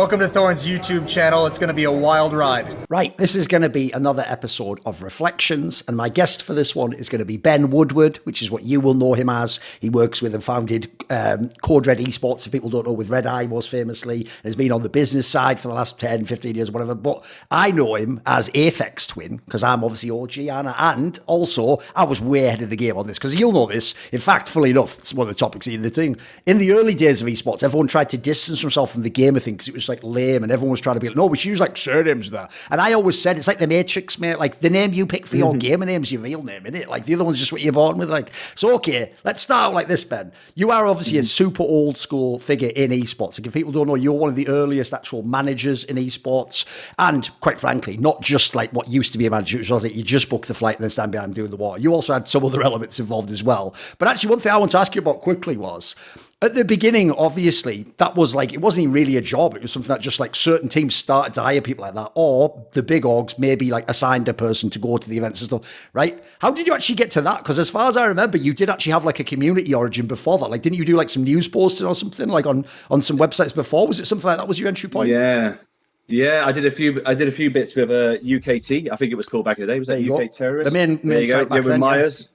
Welcome to Thorin's YouTube channel. It's going to be a wild ride. Right, this is going to be another episode of Reflections, and my guest for this one is going to be Ben Woodward, which is what you will know him as. He works with and founded Code Red Esports, if people don't know, with ReDeYe most famously, and has been on the business side for the last 10, 15 years, whatever. But I know him as AphexTwin, because I'm obviously OG, and also I was way ahead of the game on this, because you'll know this. In fact, fully enough, it's one of the topics in the thing. In the early days of esports, everyone tried to distance themselves from the gamer thing, because it was like lame, and everyone was trying to be like, no, we should use like surnames there. And I always said, it's like the Matrix, mate. Like the name you pick for your gamer name's your real name, innit? Like the other one's just what you're born with. Like, so okay, let's start out like this, Ben. You are obviously a super old school figure in esports. Like if people don't know, you're one of the earliest actual managers in esports, and quite frankly, not just like what used to be a manager, which was like you just book the flight and then stand behind doing the water. You also had some other elements involved as well. But actually, one thing I want to ask you about quickly was, at the beginning, obviously, that was like, it wasn't even really a job. It was something that just like certain teams started to hire people like that, or the big orgs maybe like assigned a person to go to the events and stuff, right? How did you actually get to that? Because as far as I remember, you did actually have like a community origin before that. Like, didn't you do like some news posting or something like on some websites before? Was it something like that was your entry point? Yeah, I did a few bits with UKT. I think it was called back in the day. Was that UK Terrorist? The main site back with then, Myers.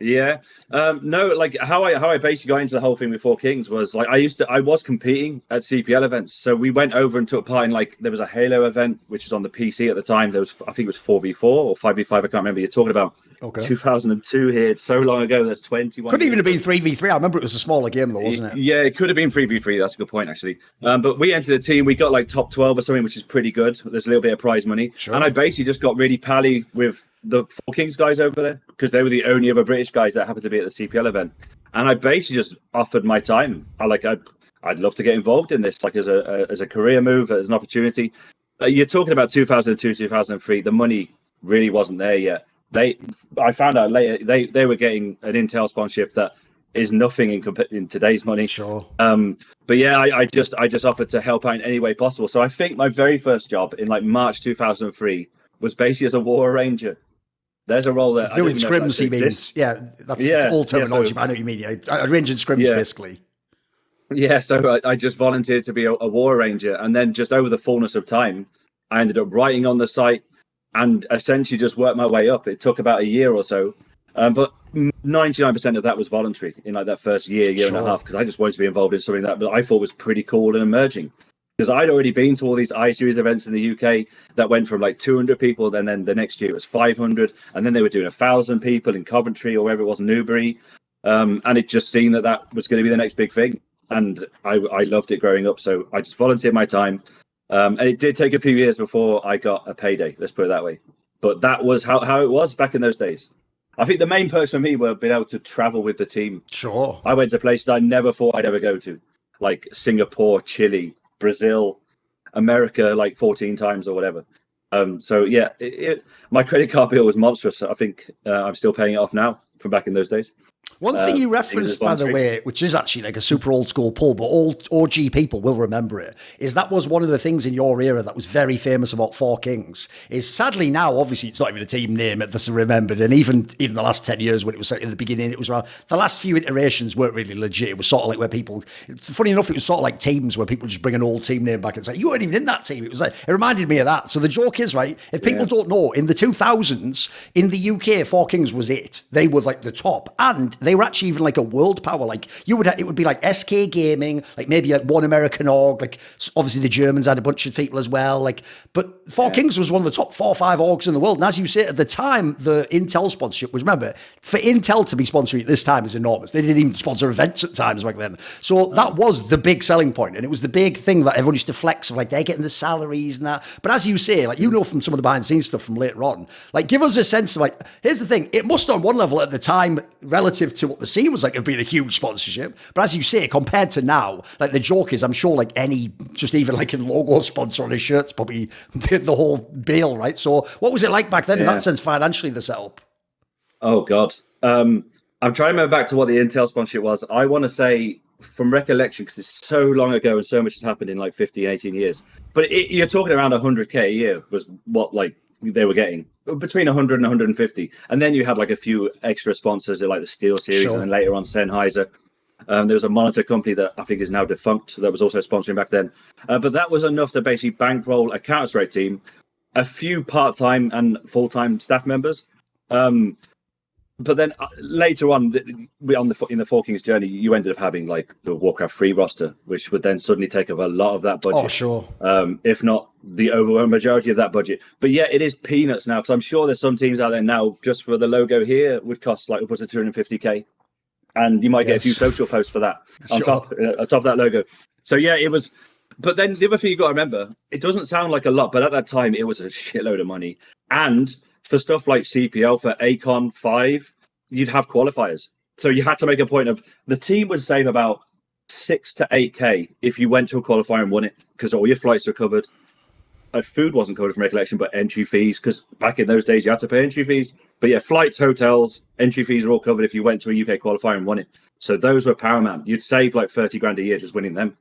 Yeah. No, like how I basically got into the whole thing with 4kings was like I was competing at CPL events. So we went over and took part in, like, there was a Halo event which was on the PC at the time. There was, I think it was 4v4 or 5v5, I can't remember. You're talking about 2002 here. It's so long ago. That's 21. Could even have been 3v3. I remember it was a smaller game though, wasn't it? Yeah, it could have been 3v3. That's a good point, actually. But we entered the team. We got like top 12 or something, which is pretty good. There's a little bit of prize money. Sure. And I basically just got really pally with the 4kings guys over there, because they were the only other British guys that happened to be at the CPL event. And I basically just offered my time. I'd love to get involved in this, like as a career move, as an opportunity. You're talking about 2002, 2003. The money really wasn't there yet. I found out later they were getting an Intel sponsorship that is nothing in today's money. Sure. But yeah, I just offered to help out in any way possible. So I think my very first job in like March 2003 was basically as a war arranger. There's a role that doing scrims, he means. Yeah, that's old terminology, but I know what you mean. Arranging scrims, basically. Yeah, so I just volunteered to be a war ranger, and then just over the fullness of time, I ended up writing on the site and essentially just worked my way up. It took about a year or so, but 99% of that was voluntary in like that first year and a half, because I just wanted to be involved in something that I thought was pretty cool and emerging. Because I'd already been to all these I-Series events in the UK that went from like 200 people, and then the next year it was 500, and then they were doing 1,000 people in Coventry or wherever it was, Newbury, and it just seemed that was going to be the next big thing. And I loved it growing up, so I just volunteered my time. And it did take a few years before I got a payday, let's put it that way. But that was how it was back in those days. I think the main perks for me were being able to travel with the team. Sure. I went to places I never thought I'd ever go to, like Singapore, Chile, Brazil, America, like 14 times or whatever. So yeah, my credit card bill was monstrous. I think I'm still paying it off now from back in those days. One thing you referenced, by the way, which is actually like a super old school pull, but all OG people will remember it, is that was one of the things in your era that was very famous about 4kings. Is sadly now, obviously, it's not even a team name that's remembered, and even the last 10 years when it was in the beginning, it was around. The last few iterations weren't really legit. It was sort of like where people, funny enough, it was sort of like teams where people just bring an old team name back and say, you weren't even in that team. It was like, it reminded me of that. So the joke is, right, if people don't know, in the 2000s, in the UK, 4kings was it. They were like the top, and they were actually even like a world power. Like it would be like SK Gaming, like maybe like one American org, like obviously the Germans had a bunch of people as well, like, but 4kings was one of the top 4 or 5 orgs in the world. And as you say, at the time, the Intel sponsorship was, remember, for Intel to be sponsoring at this time is enormous. They didn't even sponsor events at times back then. So that was the big selling point, and it was the big thing that everyone used to flex of, like, they're getting the salaries and that. But as you say, like, you know, from some of the behind the scenes stuff from later on, like, give us a sense of, like, here's the thing, it must on one level at the time, relative to what the scene was like, have been a huge sponsorship. But as you say, compared to now, like, the joke is, I'm sure, like, any, just even like a logo sponsor on his shirt's probably the whole bail, right? So what was it like back then in that sense, financially, the setup? Oh, God. I'm trying to remember back to what the Intel sponsorship was. I want to say, from recollection, because it's so long ago and so much has happened in like 15, 18 years. But you're talking around 100K a year was what, like, they were getting. Between 100 and 150. And then you had like a few extra sponsors like the Steelseries and then later on Sennheiser. There was a monitor company that I think is now defunct that was also sponsoring back then. But that was enough to basically bankroll a Counter-Strike team, a few part-time and full-time staff members. But then later on, in the 4kings journey, you ended up having like the WarCraft 3 roster, which would then suddenly take up a lot of that budget. Oh, sure. If not the overwhelming majority of that budget. But yeah, it is peanuts now, because I'm sure there's some teams out there now, just for the logo here, would cost like upwards of 250k. And you might get a few social posts for that on top of that logo. So yeah, it was. But then the other thing you got to remember, it doesn't sound like a lot, but at that time, it was a shitload of money. And for stuff like CPL, for Acon 5, you'd have qualifiers. So you had to make a point of the team would save about 6 to 8k if you went to a qualifier and won it, because all your flights are covered. Food wasn't covered from recollection, but entry fees, because back in those days you had to pay entry fees. But yeah, flights, hotels, entry fees are all covered if you went to a UK qualifier and won it. So those were paramount. You'd save like 30 grand a year just winning them.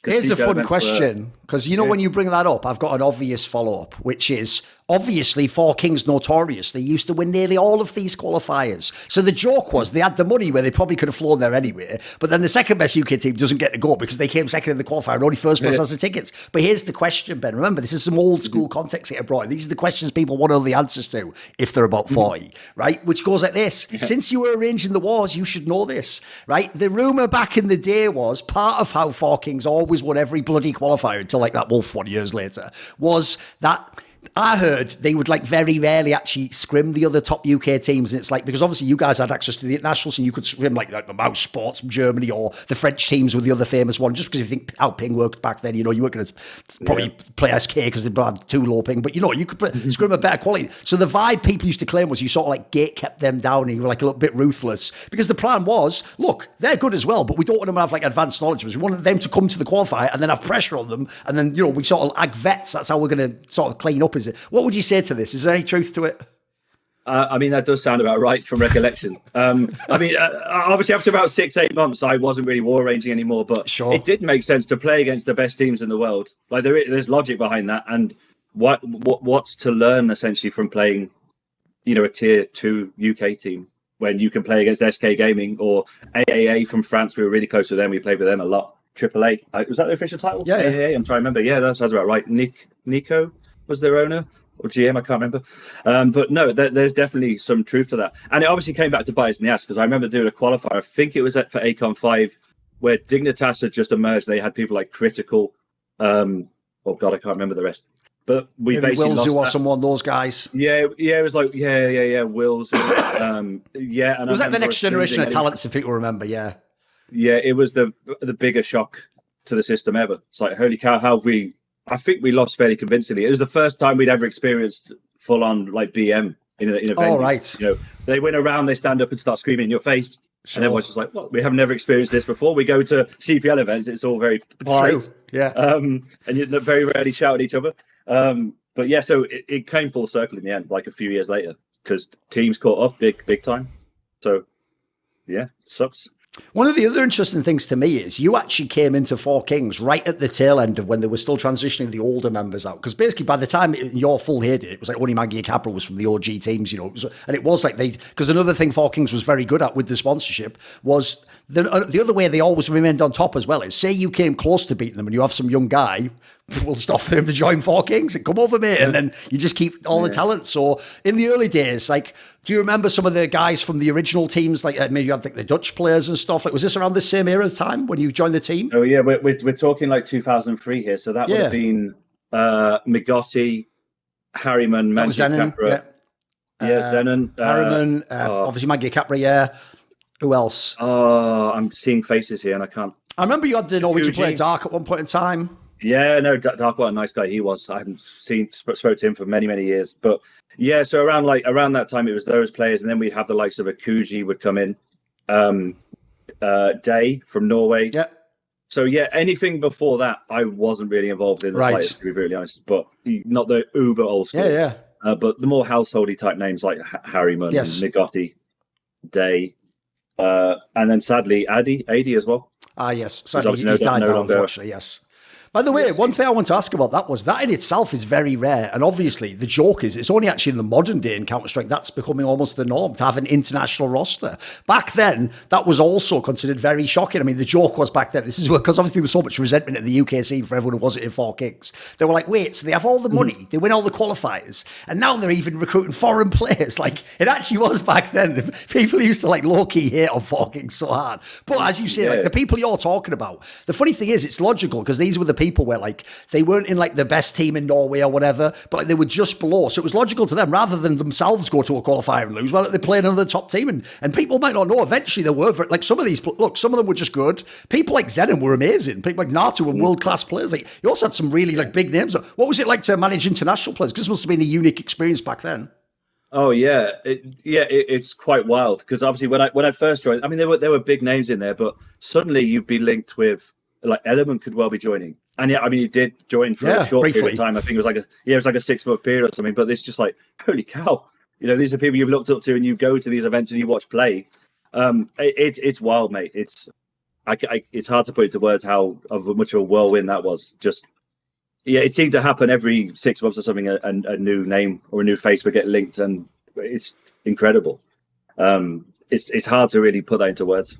Here's a fun question, because when you bring that up, I've got an obvious follow-up, which is obviously 4kings notoriously used to win nearly all of these qualifiers. So the joke was they had the money where they probably could have flown there anyway, but then the second best UK team doesn't get to go because they came second in the qualifier and only first place has the tickets. But here's the question, Ben. Remember, this is some old school context here brought in. These are the questions people want to know the answers to if they're about 40, right? Which goes like this. Yeah. Since you were arranging the wars, you should know this, right? The rumour back in the day was part of how 4kings always won every bloody qualifier until like that Wolf 1 years later was that I heard they would like very rarely actually scrim the other top UK teams. And it's like, because obviously you guys had access to the internationals and you could scrim like the Mouse Sports from Germany or the French teams with the other famous one, just because you think how ping worked back then, you weren't going to probably play SK because they had too low ping, but you could scrim a better quality. So the vibe people used to claim was you sort of like gate kept them down and you were like a little bit ruthless, because the plan was, look, they're good as well, but we don't want them to have like advanced knowledge. We wanted them to come to the qualifier and then have pressure on them. And then, we sort of ag vets. That's how we're going to sort of clean up. Is it? What would you say to this? Is there any truth to it? I mean, that does sound about right from recollection. Obviously, after about 6-8 months, I wasn't really war ranging anymore, but it did make sense to play against the best teams in the world. Like there's logic behind that, and what's to learn essentially from playing, a tier 2 UK team when you can play against SK Gaming or AAA from France. We were really close to them. We played with them a lot. AAA, was that the official title? Yeah. AAA. I'm trying to remember. Yeah, that sounds about right. Nico was their owner, or GM, I can't remember. But no, there's definitely some truth to that. And it obviously came back to bite us in the ass, because I remember doing a qualifier. I think it was for Acon 5, where Dignitas had just emerged. They had people like Critical. Oh, God, I can't remember the rest. But we maybe basically Wills, lost or someone, those guys. Yeah, it was like, Wills. And it was like the next generation of talents, if people remember, yeah. Yeah, it was the biggest shock to the system ever. It's like, holy cow, how have we... I think we lost fairly convincingly. It was the first time we'd ever experienced full-on like BM in a venue. Oh, right. They win a round, they stand up and start screaming in your face, and everyone's just like, "Well, we have never experienced this before." We go to CPL events; it's all very straight, yeah. And you very rarely shout at each other. But yeah, so it came full circle in the end, like a few years later, because teams caught up big time. So yeah, it sucks. One of the other interesting things to me is you actually came into 4kings right at the tail end of when they were still transitioning the older members out. Because basically by the time in your full heyday, it was like only Mangiacapra was from the OG teams, and it was like because another thing 4kings was very good at with the sponsorship was the other way they always remained on top as well is, say you came close to beating them and you have some young guy, we'll just offer him to join 4kings and come over, mate. And then you just keep all the talent. So in the early days, like, do you remember some of the guys from the original teams? Like maybe you had like the Dutch players and stuff. Like, was this around the same era of time when you joined the team? Oh yeah, we're talking like 2003 here. So that would have been Migotti, Harriman, Mangiacapra. Xenon. Harriman, obviously Mangiacapra, yeah. Who else? Oh, I'm seeing faces here and I can't. I remember you had the Norwegian player DarK at one point in time. Yeah, no, DarK, what a nice guy he was. I haven't spoke to him for many years. But yeah, so around that time, it was those players. And then we'd have the likes of HudzG would come in. Day from Norway. Yeah. So yeah, anything before that, I wasn't really involved in the slightest, to be really honest. But not the uber old school. Yeah. But the more householdy type names like Harriman, Migotti, Day, and then sadly, AD as well. Yes. Sadly, he died now, unfortunately, yes. By the way, one thing I want to ask about that was that in itself is very rare. And obviously, the joke is it's only actually in the modern day in Counter-Strike that's becoming almost the norm to have an international roster. Back then, that was also considered very shocking. I mean, the joke was back then, this is because obviously there was so much resentment in the UK scene for everyone who wasn't in 4kings. They were like, wait, so they have all the money, they win all the qualifiers, and now they're even recruiting foreign players. Like, it actually was back then. People used to like low-key hate on 4kings so hard. But as you say, like the people you're talking about, the funny thing is, it's logical because these were the people where like they weren't in like the best team in Norway or whatever, but like, they were just below. So it was logical to them rather than themselves go to a qualifier and lose. Well, they played another top team, and people might not know. Eventually, there were like some of these. Look, some of them were just good. People like Xenon were amazing. People like Natu were world class players. Like you also had some really like big names. What was it like to manage international players? Because this must have been a unique experience back then. Oh yeah, it's quite wild because obviously when I first joined, I mean there were big names in there, but suddenly you'd be linked with like Element could well be joining. And yeah, I mean, he did join for a short period of time. I think it was like a 6-month period or something. But it's just like, holy cow! You know, these are people you've looked up to, and you go to these events and you watch play. It's wild, mate. It's hard to put into words how much of a whirlwind that was. Just it seemed to happen every 6 months or something. A new name or a new face would get linked, and it's incredible. It's hard to really put that into words.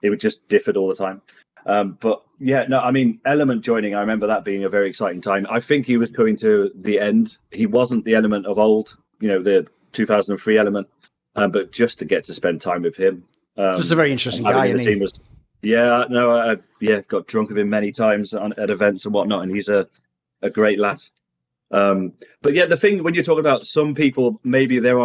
It would just differed all the time. But yeah, no, I mean, Element joining, I remember that being a very exciting time. I think he was coming to the end. He wasn't the Element of old, you know, the 2003 Element, but just to get to spend time with him. Just a very interesting guy. The team was, I've got drunk with him many times at events and whatnot, and he's a great laugh. But yeah, the thing when you're talking about some people, maybe they're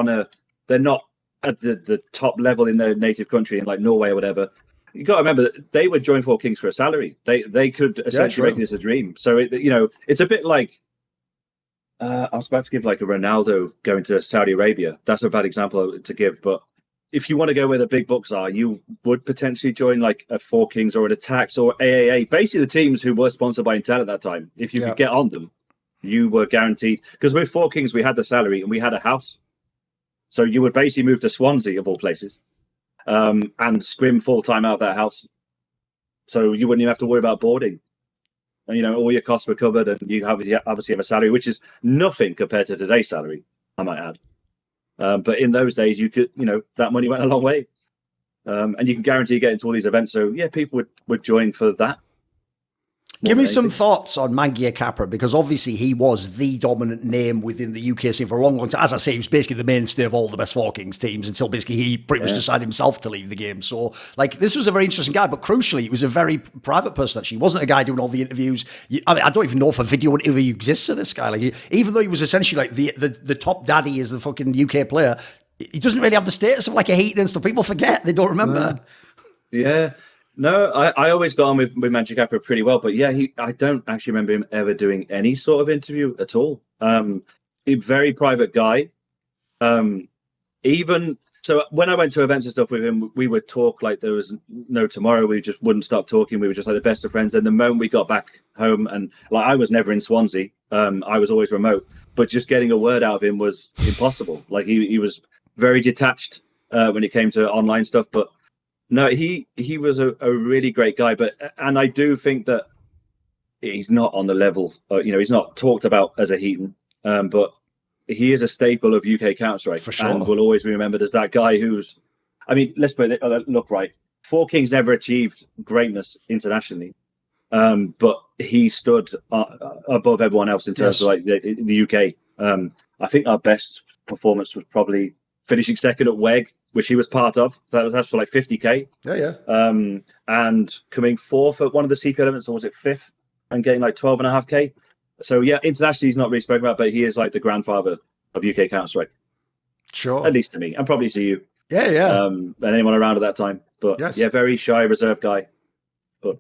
not at the top level in their native country, in like Norway or whatever. You got to remember that they would join 4kings for a salary. They could essentially make this a dream. So it's a bit like I was about to give like a Ronaldo going to Saudi Arabia. That's a bad example to give, but if you want to go where the big bucks are, you would potentially join like a 4kings or an Attacks or AAA. Basically, the teams who were sponsored by Intel at that time. If you could get on them, you were guaranteed. Because with 4kings, we had the salary and we had a house. So you would basically move to Swansea of all places. And scrim full time out of that house, so you wouldn't even have to worry about boarding. And all your costs were covered, and you obviously have a salary which is nothing compared to today's salary, I might add. But in those days, you could, that money went a long way, and you can guarantee getting to all these events. So yeah, people would join for that. Give me some thoughts on Mangiacapra, because obviously he was the dominant name within the UK scene for a long time. As I say, he was basically the mainstay of all the best 4kings teams until basically he pretty much decided himself to leave the game. So, like, this was a very interesting guy, but crucially, he was a very private person, actually. He wasn't a guy doing all the interviews. I mean, I don't even know if a video interview exists of this guy. Like, even though he was essentially like the top daddy as the fucking UK player, he doesn't really have the status of like a heat and stuff. People forget, they don't remember. Yeah. No, I always got on with Mangiacapra pretty well, but yeah, I don't actually remember him ever doing any sort of interview at all. A very private guy. Even so, when I went to events and stuff with him, we would talk like there was no tomorrow. We just wouldn't stop talking. We were just like the best of friends. And the moment we got back home, and like I was never in Swansea, I was always remote, but just getting a word out of him was impossible. Like he was very detached when it came to online stuff, but. No, he was a really great guy, and I do think that he's not on the level. He's not talked about as a Heaton, but he is a staple of UK Counter-Strike, for sure, and will always be remembered as that guy who's. I mean, let's put it. Look, right, 4kings never achieved greatness internationally, but he stood above everyone else in terms of like the UK. I think our best performance was probably finishing second at WEG, which he was part of. That's for like 50k. Yeah. And coming fourth at one of the CPL events, or was it fifth, and getting like 12.5k. So yeah, internationally he's not really spoken about, but he is like the grandfather of UK Counter-Strike. Sure. At least to me, and probably to you. Yeah. And anyone around at that time. But yeah, very shy, reserved guy. But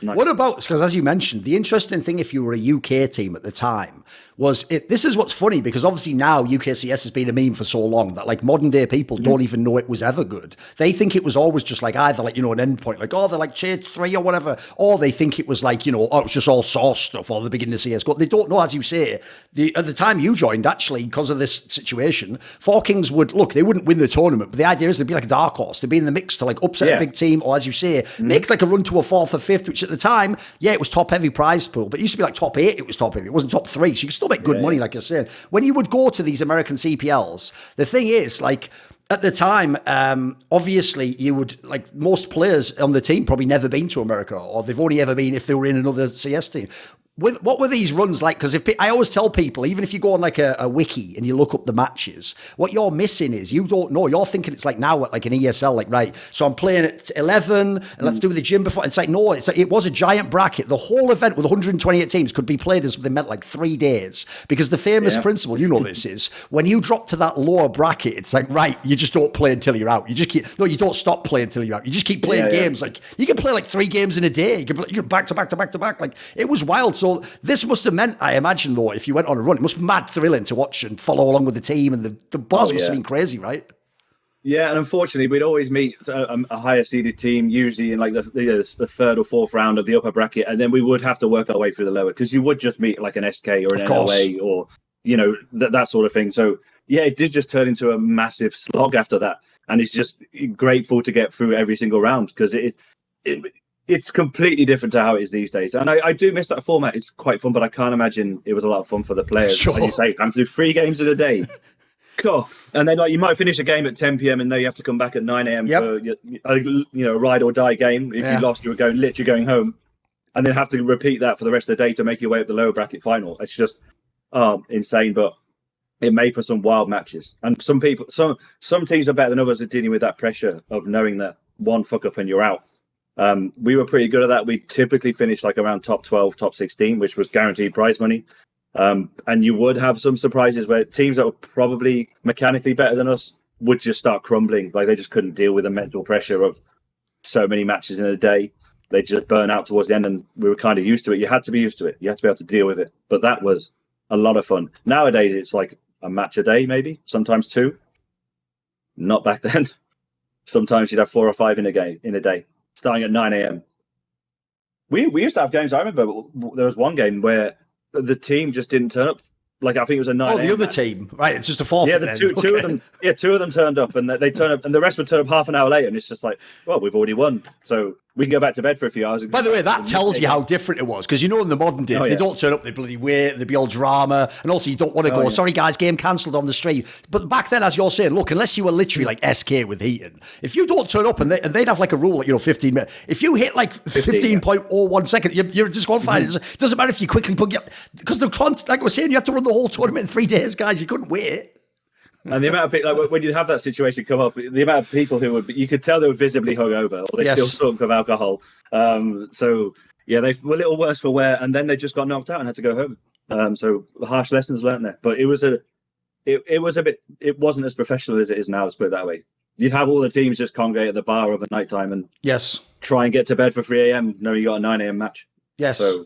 nice. What about, because as you mentioned, the interesting thing if you were a UK team at the time this is what's funny, because obviously now UKCS has been a meme for so long that like modern day people don't even know it was ever good. They think it was always just like either like, you know, an endpoint, like, oh, they're like tier 3 or whatever, or they think it was like, you know, oh, it's just all source stuff or the beginning of CSGO. They don't know, as you say, at the time you joined, actually, because of this situation, 4kings they wouldn't win the tournament, but the idea is they'd be like a dark horse. They'd be in the mix to like upset a big team, or as you say, make like a run to a 4th or 5th, which at the time, it was top heavy prize pool, but it used to be like top 8, it was top heavy. It wasn't top 3, so you could still make good money, like I said. When you would go to these American CPLs, the thing is, like, at the time, obviously, you would, like, most players on the team probably never been to America, or they've only ever been if they were in another CS team. What were these runs like? Because I always tell people, even if you go on like a wiki and you look up the matches, what you're missing is you don't know. You're thinking it's like now at like an ESL, like, right, so I'm playing at 11 and let's do the gym before. It's like, no, it's like, it was a giant bracket. The whole event with 128 teams could be played as they meant like 3 days, because the famous principle, you know, this is when you drop to that lower bracket, it's like, right, you just don't play until you're out. You don't stop playing until you're out. You just keep playing games. Like, you can play like 3 games in a day. You can back to back to back to back. Like, it was wild. So this must have meant, I imagine, though, if you went on a run, it must be mad thrilling to watch and follow along with the team, and the bars must have been crazy, right? Yeah, and unfortunately, we'd always meet a higher seeded team, usually in like the 3rd or 4th round of the upper bracket, and then we would have to work our way through the lower, because you would just meet like an SK or an NOA or, you know, that sort of thing. So yeah, it did just turn into a massive slog after that, and it's just grateful to get through every single round, because it's completely different to how it is these days. And I do miss that format. It's quite fun, but I can't imagine it was a lot of fun for the players. Sure. When you say, I'm to do 3 games in a day. Cool. And then like you might finish a game at 10 p.m. and then you have to come back at 9 a.m. for a ride or die game. If you lost, you were literally going home, and then have to repeat that for the rest of the day to make your way up the lower bracket final. It's just insane, but it made for some wild matches. And some teams are better than others at dealing with that pressure of knowing that one fuck up and you're out. We were pretty good at that. We typically finished like around top 12, top 16, which was guaranteed prize money. And you would have some surprises where teams that were probably mechanically better than us would just start crumbling. Like, they just couldn't deal with the mental pressure of so many matches in a day. They just burn out towards the end, and we were kind of used to it. You had to be used to it. You had to be able to deal with it. But that was a lot of fun. Nowadays, it's like a match a day, maybe, sometimes 2. Not back then. Sometimes you'd have 4 or 5 in a day. Starting at 9 a.m. We used to have games. I remember there was one game where the team just didn't turn up. Like, I think it was a 9 a.m. the other match. team, right? It's just a forfeit. Yeah, two of them. Yeah, 2 of them turned up, and they turn up, and the rest would turn up half an hour later, and it's just like, well, we've already won, so we can go back to bed for a few hours. By the way, that tells you how different it was, because you know, in the modern day, if they don't turn up, they bloody wait, there'd be all drama, and also you don't want to go, sorry guys, game cancelled on the stream. But back then, as you're saying, look, unless you were literally like SK with Heaton, if you don't turn up, and they'd have like a rule, like, you know, 15 minutes. If you hit like 15.01 seconds, you're disqualified. It doesn't matter if you quickly put your, because like I was saying, you have to run the whole tournament in 3 days, guys. You couldn't wait. And the amount of people, like when you have that situation come up, the amount of people who you could tell they were visibly hungover, or they still stunk of alcohol. So yeah, they were a little worse for wear, and then they just got knocked out and had to go home. So harsh lessons learned there. But it wasn't as professional as it is now. Let's put it that way. You'd have all the teams just congregate at the bar over night time and try and get to bed for 3 a.m. knowing you got a 9 a.m. match. Yes. So.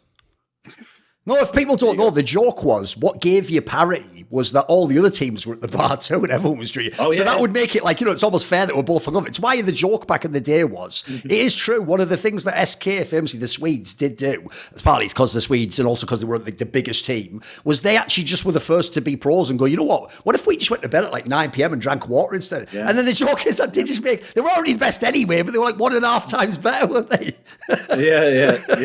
No, if people don't know, the joke was what gave you parity was that all the other teams were at the bar too, and everyone was drinking. So that would make it like, you know, it's almost fair that we're both hungover. It's why the joke back in the day was, it is true, one of the things that SK, famously the Swedes, did do, partly because the Swedes and also because they were the biggest team, was they actually just were the first to be pros and go, you know what if we just went to bed at like 9 p.m. and drank water instead? Yeah. And then the joke is that they were already the best anyway, but they were like 1.5 times better, weren't they?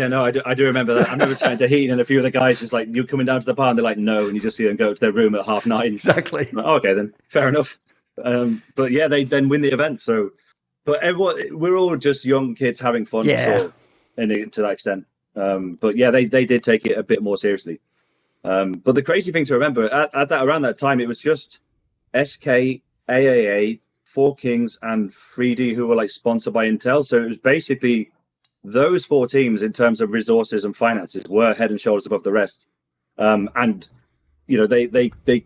No, I do remember that. I remember trying to Heat, and a few of the guys just like, you're coming down to the bar, and they're like, no, and you just see them go to their room at 9:30. Exactly. Like, okay, then fair enough. But yeah, they then win the event. So, but we're all just young kids having fun. To that extent. But yeah, they did take it a bit more seriously. But the crazy thing to remember around that time, it was just SK, AAA, 4kings, and ReDeYe who were like sponsored by Intel. So it was basically those 4 teams in terms of resources and finances were head and shoulders above the rest. And you know,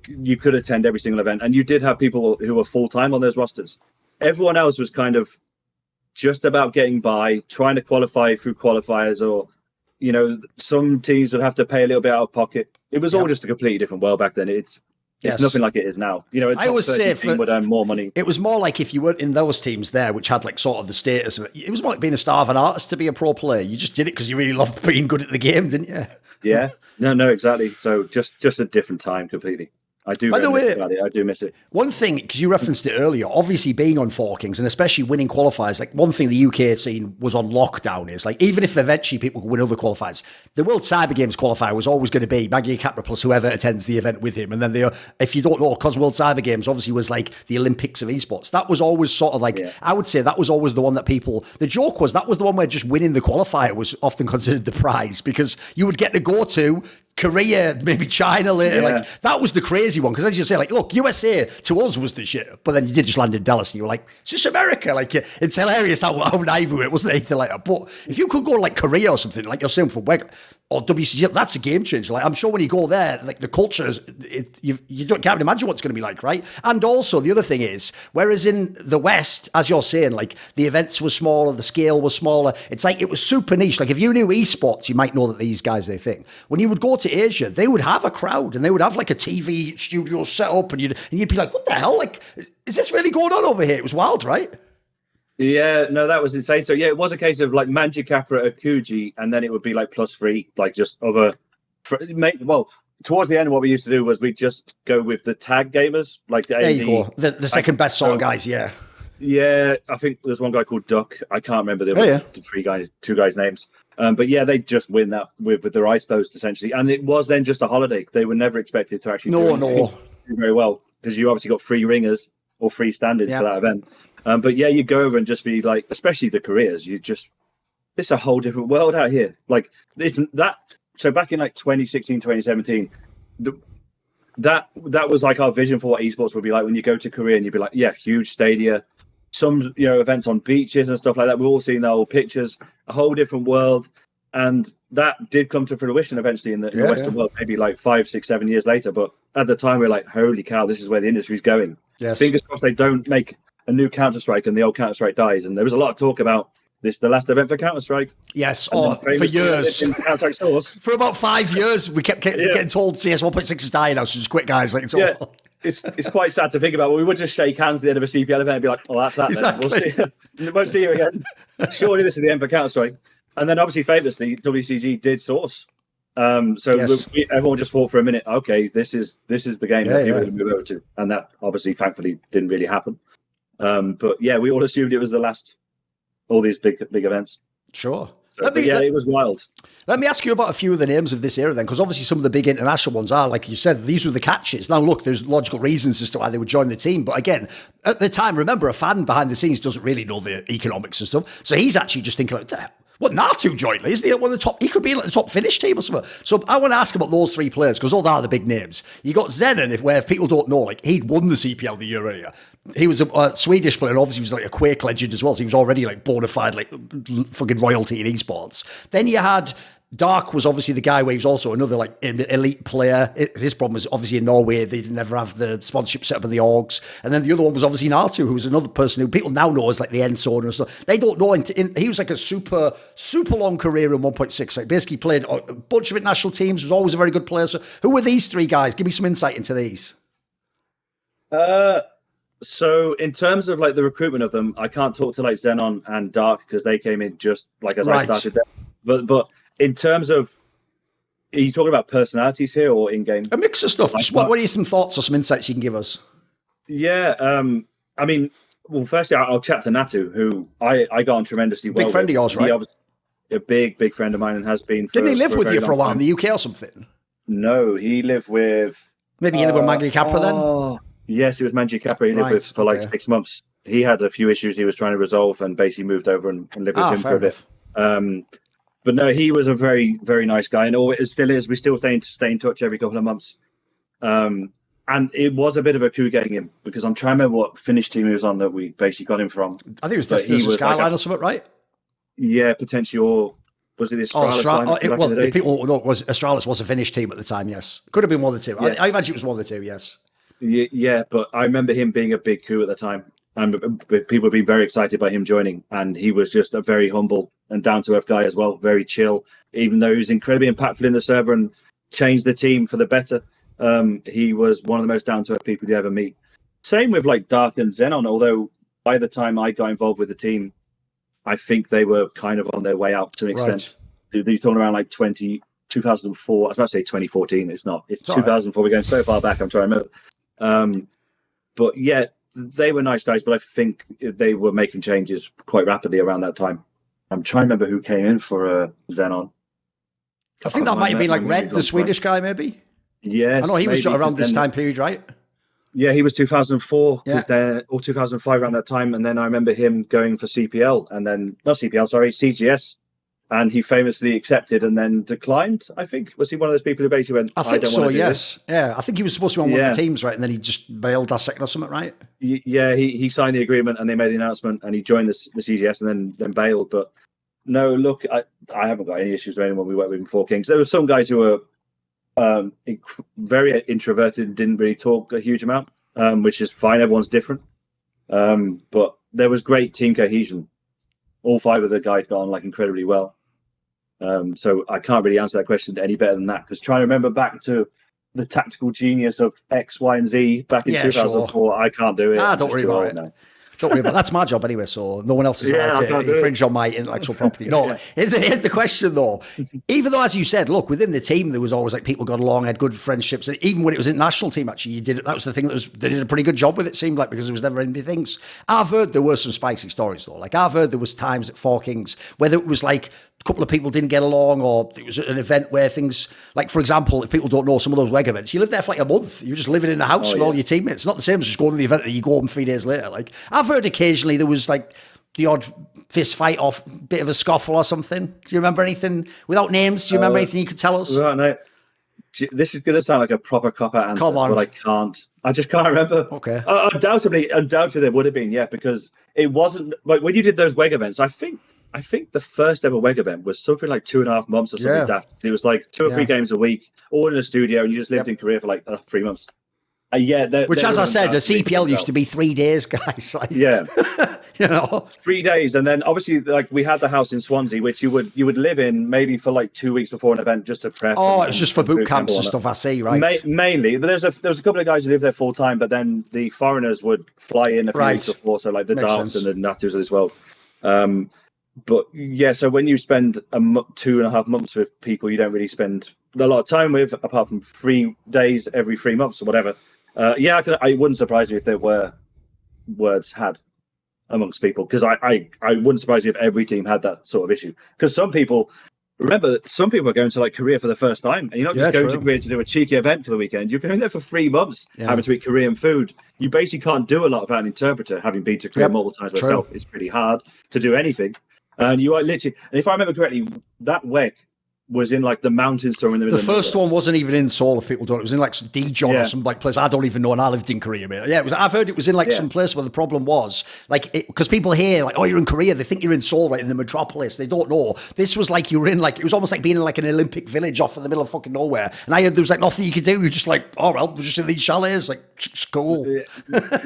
you could attend every single event, and you did have people who were full-time on those rosters. Everyone else was kind of just about getting by, trying to qualify through qualifiers, or some teams would have to pay a little bit out of pocket. It was all just a completely different world back then. It's nothing like it is now. I always say team would earn more money. It was more like if you weren't in those teams there, which had like sort of the status of it was more like being a starving artist to be a pro player. You just did it because you really loved being good at the game, didn't you? Yeah. No, exactly. So just a different time completely. I do miss it. One thing, because you referenced it earlier, obviously being on 4kings and especially winning qualifiers, like one thing the UK scene was on lockdown is like, even if eventually people could win other qualifiers, the World Cyber Games qualifier was always going to be Mangiacapra plus whoever attends the event with him. And then if you don't know, because World Cyber Games obviously was like the Olympics of esports, that was always sort of like, I would say that was always the one that the joke was that was the one where just winning the qualifier was often considered the prize because you would get to go to Korea, maybe China later. Yeah. Like that was the crazy one. Because as you say, like, look, USA to us was the shit, but then you did just land in Dallas and you were like, it's just America. Like, it's hilarious how naive we were. It wasn't anything like that. But if you could go to like Korea or something, like you're saying from WEG or WCG, that's a game changer. Like, I'm sure when you go there, like the culture is, you can't imagine what it's going to be like, right? And also the other thing is, whereas in the West, as you're saying, like the events were smaller, the scale was smaller. It's like it was super niche. Like if you knew esports, you might know that these guys, they think when you would go to Asia, they would have a crowd and they would have like a TV studio set up and you'd be like, what the hell? Like, is this really going on over here? It was wild, right? Yeah, no, that was insane. So yeah, it was a case of like Mangiacapra at Kuji, and then it would be like +3, like just other. Well, towards the end, what we used to do was we'd just go with the tag gamers, like the there you go, the second best sort of guys. Yeah, I think there's one guy called Duck. I can't remember the two guys' names. But yeah, they just win that with their eyes closed essentially, and it was then just a holiday. They were never expected to actually do very well because you obviously got free ringers or free stand-ins for that event. But yeah, you go over and just be like, especially the careers, it's a whole different world out here. Like, isn't that so? Back in like 2016, 2017, that was like our vision for what esports would be like when you go to Korea and you'd be like, yeah, huge stadia, some events on beaches and stuff like that. We're all seeing the old pictures, a whole different world, and that did come to fruition eventually in the Western world, maybe like 5, 6, 7 years later. But at the time, we we're like, holy cow, this is where the industry's going. Yes. Fingers crossed they don't make a new Counter-Strike and the old Counter-Strike dies. And there was a lot of talk about this, the last event for Counter-Strike. Yes, for years. Counter-Strike Source. For about 5 years, we kept getting told CS 1.6 is dying now, so just quit, guys. Like, it's quite sad to think about. But we would just shake hands at the end of a CPL event and be like, oh, that's that. Exactly. Then. We'll see. Won't see you again. Surely this is the end for Counter-Strike. And then obviously, famously, WCG did Source. Everyone just thought for a minute, okay, this is the game that people would move over to. And that obviously, thankfully, didn't really happen. But yeah, we all assumed it was the last, all these big events. Sure. So, it was wild. Let me ask you about a few of the names of this era then, because obviously some of the big international ones are, like you said, these were the catches. Now, look, there's logical reasons as to why they would join the team. But again, at the time, remember, a fan behind the scenes doesn't really know the economics and stuff. So he's actually just thinking like, what, Natu joined? Isn't he one of the top? He could be like the top Finnish team or something. So I want to ask about those three players because all they are the big names. You got Xenon, where if people don't know, like he'd won the CPL the year earlier. He was a Swedish player, and obviously he was like a Quake legend as well. So he was already like bona fide, like fucking royalty in esports. Then you had DarK was obviously the guy where he was also another like elite player. His problem was obviously in Norway, they didn't ever have the sponsorship set up in the orgs. And then the other one was obviously Natu, who was another person who people now know as like the end zone and stuff. They don't know. He was like a super long career in 1.6. Like basically played a bunch of international teams, was always a very good player. So who were these three guys? Give me some insight into these. So in terms of like the recruitment of them, I can't talk to like Xenon and DarK because they came in just like as I started there. But in terms of, are you talking about personalities here or in-game? A mix of stuff. Just what are some thoughts or some insights you can give us? Yeah, I mean, well, firstly, I'll chat to Natu, who I got on tremendously well. Big friend of yours, right? A big friend of mine and has been. Didn't he live with you for a while in the UK or something? No, he lived with. Maybe he lived with Mangiacapra then? Yes, it was Mangiacapra. He lived with for like 6 months. He had a few issues he was trying to resolve and basically moved over and lived with him for a bit. But no, he was a very, very nice guy, and it still is. We still stay in touch every couple of months. And it was a bit of a coup getting him because I'm trying to remember what Finnish team he was on that we basically got him from. I think it was the Skyline or something, right? Yeah, potentially. Or was it the Astralis? The people who know was Astralis was a Finnish team at the time. Yes, could have been one of the two. Yeah. I imagine it was one of the two. Yes. Yeah, but I remember him being a big coup at the time. and people have been very excited by him joining. And he was just a very humble and down-to-earth guy as well, very chill. Even though he was incredibly impactful in the server and changed the team for the better, he was one of the most down-to-earth people you ever meet. Same with like DarK and Xenon, although by the time I got involved with the team, I think they were kind of on their way out to an extent. Right. They're talking around like 2004. I was about to say 2014. It's not. It's 2004. We're going so far back. I'm trying to remember. But yeah, they were nice guys, but I think they were making changes quite rapidly around that time. I'm trying to remember who came in for Xenon. I think that might have been like Red, the Swedish guy, maybe. Yes. I know he was around this time period, right? Yeah, he was 2004 or 2005 around that time, and then I remember him going for CPL, and then not CPL, sorry, CGS, and he famously accepted and then declined. I think was he one of those people who basically went? I think so. Yes, yeah. I think he was supposed to be on one of the teams, right? And then he just bailed last second or something, right? Yeah, he signed the agreement and they made the announcement, and he joined the CGS and then bailed. But no, look, I haven't got any issues with anyone we worked with in 4kings. There were some guys who were very introverted and didn't really talk a huge amount, which is fine. Everyone's different, but there was great team cohesion. All 5 of the guys got on like incredibly well, so I can't really answer that question any better than that, because trying to remember back to the tactical genius of X, Y, and Z back in 2004, sure. I can't do it. Don't worry about it now. Don't worry about it. That's my job anyway, so no one else is allowed to infringe on my intellectual property. No, here's the question though. Even though, as you said, look, within the team there was always like people got along, had good friendships, and even when it was in national team, actually, that was the thing they did a pretty good job with. It seemed like, because there was never any things. I've heard there were some spicy stories though. Like I've heard there was times at 4kings whether it was like a couple of people didn't get along, or it was an event where things, like for example, if people don't know some of those WEG events, you live there for like a month. You're just living in a house with all your teammates. It's not the same as just going to the event and you go home 3 days later. Like I've heard occasionally there was like the odd fist fight or bit of a scuffle or something. Do you remember anything without names? Do you remember anything you could tell us? Right, no. This is going to sound like a proper cop-out answer, but I can't. I just can't remember. Okay. Undoubtedly there would have been, because it wasn't like when you did those WEG events. I think the first ever WEG event was something like 2.5 months or something daft. It was like 2 or 3 games a week, all in a studio, and you just lived in Korea for like 3 months. Which, as I said, the CPL used to be 3 days, guys. Like, you know, 3 days, and then obviously, like we had the house in Swansea, which you would live in maybe for like 2 weeks before an event just to prep. Oh, it's just for boot camps and stuff. I see, right? Mainly, but there was a couple of guys who lived there full time, but then the foreigners would fly in a few weeks before, so like the darts and the natus as well. But yeah, so when you spend 2.5 months with people you don't really spend a lot of time with, apart from 3 days every 3 months or whatever. I wouldn't surprise me if there were words had amongst people, because I wouldn't surprise me if every team had that sort of issue. Because some people are going to like Korea for the first time, and you're not just going to Korea to do a cheeky event for the weekend. You're going there for 3 months, having to eat Korean food. You basically can't do a lot without an interpreter. Having been to Korea multiple times myself, it's pretty hard to do anything. And you are literally, and if I remember correctly, that WEG was in like the mountains somewhere in the middle. The first one wasn't even in Seoul, if people don't. It was in like some Daejeon or some like place I don't even know, and I lived in Korea, mate. Yeah, I've heard it was in like some place where the problem was like, because people hear like, oh, you're in Korea, they think you're in Seoul, right, in the metropolis. They don't know. This was like you were in like, it was almost like being in like an Olympic village off in the middle of fucking nowhere. And I heard there was like nothing you could do. You're just like, oh well, we're just in these chalets, like school. I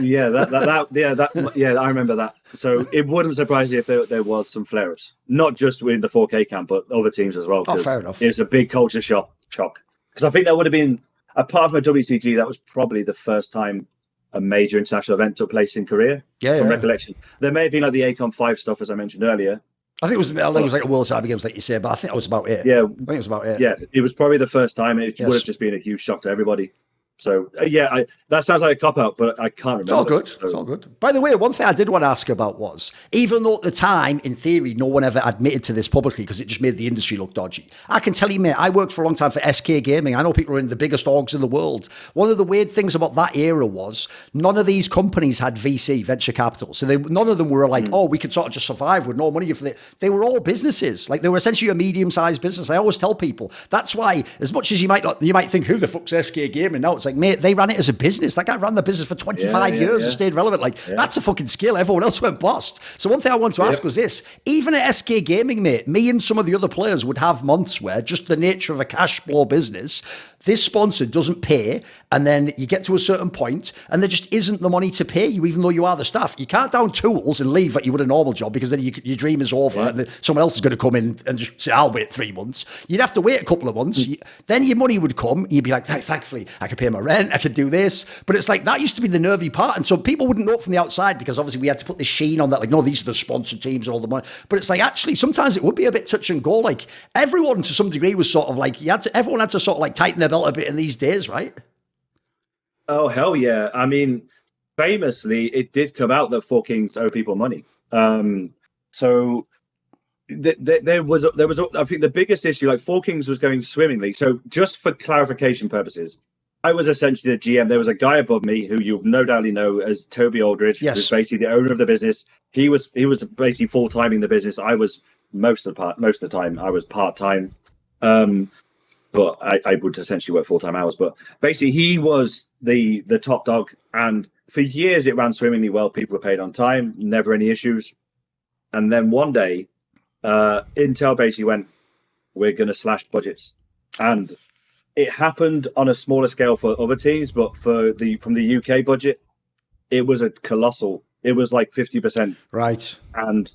remember that. So it wouldn't surprise you if there was some flare-ups, not just within the 4K camp, but other teams as well. Oh, fair enough. It was a big culture shock. Because I think that would have been, apart from a WCG, that was probably the first time a major international event took place in Korea. From recollection. There may have been like the ACOM 5 stuff, as I mentioned earlier. I think it was like a World Cyber Games, like you said, but I think that was about it. Yeah. I think it was about it. Yeah, it was probably the first time. It would have just been a huge shock to everybody. So, that sounds like a cop-out, but I can't remember. It's all good. It's all good. By the way, one thing I did want to ask about was, even though at the time, in theory, no one ever admitted to this publicly because it just made the industry look dodgy. I can tell you, mate, I worked for a long time for SK Gaming. I know people are in the biggest orgs in the world. One of the weird things about that era was none of these companies had VC, venture capital. So none of them were like, oh, we could sort of just survive with no money. They were all businesses. Like, they were essentially a medium-sized business. I always tell people, that's why, as much as you might think, who the fuck's SK Gaming now? It's like, mate, they ran it as a business. That guy ran the business for 25 years and stayed relevant. Like, that's a fucking skill. Everyone else went bust. So one thing I want to ask was this. Even at SK Gaming, mate, me and some of the other players would have months where just the nature of a cash flow business, this sponsor doesn't pay, and then you get to a certain point and there just isn't the money to pay you, even though you are the staff. You can't down tools and leave like you would a normal job, because then your dream is over and then someone else is going to come in and just say, I'll wait 3 months. You'd have to wait a couple of months. Then your money would come and you'd be like, thankfully, I could pay my rent, I could do this. But it's like, that used to be the nervy part. And so people wouldn't know it from the outside, because obviously we had to put this sheen on that, like, no, these are the sponsored teams and all the money. But it's like, actually, sometimes it would be a bit touch and go. Like, everyone to some degree was sort of like, everyone had to sort of like tighten their belt a bit in these days, right? Oh, hell yeah. I mean, famously, it did come out that 4kings owe people money. So there was, I think the biggest issue, like 4kings was going swimmingly. So just for clarification purposes, I was essentially the GM. There was a guy above me who you no doubt know as Toby Aldridge, who's basically the owner of the business. He was basically full-timing the business. I was most of the time, I was part-time. But I would essentially work full-time hours. But basically, he was the top dog. And for years, it ran swimmingly well. People were paid on time, never any issues. And then one day, Intel basically went, we're going to slash budgets. And it happened on a smaller scale for other teams. But from the UK budget, it was a colossal. It was like 50%. Right. And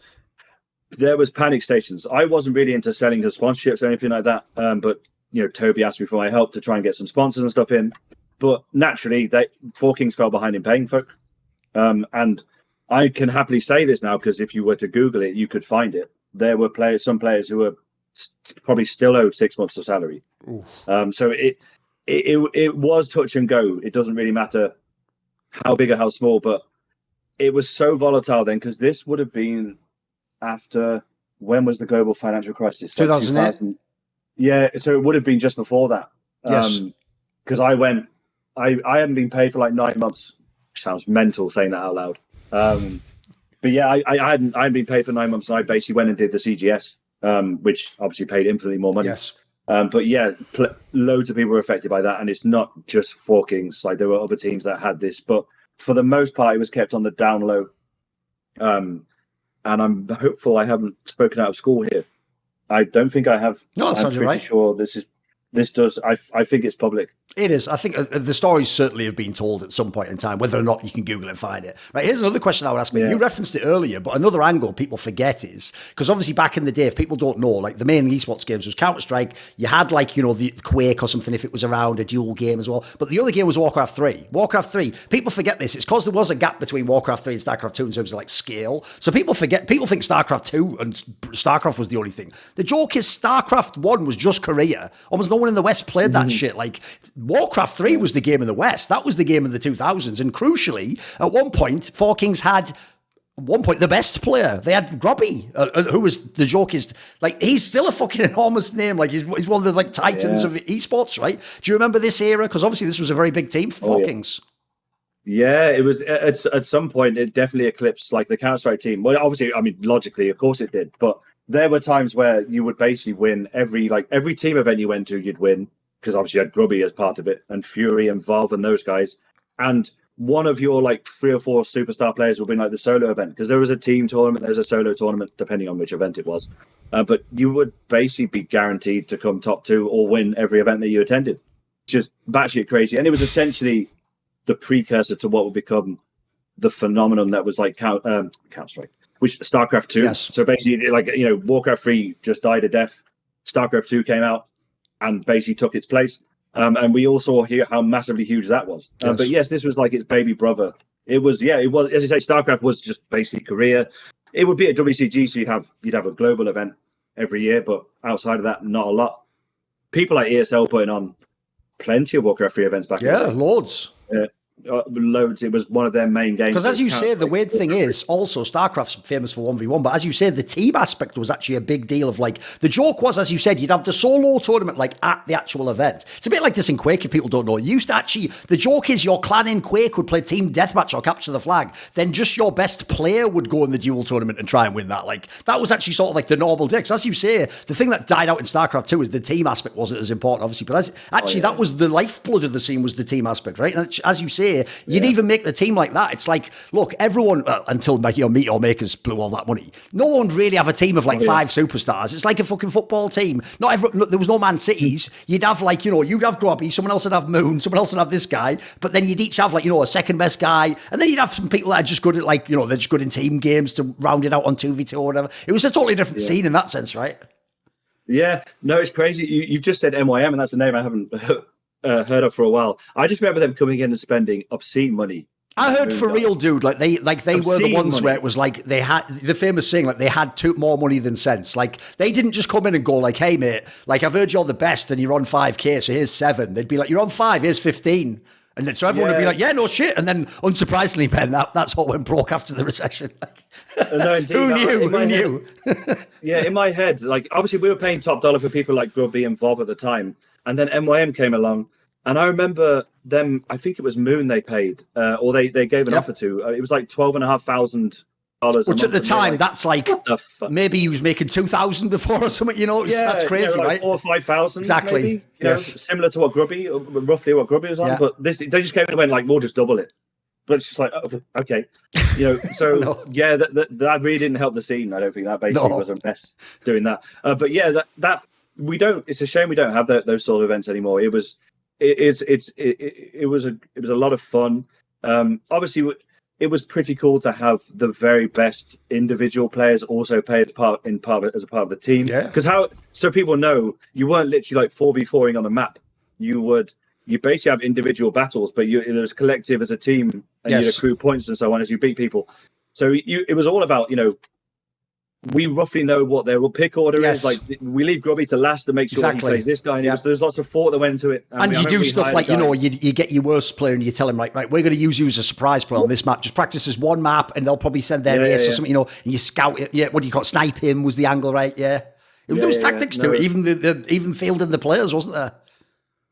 there was panic stations. I wasn't really into selling the sponsorships or anything like that. But Toby asked me for my help to try and get some sponsors and stuff in. But naturally, 4kings fell behind in paying folk. And I can happily say this now, because if you were to Google it, you could find it. There were some players who were probably still owed 6 months of salary. So it was touch and go. It doesn't really matter how big or how small, but it was so volatile then, because this would have been after, when was the global financial crisis? 2008. Yeah, so it would have been just before that. Yes. Because I hadn't been paid for like 9 months. Sounds mental saying that out loud. But yeah, I hadn't been paid for 9 months, and I basically went and did the CGS, which obviously paid infinitely more money. Yes. But yeah, loads of people were affected by that, and it's not just 4kings. Like, there were other teams that had this, but for the most part, it was kept on the down low. And I'm hopeful I haven't spoken out of school here. I don't think I have. No, that sounds I'm pretty sure this does. I think it's public. It is. I think the stories certainly have been told at some point in time, whether or not you can Google and find it. Right, here's another question I would ask. You referenced it earlier, but another angle people forget is, because obviously back in the day, if people don't know, like the main esports games was Counter-Strike. You had like, the Quake or something if it was around, a dual game as well. But the other game was WarCraft 3. WarCraft 3, people forget this. It's because there was a gap between WarCraft 3 and StarCraft 2 in terms of like scale. So people think StarCraft 2 and StarCraft was the only thing. The joke is StarCraft 1 was just Korea. Almost no one in the West played that shit. Like, WarCraft 3 was the game in the West. That was the game in the 2000s. And crucially, at one point, 4kings had the best player. They had Grobby, who was, the joke is, like, he's still a fucking enormous name. Like, he's one of the like titans of esports, right? Do you remember this era? Because obviously this was a very big team for 4kings. Yeah, it was at some point it definitely eclipsed like the Counter-Strike team. Well, obviously, I mean, logically, of course it did. But there were times where you would basically win every team event you went to, you'd win. Because obviously you had Grubby as part of it, and Fury and Valve and those guys. And one of your like 3 or 4 superstar players will win like the solo event, because there was a team tournament, there's a solo tournament, depending on which event it was. But you would basically be guaranteed to come top 2 or win every event that you attended. Just batshit crazy. And it was essentially the precursor to what would become the phenomenon that was like Counter-Strike, which StarCraft 2. Yes. So basically, like, WarCraft 3 just died a death. StarCraft 2 came out and basically took its place. And we all saw here how massively huge that was. But yes, this was like its baby brother. It was, as you say, StarCraft was just basically Korea. It would be at WCG, so you'd have a global event every year, but outside of that, not a lot. People like ESL putting on plenty of WarCraft 3 events back in the day. Loads. Loads. It was one of their main games. Because as you say, the weird thing is also StarCraft's famous for 1v1, but as you said, the team aspect was actually a big deal. Of like, the joke was, as you said, you'd have the solo tournament like at the actual event. It's a bit like this in Quake, if people don't know. It used to actually, the joke is your clan in Quake would play team deathmatch or capture the flag. Then just your best player would go in the dual tournament and try and win that. Like, that was actually sort of like the normal day. Because as you say, the thing that died out in StarCraft 2 is the team aspect wasn't as important, obviously. But that was the lifeblood of the scene, was the team aspect, right? And as you say, day, you'd even make the team like that. It's like, look, everyone, until Meteor Makers blew all that money, no one would really have a team of like 5 superstars. It's like a fucking football team. Not everyone, there was no Man Cities. You'd have like, you'd have Grobby, someone else would have Moon, someone else would have this guy, but then you'd each have like, a second best guy, and then you'd have some people that are just good at like, they're just good in team games to round it out on 2v2 or whatever. It was a totally different scene in that sense, right? Yeah, no, it's crazy. You've just said MYM, and that's a name I haven't heard of for a while. I just remember them coming in and spending obscene money. I heard for real, dude. Like they were the ones where it was like they had the famous saying, like they had more money than sense. Like they didn't just come in and go like, "Hey, mate, like I've heard you're the best and you're on 5K, so here's 7." They'd be like, "You're on 5, here's 15." And then, so everyone would be like, "Yeah, no shit." And then, unsurprisingly, Ben, that's what went broke after the recession. No, indeed. Who knew? Yeah, in my head, like obviously we were paying top dollar for people like Grubby and Vov at the time, and then MYM came along, and I remember them. I think it was Moon they paid, or they gave an offer to. It was like $12,500. Which at the time, that's like maybe he was making 2,000 before or something. That's crazy, like right? 4,000 or 5,000, exactly. Maybe, yes, similar to what Grubby, roughly what Grubby was on. But they just came in and went like, "We'll just double it." But it's just like, oh, okay, So that really didn't help the scene. I don't think that basically was a mess doing that. But yeah, that we don't. It's a shame we don't have those sort of events anymore. It was a lot of fun. Obviously, it was pretty cool to have the very best individual players also play as a part of the team. Yeah. Because so people know you weren't literally like 4v4ing on a map. You basically have individual battles, but there's collective as a team, and you'd accrue points and so on as you beat people. So it was all about, we roughly know what their pick order is. Like we leave Grubby to last to make sure he plays this guy. And there's lots of thought that went into it. And you do stuff like, you get your worst player and you tell him, right, we're going to use you as a surprise player on this map. Just practice this one map and they'll probably send their ace or something, and you scout it. Yeah, what do you call it? Snipe him was the angle, right? Yeah. There was tactics to it, even fielding the players, wasn't there?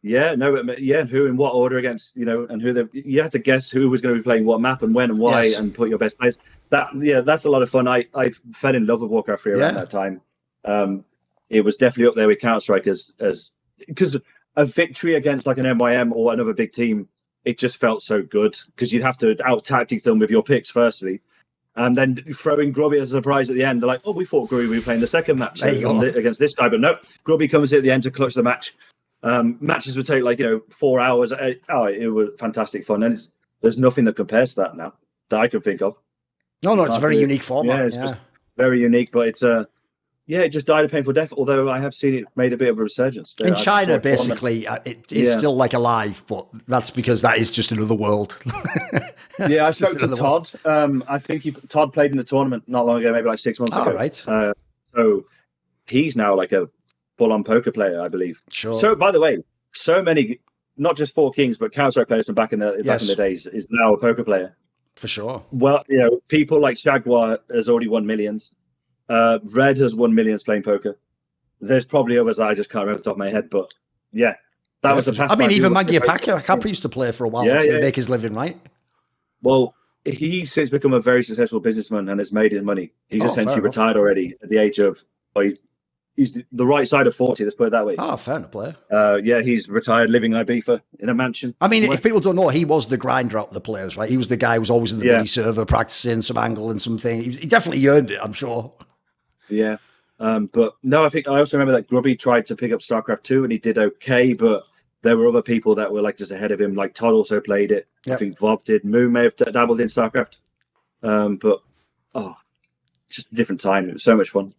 Yeah, no, who in what order against, and you had to guess who was going to be playing what map and when and why and put your best players. That's a lot of fun. I fell in love with Warcraft 3 around that time. It was definitely up there with Counter-Strike as because a victory against like an MYM or another big team, it just felt so good because you'd have to out-tactic them with your picks firstly. And then throwing Grubby as a surprise at the end. They're like, we thought Grubby would be playing the second match against this guy, but no, Grubby comes at the end to clutch the match. Matches would take like 4 hours. It was fantastic fun, and there's nothing that compares to that now that I can think of. No, it's a very unique format. Yeah, it's just very unique, but it's it just died a painful death. Although I have seen it made a bit of a resurgence in China. Basically, it is still like alive, but that's because that is just another world. Yeah, I spoke to Todd. I think Todd played in the tournament not long ago, maybe like 6 months ago. Right. So he's now like a full-on poker player, I believe. Sure. So, by the way, so many, not just 4kings, but Counter-Strike players from back in the days is now a poker player. For sure. Well, people like Jaguar has already won millions. Red has won millions playing poker. There's probably others that I just can't remember off the top of my head, but that was the past. I mean, even Mangiacapra used to play for a while to make his living, right? Well, he's since become a very successful businessman and has made his money. He's essentially retired already at the age of... He's the right side of 40, let's put it that way. Fair enough player. He's retired, living in Ibiza in a mansion. I mean, if people don't know, he was the grinder out of the players, right? He was the guy who was always in the bloody server practicing some angle and something. He definitely earned it, I'm sure. Yeah. But no, I also remember that Grubby tried to pick up StarCraft 2 and he did okay, but there were other people that were like just ahead of him. Like Todd also played it. Yep. I think Vov did. Moon may have dabbled in StarCraft. But just a different time. It was so much fun.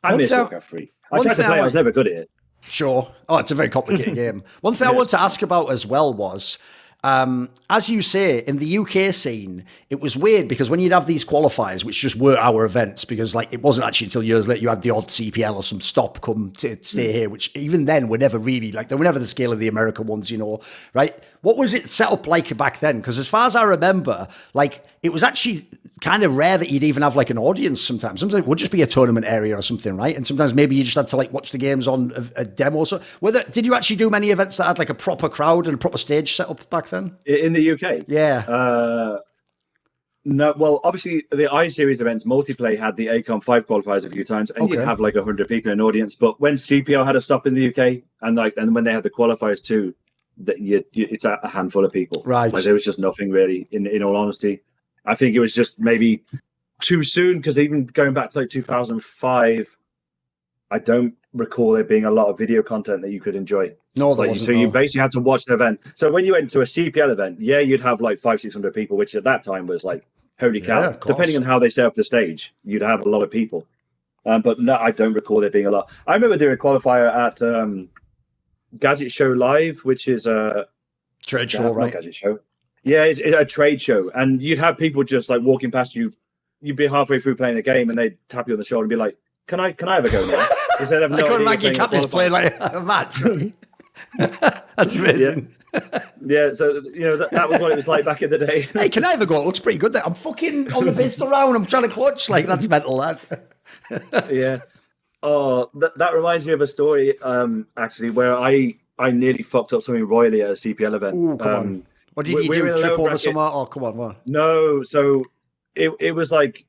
I miss Warcraft 3. I tried to play, I was never good at it. Sure. It's a very complicated game. One thing I wanted to ask about as well was, as you say, in the UK scene, it was weird because when you'd have these qualifiers, which just were our events, because like it wasn't actually until years later you had the odd CPL or some stop come to stay here, which even then were never really like, they were never the scale of the American ones, right? What was it set up like back then? Because as far as I remember, like it was actually kind of rare that you'd even have like an audience sometimes. Sometimes it would just be a tournament area or something, right? And sometimes maybe you just had to like watch the games on a demo. So did you actually do many events that had like a proper crowd and a proper stage set up back then? In the UK? Yeah. No, well, obviously the I-Series events, multiplayer had the ACOM 5 qualifiers a few times, and you'd have like 100 people in an audience. But when CPL had a stop in the UK, and when they had the qualifiers too, that it's a handful of people. Right. Like there was just nothing really. In all honesty, I think it was just maybe too soon, because even going back to like 2005, I don't recall there being a lot of video content that you could enjoy. No, there wasn't. So you basically had to watch the event. So when you went to a CPL event, you'd have like 500-600 people, which at that time was like, holy cow. Depending on how they set up the stage, you'd have a lot of people. But no, I don't recall there being a lot. I remember doing a qualifier at Gadget Show Live, which is a trade show, right? Gadget Show. Yeah, it's a trade show, and you'd have people just like walking past you. You'd be halfway through playing the game, and they'd tap you on the shoulder and be like, "Can I have a go now?" Instead of no Mangiacapra's playing like a match. That's amazing. Yeah, so that was what it was like back in the day. Hey, can I have a go? It looks pretty good there. I'm fucking on the pistol round. I'm trying to clutch. Like, that's mental, lad. Yeah. Oh, that reminds me of a story, actually, where I nearly fucked up something royally at a CPL event. Ooh, come on. What did you do? Trip over somewhere? Oh, come on, what? No, so it was like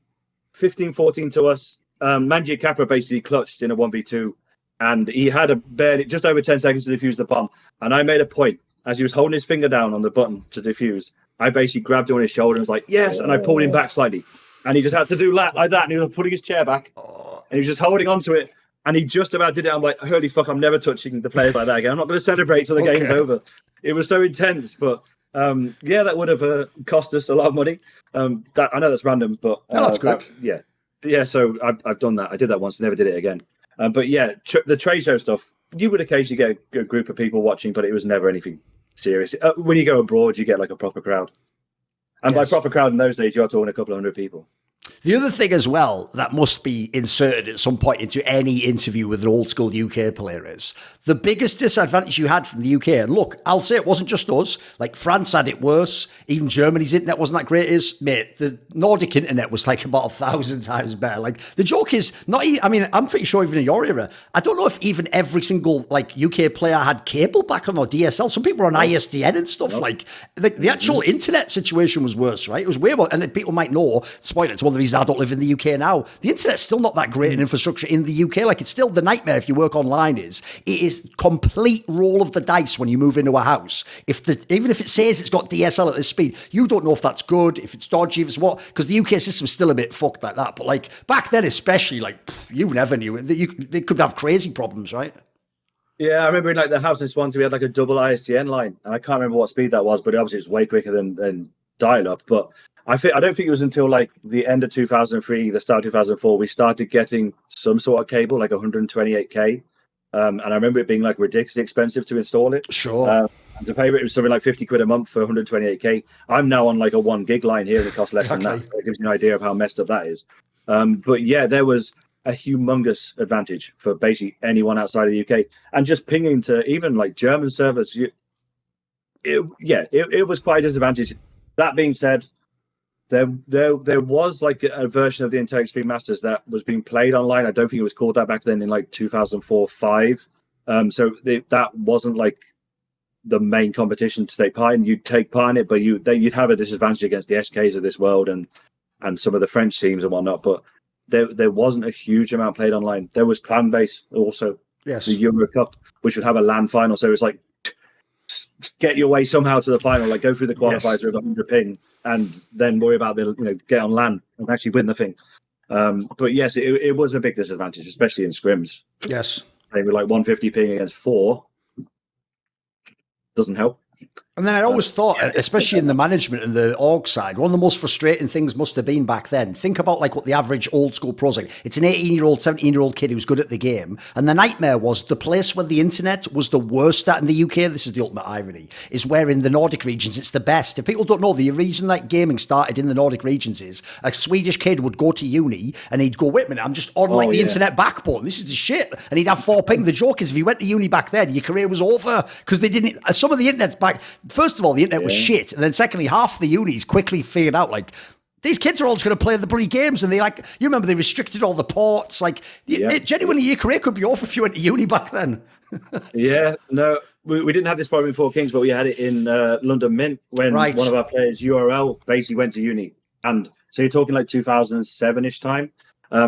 15-14 to us. Mangiacapra basically clutched in a 1v2, and he had just over 10 seconds to defuse the bomb. And I made a point, as he was holding his finger down on the button to defuse, I basically grabbed him on his shoulder and was like, yes, and I pulled him back slightly. And he just had to do that like that, and he was putting his chair back, and he was just holding on to it, and he just about did it. I'm like, holy fuck, I'm never touching the players like that again. I'm not going to celebrate till the game's over. It was so intense, but that would have cost us a lot of money. I know that's random, but that's good. Yeah. So I've done that. I did that once, never did it again. But yeah, the trade show stuff, you would occasionally get a group of people watching, but it was never anything serious. When you go abroad, you get like a proper crowd. And by proper crowd in those days, you're talking a couple of hundred people. The other thing as well that must be inserted at some point into any interview with an old school UK player is the biggest disadvantage you had from the UK. And look, I'll say it wasn't just us. Like France had it worse. Even Germany's internet wasn't that great. Mate, the Nordic internet was like about 1,000 times better. Like the joke is I'm pretty sure even in your era, I don't know if even every single like UK player had cable back on or DSL. Some people were on ISDN and stuff. Like the actual internet situation was worse, right? It was way worse. And people might know, despite it's one of the reasons I don't live in the UK now. The internet's still not that great in infrastructure in the UK. Like it's still the nightmare if you work online. It is complete roll of the dice when you move into a house. Even if it says it's got DSL at this speed, you don't know if that's good, if it's dodgy, if it's what, because the UK system's still a bit fucked like that. But like back then, especially, like you never knew they could have crazy problems, right? Yeah, I remember in like the house in Swansea, we had like a double ISDN line, and I can't remember what speed that was, but obviously it's way quicker than dial-up. But I don't think it was until like the end of 2003, the start of 2004, we started getting some sort of cable, like 128k. And I remember it being like ridiculously expensive to install it. Sure. To pay for it was something like 50 quid a month for 128k. I'm now on like a 1 gig line here, and it costs less than that. So it gives you an idea of how messed up that is. But yeah, there was a humongous advantage for basically anyone outside of the UK, and just pinging to even like German servers. It was quite a disadvantage. That being said, there was like a version of the Intel Extreme Masters that was being played online. I don't think it was called that back then in like 2004-05. So that wasn't like the main competition to take part in. You'd take part in it, but you'd have a disadvantage against the SKs of this world and some of the French teams and whatnot. But there wasn't a huge amount played online. There was clan base also. Yes. The Euro Cup, which would have a LAN final. So it's like get your way somehow to the final, like go through the qualifiers with 100 ping, and then worry about get on LAN and actually win the thing. But yes, it was a big disadvantage, especially in scrims. Yes. They were like 150 ping against 4. Doesn't help. And then I always thought, especially in the management and the org side, one of the most frustrating things must have been back then. Think about like what the average old school pro's like. It's an 18-year-old, 17-year-old kid who's good at the game. And the nightmare was the place where the internet was the worst at in the UK, this is the ultimate irony, is where in the Nordic regions it's the best. If people don't know, the reason that gaming started in the Nordic regions is a Swedish kid would go to uni and he'd go, wait a minute, I'm just on the internet backbone. This is the shit. And he'd have 4 ping. The joke is if you went to uni back then, your career was over because they didn't, some of the internet's back. First of all, the internet was shit. And then secondly, half the unis quickly figured out, like, these kids are all just going to play the bloody games. And they you remember they restricted all the ports. Like, genuinely, your career could be off if you went to uni back then. Yeah, no, we didn't have this problem in 4kings, but we had it in London Mint when one of our players, URL, basically went to uni. And so you're talking like 2007-ish time.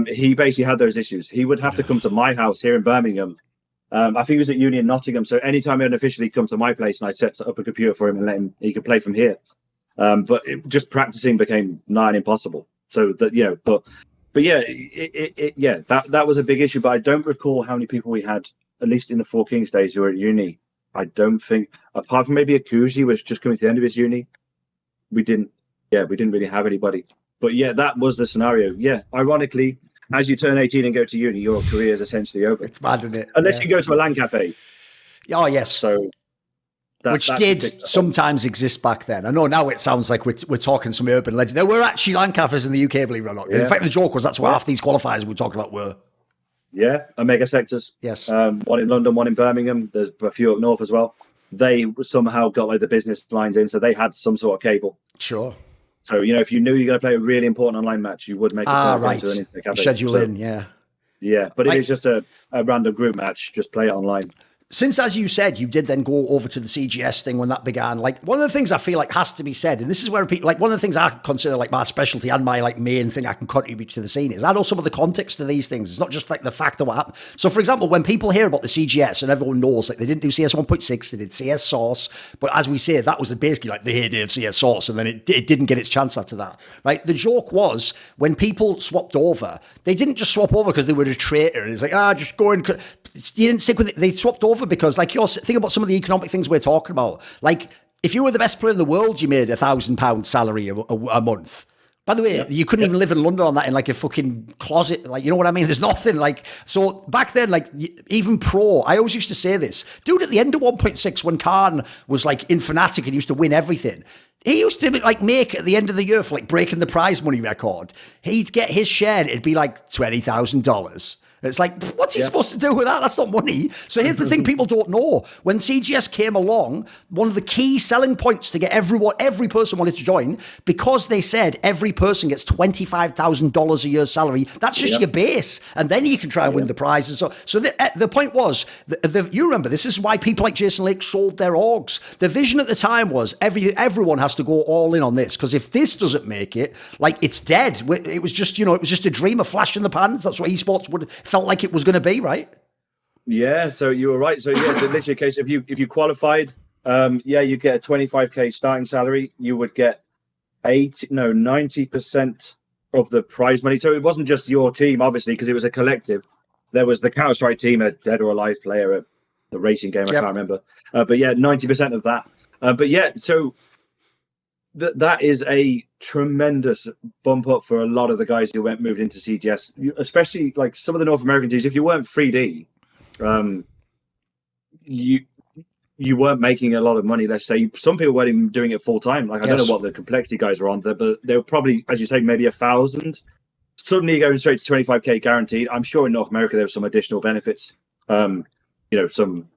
He basically had those issues. He would have to come to my house here in Birmingham I think he was at uni in Nottingham. So anytime he'd officially come to my place and I'd set up a computer for him and let him, he could play from here. But just practicing became nigh impossible. So that, you know, but yeah, that was a big issue. But I don't recall how many people we had, at least in the 4kings days, who were at uni. I don't think, apart from maybe Akuji was just coming to the end of his uni, we didn't really have anybody. But yeah, that was the scenario. Yeah, ironically, as you turn 18 and go to uni, your career is essentially over. It's mad, isn't it? Unless you go to a LAN cafe. Oh, yes. So, which did sometimes exist back then. I know now it sounds like we're talking some urban legend. There were actually LAN cafes in the UK, believe it or not. Yeah. In fact, the joke was that's what half these qualifiers we're talking about were. Yeah, Omega sectors. Yes. One in London, one in Birmingham. There's a few up north as well. They somehow got like the business lines in, so they had some sort of cable. Sure. So, you know, if you knew you were going to play a really important online match, you would make a right. to an internet cafe. Schedule in, yeah. Yeah, but if it's just a random group match, just play it online. Since, as you said, you did then go over to the CGS thing when that began, like one of the things I feel like has to be said, and this is where people, like one of the things I consider like my specialty and my like main thing I can contribute to the scene is I know some of the context to these things. It's not just like the fact of what happened. So for example, when people hear about the CGS and everyone knows like they didn't do CS 1.6, they did CS Source, but as we say, that was basically like the heyday of CS Source, and then it didn't get its chance after that, right? The joke was when people swapped over, they didn't just swap over because they were a traitor and it's like, just go and... You didn't stick with it. They swapped over because, like, you're think about some of the economic things we're talking about. Like, if you were the best player in the world, you made £1,000 salary a month. By the way, you couldn't even live in London on that in like a fucking closet. Like, you know what I mean? There's nothing like, so back then, like even pro, I always used to say this, dude, at the end of 1.6, when Khan was like in Fnatic and used to win everything, he used to like make at the end of the year for like breaking the prize money record, he'd get his share and it'd be like $20,000. It's like, what's he supposed to do with that? That's not money. So here's the thing people don't know. When CGS came along, one of the key selling points to get every person wanted to join, because they said every person gets $25,000 a year salary. That's just your base. And then you can try and win the prizes. So the point was, you remember, this is why people like Jason Lake sold their orgs. The vision at the time was everyone has to go all in on this, because if this doesn't make it, like it's dead. It was just, it was just a dream, a flash in the pan. That's what esports felt like it was going to be, right? Yeah, so you were right. So yeah, it's literally a case if you qualified, you get a 25k starting salary. You would get 90% of the prize money. So it wasn't just your team, obviously, because it was a collective. There was the Counter-Strike team, a dead or alive player, at the racing game. I can't remember, but yeah, 90% of that. But yeah, so that is a tremendous bump up for a lot of the guys who moved into CGS, especially like some of the North American teams. If you weren't 3D, you weren't making a lot of money. Let's say some people weren't even doing it full time. Like I don't know what the complexity guys are on there, but they were probably, as you say, maybe 1,000. Suddenly going straight to 25k guaranteed. I'm sure in North America there were some additional benefits. Some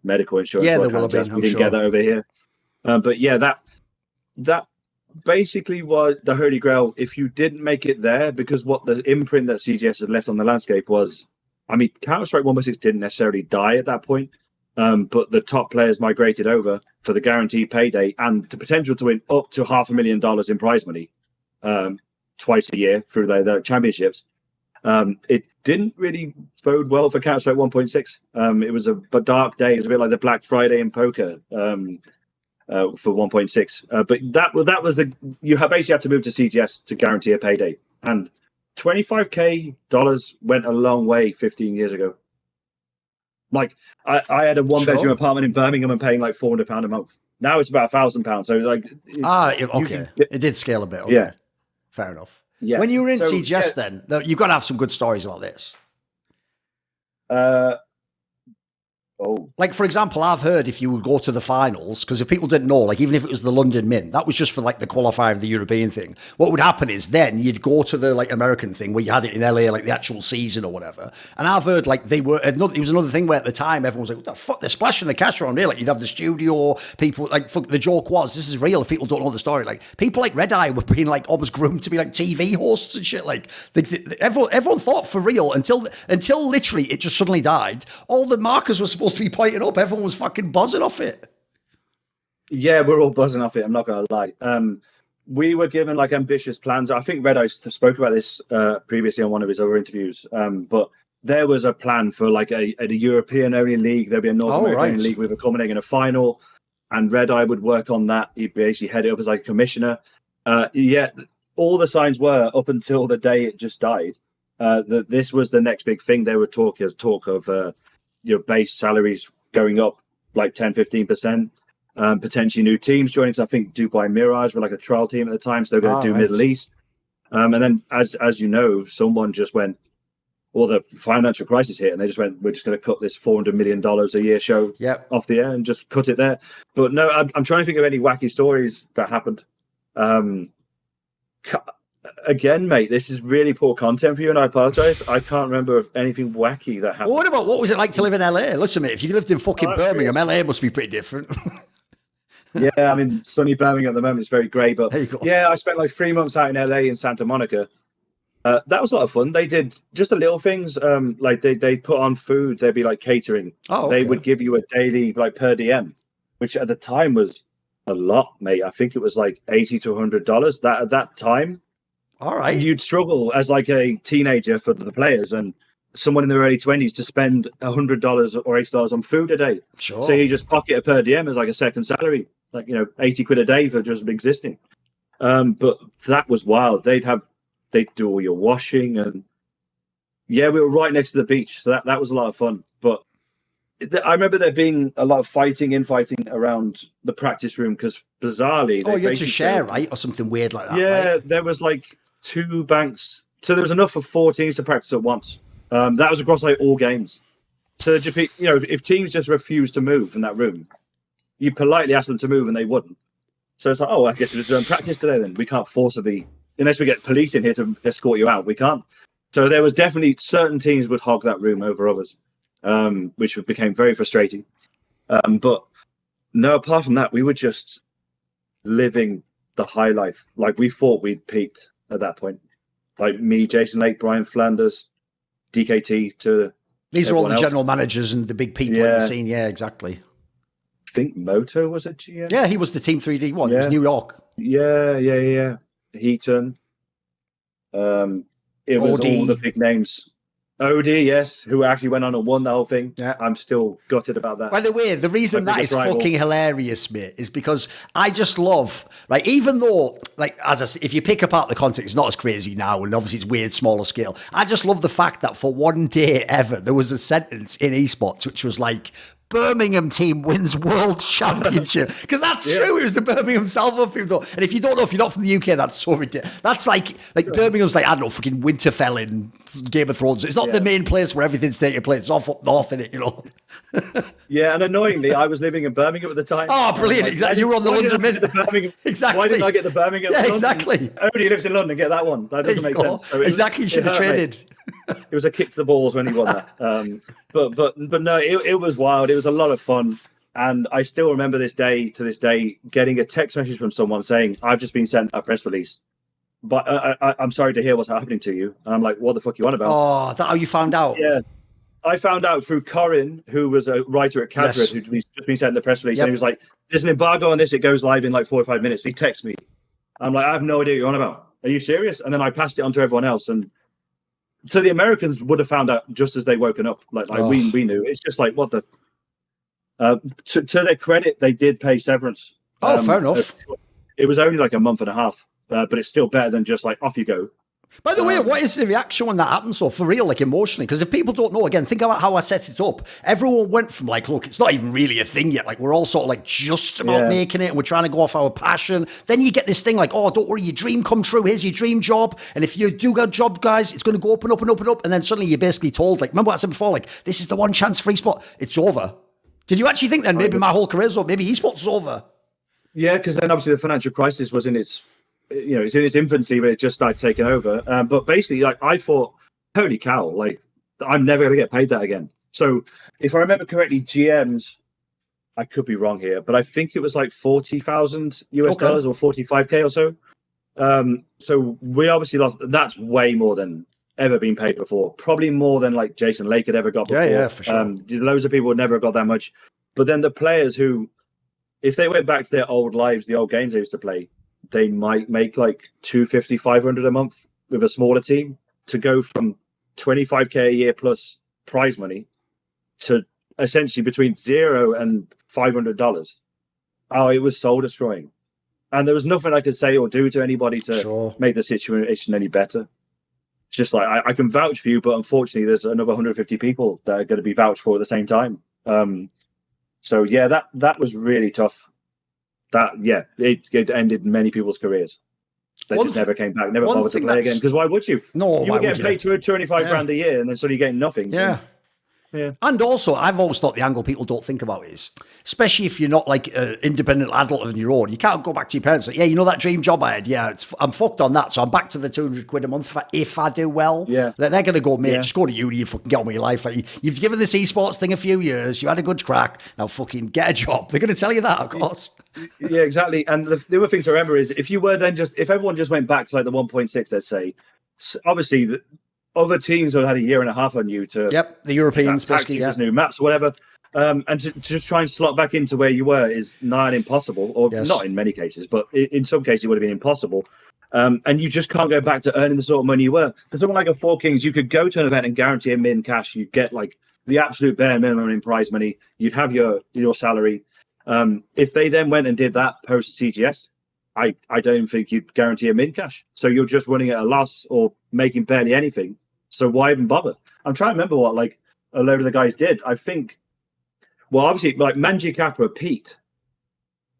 medical insurance. Yeah, there will have been. We didn't get that over here. But yeah, that basically was the Holy Grail. If you didn't make it there, because what the imprint that CGS had left on the landscape was, I mean, Counter-Strike 1.6 didn't necessarily die at that point, but the top players migrated over for the guaranteed payday and the potential to win up to $500,000 in prize money twice a year through their championships. It didn't really bode well for Counter-Strike 1.6. It was a dark day. It was a bit like the Black Friday in poker. For 1.6, but that was you basically had to move to CGS to guarantee a payday, and $25k went a long way 15 years ago. Like I had a one-bedroom apartment in Birmingham and paying like £400 a month. Now it's about £1,000. So like, it did scale a bit. Okay. Yeah, fair enough. Yeah. When you were in CGS, then you've got to have some good stories about this. Like, for example, I've heard if you would go to the finals, because if people didn't know, like, even if it was the London Mint, that was just for, like, the qualifier of the European thing. What would happen is then you'd go to the, like, American thing where you had it in LA, like, the actual season or whatever. And I've heard, like, it was another thing where at the time everyone was like, what the fuck, they're splashing the cash around here. Like, you'd have the studio, people, like, the joke was, this is real if people don't know the story. Like, people like ReDeYe were being, like, almost groomed to be, like, TV hosts and shit. Like, everyone thought for real until literally it just suddenly died. All the markers were supposed to be pointing up. Everyone was fucking buzzing off it. Yeah, we're all buzzing off it. I'm not going to lie. We were given like ambitious plans. I think ReDeYe spoke about this previously on one of his other interviews. But there was a plan for like a European only league. There'd be a North American only league. We were culminating in a final, and ReDeYe would work on that. He'd basically head it up as like a commissioner. All the signs were up until the day it just died. That this was the next big thing. They were talk of your base salaries going up like 10-15%, potentially new teams joining. So I think Dubai Mirage were like a trial team at the time, so they were going to do Middle East. And then, as you know, someone just went, or the financial crisis hit, and they just went, we're just going to cut this $400 million a year show off the air and just cut it there. But no, I'm trying to think of any wacky stories that happened. Again, mate, this is really poor content for you, and I apologize. I can't remember of anything wacky that happened. Well, what was it like to live in LA? Listen, mate, if you lived in fucking Birmingham, LA must be pretty different. Yeah, I mean, sunny Birmingham at the moment is very grey, but yeah, I spent like 3 months out in LA in Santa Monica. That was a lot of fun. They did just the little things, like they put on food. They'd be like catering. They would give you a daily like per diem, which at the time was a lot, mate. I think it was like $80 to $100. That at that time, all right, you'd struggle as like a teenager for the players and someone in their early 20s to spend $100 or $80 on food a day. Sure. So you just pocket a per diem as like a second salary, like 80 quid a day for just existing. But that was wild. They'd do all your washing, and we were right next to the beach, so that was a lot of fun. But I remember there being a lot of infighting around the practice room because bizarrely, you had to share, right, or something weird like that. Yeah, right? There was like 2 banks, so there was enough for 4 teams to practice at once. That was across like all games. So just if teams just refused to move from that room, you politely ask them to move, and they wouldn't. So it's like, I guess we're just doing practice today. Then we can't forcibly. Unless we get police in here to escort you out, we can't. So there was definitely certain teams would hog that room over others, which became very frustrating. But no, apart from that, we were just living the high life. Like we thought we'd peaked at that point. Like me, Jason Lake, Brian Flanders, DKT to these are all the else. general managers and the big people in the scene. Yeah, exactly. I think Moto was a GM. Yeah, he was the Team 3D1. It was New York. Yeah. Heaton. It was ODEE. all the big names. ODEE, yes, who actually went on and won the whole thing. Yeah. I'm still gutted about that. By the way, the reason that is fucking hilarious, mate, is because I just love, like, even though, like, if you pick apart the context, it's not as crazy now, and obviously it's weird, smaller scale. I just love the fact that for one day ever, there was a sentence in esports which was like, Birmingham team wins world championship. Because that's true. It was the Birmingham Salvo team, though. And if you don't know, if you're not from the UK, that's so ridiculous. That's like Birmingham's like, I don't know, fucking Winterfell in Game of Thrones. It's not the main place where everything's taking place. It's off up north in it, Yeah, and annoyingly, I was living in Birmingham at the time. Oh, brilliant. Exactly. You were on the London Mid. Exactly. Why didn't I get the Birmingham? Yeah, exactly. Everybody lives in London, get that one. That doesn't make sense. So exactly. You should have traded. It was a kick to the balls when he won that. But no, it was wild. It was a lot of fun. And I still remember to this day, getting a text message from someone saying, I've just been sent a press release. But I'm sorry to hear what's happening to you. And I'm like, what the fuck you on about? Oh, is that how you found out? Yeah. I found out through Thorin, who was a writer at Cadred, who'd just been sent the press release. And he was like, there's an embargo on this. It goes live in like 4 or 5 minutes. He texts me. I'm like, I have no idea what you're on about. Are you serious? And then I passed it on to everyone else. And so the Americans would have found out just as they woken up. We knew. It's just like, what the... to their credit, they did pay severance. Fair enough. It was only like a month and a half, but it's still better than just like, off you go. By the way, what is the reaction when that happens, though, for real, like emotionally? Because if people don't know, again, think about how I set it up. Everyone went from like, look, it's not even really a thing yet. Like, we're all sort of like just about making it, and we're trying to go off our passion. Then you get this thing like, oh, don't worry, your dream come true. Here's your dream job. And if you do get a job, guys, it's going to go up and up and up and up. And then suddenly you're basically told, like, remember what I said before? Like, this is the one chance for esports. It's over. Did you actually think then maybe my whole career's over? Maybe esports is over? Yeah, because then obviously the financial crisis was in its... it's in its infancy, but it just started taking over. But basically, like, I thought, holy cow, like, I'm never going to get paid that again. So if I remember correctly, GMs, I could be wrong here, but I think it was like $40,000 US or 45K or so. So we obviously lost. That's way more than ever been paid before. Probably more than like Jason Lake had ever got before. Yeah, for sure. Loads of people would never have got that much. But then the players who, if they went back to their old lives, the old games they used to play, they might make like $250, $500 a month with a smaller team to go from 25k a year plus prize money to essentially between $0 and $500. Oh, it was soul destroying. And there was nothing I could say or do to anybody to make the situation any better. It's just like, I can vouch for you, but unfortunately there's another 150 people that are going to be vouched for at the same time. So yeah, that was really tough. It ended many people's careers. They just never came back, never bothered to play again. Because why would you? No, you were getting paid 25 grand a year, and then suddenly you're getting nothing. Yeah. Yeah. And also, I've always thought the angle people don't think about is, especially if you're not like an independent adult on your own, you can't go back to your parents like, yeah, you know that dream job I had? Yeah, I'm fucked on that. So I'm back to the 200 quid a month if I do well. Yeah. They're going to go, mate, just go to uni and fucking get on with your life. Like, you've given this esports thing a few years. You had a good crack. Now fucking get a job. They're going to tell you that, of course. Yeah, exactly. And the other thing to remember is if everyone just went back to like the 1.6, let's say, obviously other teams have had a year and a half on you to the Europeans, tactics, new maps, whatever, and to just try and slot back into where you were is nigh impossible, or not in many cases, but in some cases it would have been impossible. And you just can't go back to earning the sort of money you were. For someone like a 4kings, you could go to an event and guarantee a min cash. You'd get like the absolute bare minimum in prize money. You'd have your salary. If they then went and did that post CGS, I don't think you'd guarantee a min cash. So you're just running at a loss or making barely anything. So why even bother? I'm trying to remember what like a load of the guys did. I think, well, obviously like Mangiacapra, Pete,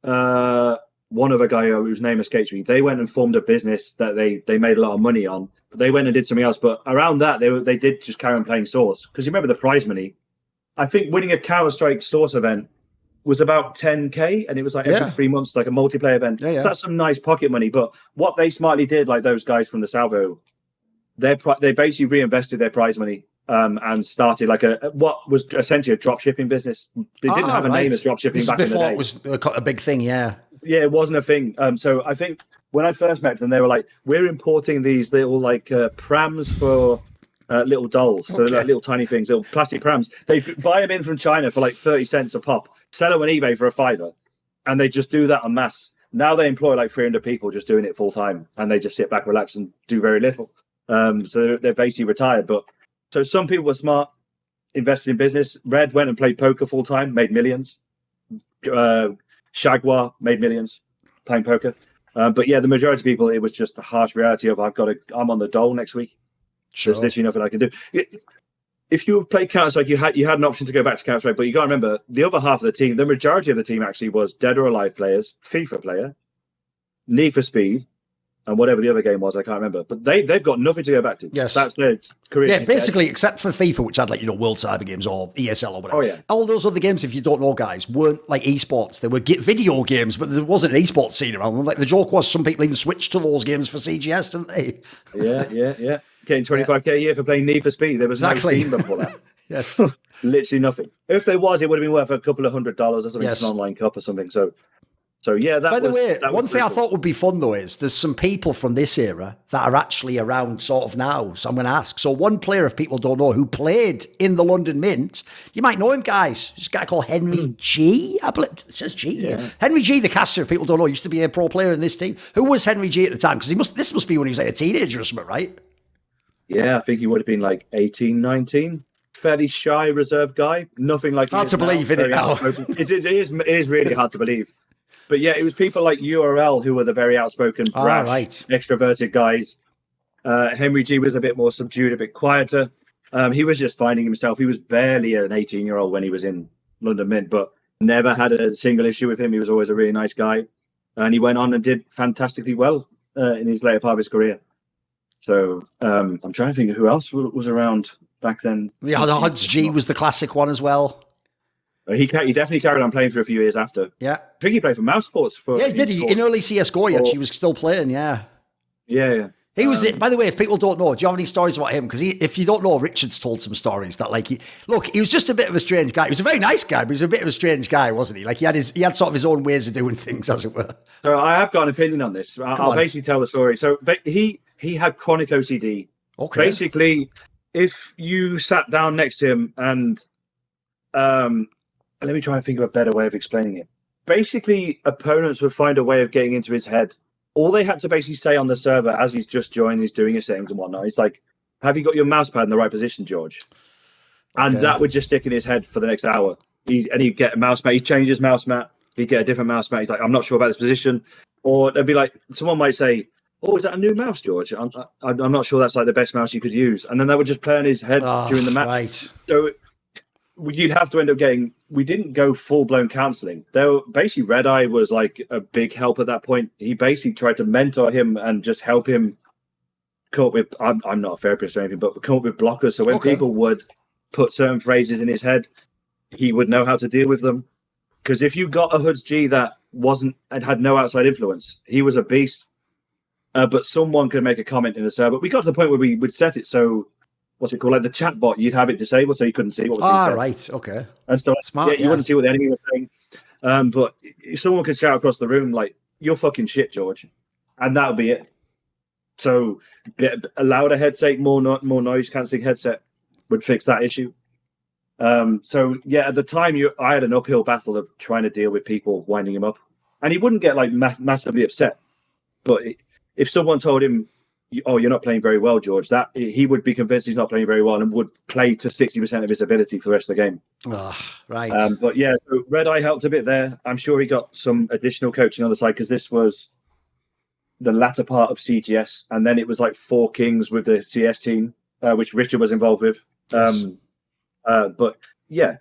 one other guy whose name escapes me, they went and formed a business that they made a lot of money on. But they went and did something else. But around that, they did just carry on playing Source. Because you remember the prize money. I think winning a Counter-Strike Source event was about 10k, and it was like every 3 months, like a multiplayer event. So that's some nice pocket money. But what they smartly did, like those guys from the Salvo, they basically reinvested their prize money and started like what was essentially a drop shipping business. They didn't have a name as drop shipping back in the day. Before it was a big thing, yeah, it wasn't a thing. So I think when I first met them, they were like, "We're importing these little like prams for." Little dolls, so they're like little tiny things, little plastic prams. They buy them in from China for like 30 cents a pop, sell them on eBay for $5, and they just do that en masse. Now they employ like 300 people just doing it full time, and they just sit back, relax, and do very little. So they're basically retired. But so some people were smart, invested in business. Red went and played poker full time, made millions. Shagwa made millions playing poker. But yeah, the majority of people, it was just the harsh reality of I'm on the dole next week. Sure. There's literally nothing I can do. If you played Counter-Strike, you had an option to go back to Counter-Strike, but you got to remember, the other half of the team, the majority of the team actually was Dead or Alive players, FIFA player, Need for Speed, and whatever the other game was, I can't remember. But they've got nothing to go back to. Yes. That's their career. Yeah, basically, except for FIFA, which had like, World Cyber Games or ESL or whatever. Oh, yeah. All those other games, if you don't know, guys, weren't like esports. They were video games, but there wasn't an esports scene around them. Like the joke was some people even switched to those games for CGS, didn't they? Yeah. Getting 25k a year for playing Need for Speed. There was no scene before that. Yes. Literally nothing. If there was, it would have been worth a couple of $100 or something, just an online cup or something. So yeah, By the way, one thing I thought would be fun though is there's some people from this era that are actually around sort of now. So I'm going to ask. So one player, if people don't know, who played in the London Mint, you might know him, guys. This guy called HenryG. I believe it says G. Yeah. HenryG, the caster, if people don't know, used to be a pro player in this team. Who was HenryG at the time? Because this must be when he was like a teenager or something, right? Yeah, I think he would have been like 18, 19. Fairly shy, reserved guy. Nothing like hard to believe, isn't it now? It is really hard to believe. But yeah, it was people like URL who were the very outspoken, brash, extroverted guys. HenryG was a bit more subdued, a bit quieter. He was just finding himself. He was barely an 18-year-old when he was in London Mint, but never had a single issue with him. He was always a really nice guy. And he went on and did fantastically well in his later part of his career. So I'm trying to think of who else was around back then. Yeah, the HudzG was the classic one as well. He definitely carried on playing for a few years after. Yeah. I think he played for Mouse Sports. He did. In early CSGO, he actually was still playing, yeah. Yeah. He was, by the way, if people don't know, do you have any stories about him? Because if you don't know, Richard's told some stories that, like, he was just a bit of a strange guy. He was a very nice guy, but he was a bit of a strange guy, wasn't he? Like, he had sort of his own ways of doing things, as it were. So I have got an opinion on this. I'll basically tell the story. So he had chronic OCD. Okay. Basically, if you sat down next to him and let me try and think of a better way of explaining it. Basically, opponents would find a way of getting into his head. All they had to basically say on the server as he's just joined, he's doing his settings and whatnot. He's like, have you got your mouse pad in the right position, George? And that would just stick in his head for the next hour. He'd get a mouse mat. He'd change his mouse mat. He'd get a different mouse mat. He's like, I'm not sure about this position. Or they'd be like, someone might say, oh, is that a new mouse, George? I'm not sure that's like the best mouse you could use. And then that would just play in his head during the match. Right. So you'd have to end up getting, we didn't go full-blown counseling. Basically, ReDeYe was like a big help at that point. He basically tried to mentor him and just help him come up with, I'm not a therapist or anything, but come up with blockers. So when people would put certain phrases in his head, he would know how to deal with them. Because if you got a HudzG that had no outside influence, he was a beast. But someone could make a comment in the server. We got to the point where we would set it so, what's it called? Like the chat bot, you'd have it disabled so you couldn't see what was being said. Right, okay. And stuff. Smart, you wouldn't see what the enemy was saying. But someone could shout across the room like, "You're fucking shit, George," and that would be it. So a louder headset, more noise cancelling headset would fix that issue. So yeah, at the time, I had an uphill battle of trying to deal with people winding him up, and he wouldn't get like massively upset. But if someone told him, "Oh, you're not playing very well, George," that he would be convinced he's not playing very well and would play to 60% of his ability for the rest of the game. Right. But yeah, so ReDeYe helped a bit there. I'm sure he got some additional coaching on the side because this was the latter part of CGS, and then it was like 4kings with the CS team, which Richard was involved with. Yes. But yeah,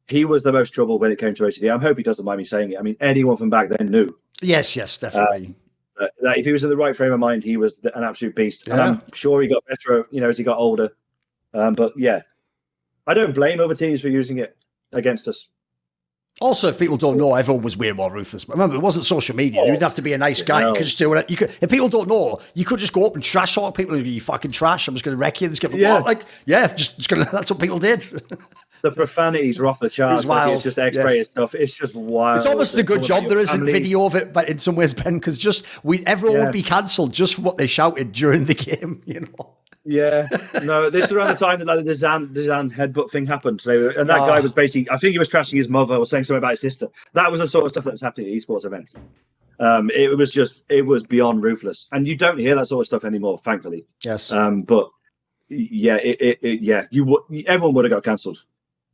he was the most trouble when it came to OCD. I hope he doesn't mind me saying it. I mean, anyone from back then knew. Yes, definitely. That if he was in the right frame of mind, he was an absolute beast. Yeah. And I'm sure he got better, as he got older. But yeah, I don't blame other teams for using it against us. Also, if people don't know, everyone was way more ruthless. But remember, it wasn't social media. You didn't have to be a nice guy. You could just do it. If people don't know, you could just go up and trash talk people. You fucking trash. I'm just going to wreck you. Just that's what people did. The profanities are off the charts. It's wild. It's just X-rated stuff. It's just wild. It's almost a good job there isn't video of it, but in some ways, Ben, because everyone would be cancelled just for what they shouted during the game. Yeah, no, this is around the time that the Zan headbutt thing happened. And that guy was basically, I think he was trashing his mother or saying something about his sister. That was the sort of stuff that was happening at esports events. It was beyond ruthless. And you don't hear that sort of stuff anymore, thankfully. Yes. But yeah, everyone would have got cancelled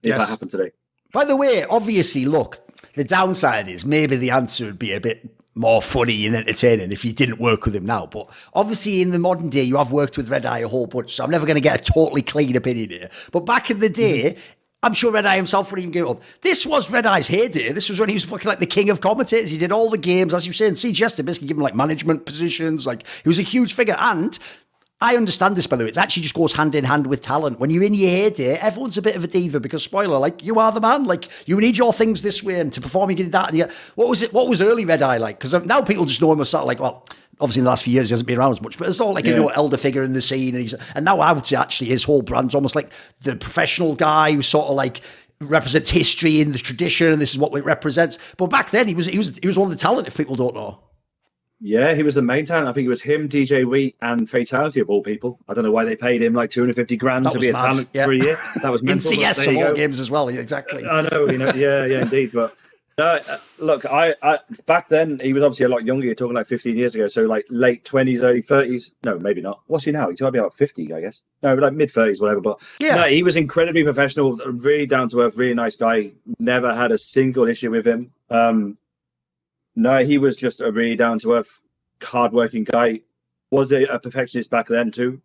if that happened today. By the way, obviously, look, the downside is maybe the answer would be a bit more funny and entertaining if you didn't work with him now. But obviously in the modern day, you have worked with ReDeYe a whole bunch, so I'm never going to get a totally clean opinion here. But back in the day, I'm sure ReDeYe himself would even give it up. This was ReDeYe's heyday. This was when he was fucking like the king of commentators. He did all the games, as you say, in CGS, they basically give him like management positions. Like, he was a huge figure. And I understand this, by the way. It actually just goes hand in hand with talent. When you're in your heyday, everyone's a bit of a diva because, spoiler, like, you are the man. Like, you need your things this way, and to perform, you did that. And what was early ReDeYe like? Because now people just know him as sort of like, well, obviously in the last few years he hasn't been around as much, but it's all like elder figure in the scene. And now I would say actually his whole brand's almost like the professional guy who sort of like represents history in the tradition, and this is what it represents. But back then he was one of the talent, if people don't know. Yeah, he was the main talent. I think it was him, DJ Wheat, and Fatality of all people. I don't know why they paid him like 250 grand to be a talent for a year. That was in CS of all games as well. Exactly. I know, yeah, indeed. But look, I back then he was obviously a lot younger. You're talking like 15 years ago, so like late 20s, early 30s. No, maybe not. What's he now? He's got to be about 50, I guess. No, like mid 30s, whatever. But no, he was incredibly professional, really down to earth, really nice guy. Never had a single issue with him. No, he was just a really down-to-earth, hard-working guy. Was a perfectionist back then too.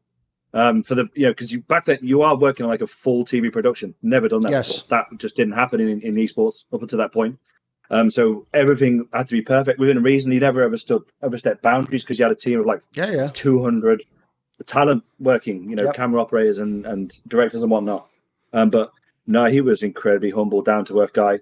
Because back then you are working on like a full TV production. Never done that before. That just didn't happen in esports up until that point. So everything had to be perfect within reason. He never overstepped boundaries because you had a team of like 200 talent working. Camera operators and directors and whatnot. But no, he was incredibly humble, down-to-earth guy.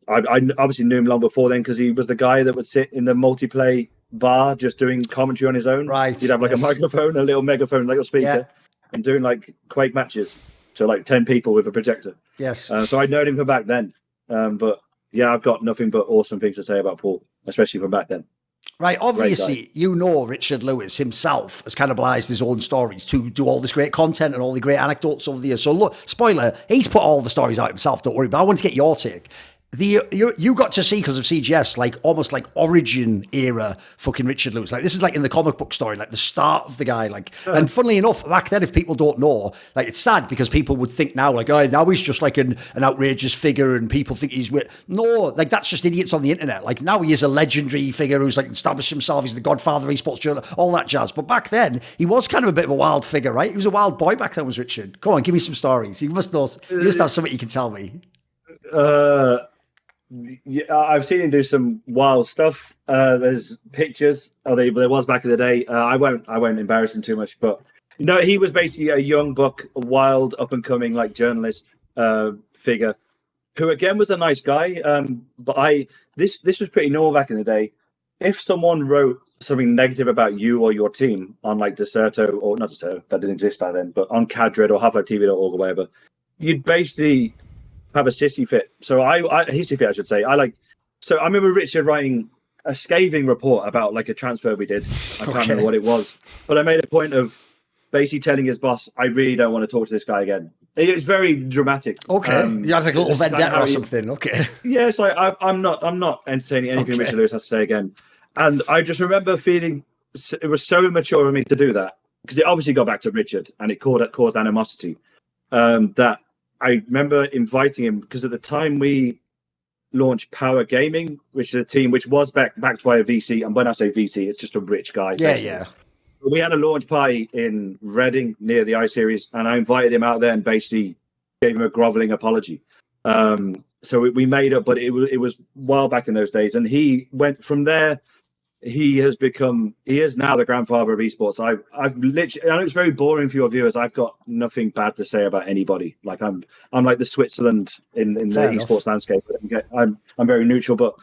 I obviously knew him long before then because he was the guy that would sit in the multiplayer bar just doing commentary on his own. Right. He'd have like a microphone, a little megaphone, like a speaker, and doing like Quake matches to like 10 people with a projector. Yes. So I'd known him from back then. But yeah, I've got nothing but awesome things to say about Paul, especially from back then. Right, obviously, Richard Lewis himself has cannibalized his own stories to do all this great content and all the great anecdotes over the years. So look, spoiler, he's put all the stories out himself, don't worry, but I want to get your take. You got to see, because of CGS, like almost like origin era fucking Richard Lewis. Like this is like in the comic book story, like the start of the guy. Like, and funnily enough, back then, if people don't know, like it's sad because people would think now, like, oh, now he's just like an outrageous figure, and people think he's no, like that's just idiots on the internet. Like now he is a legendary figure who's like established himself. He's the Godfather of esports journal, all that jazz. But back then, he was kind of a bit of a wild figure, right? He was a wild boy back then, was Richard. Come on, give me some stories. You must know. You must have something you can tell me. Yeah, I've seen him do some wild stuff. There's pictures. There was back in the day. I won't embarrass him too much, but he was basically a young buck, a wild, up and coming like journalist figure, who again was a nice guy. But this was pretty normal back in the day. If someone wrote something negative about you or your team on like Deserto, or not Deserto, that didn't exist back then, but on Cadred or HalfTV.org or whatever, you'd basically have a sissy fit. So hissy fit, I should say. So I remember Richard writing a scathing report about like a transfer we did. I can't remember what it was, but I made a point of basically telling his boss, I really don't want to talk to this guy again. It was very dramatic. Okay, you had like a little vendetta or something. Okay. Yeah, it's like I'm not entertaining anything Richard Lewis has to say again. And I just remember feeling it was so immature of me to do that, because it obviously got back to Richard and it caused animosity. That I remember inviting him, because at the time we launched Power Gaming, which is a team which was backed by a VC. And when I say VC, it's just a rich guy. Yeah, basically. Yeah. We had a launch party in Reading near the iSeries, and I invited him out there and basically gave him a groveling apology. So we made up, but it was well back in those days. And he went from there. He is now the grandfather of esports. I've literally, I know it's very boring for your viewers. I've got nothing bad to say about anybody. Like I'm like the Switzerland in the esports landscape. I'm very neutral, but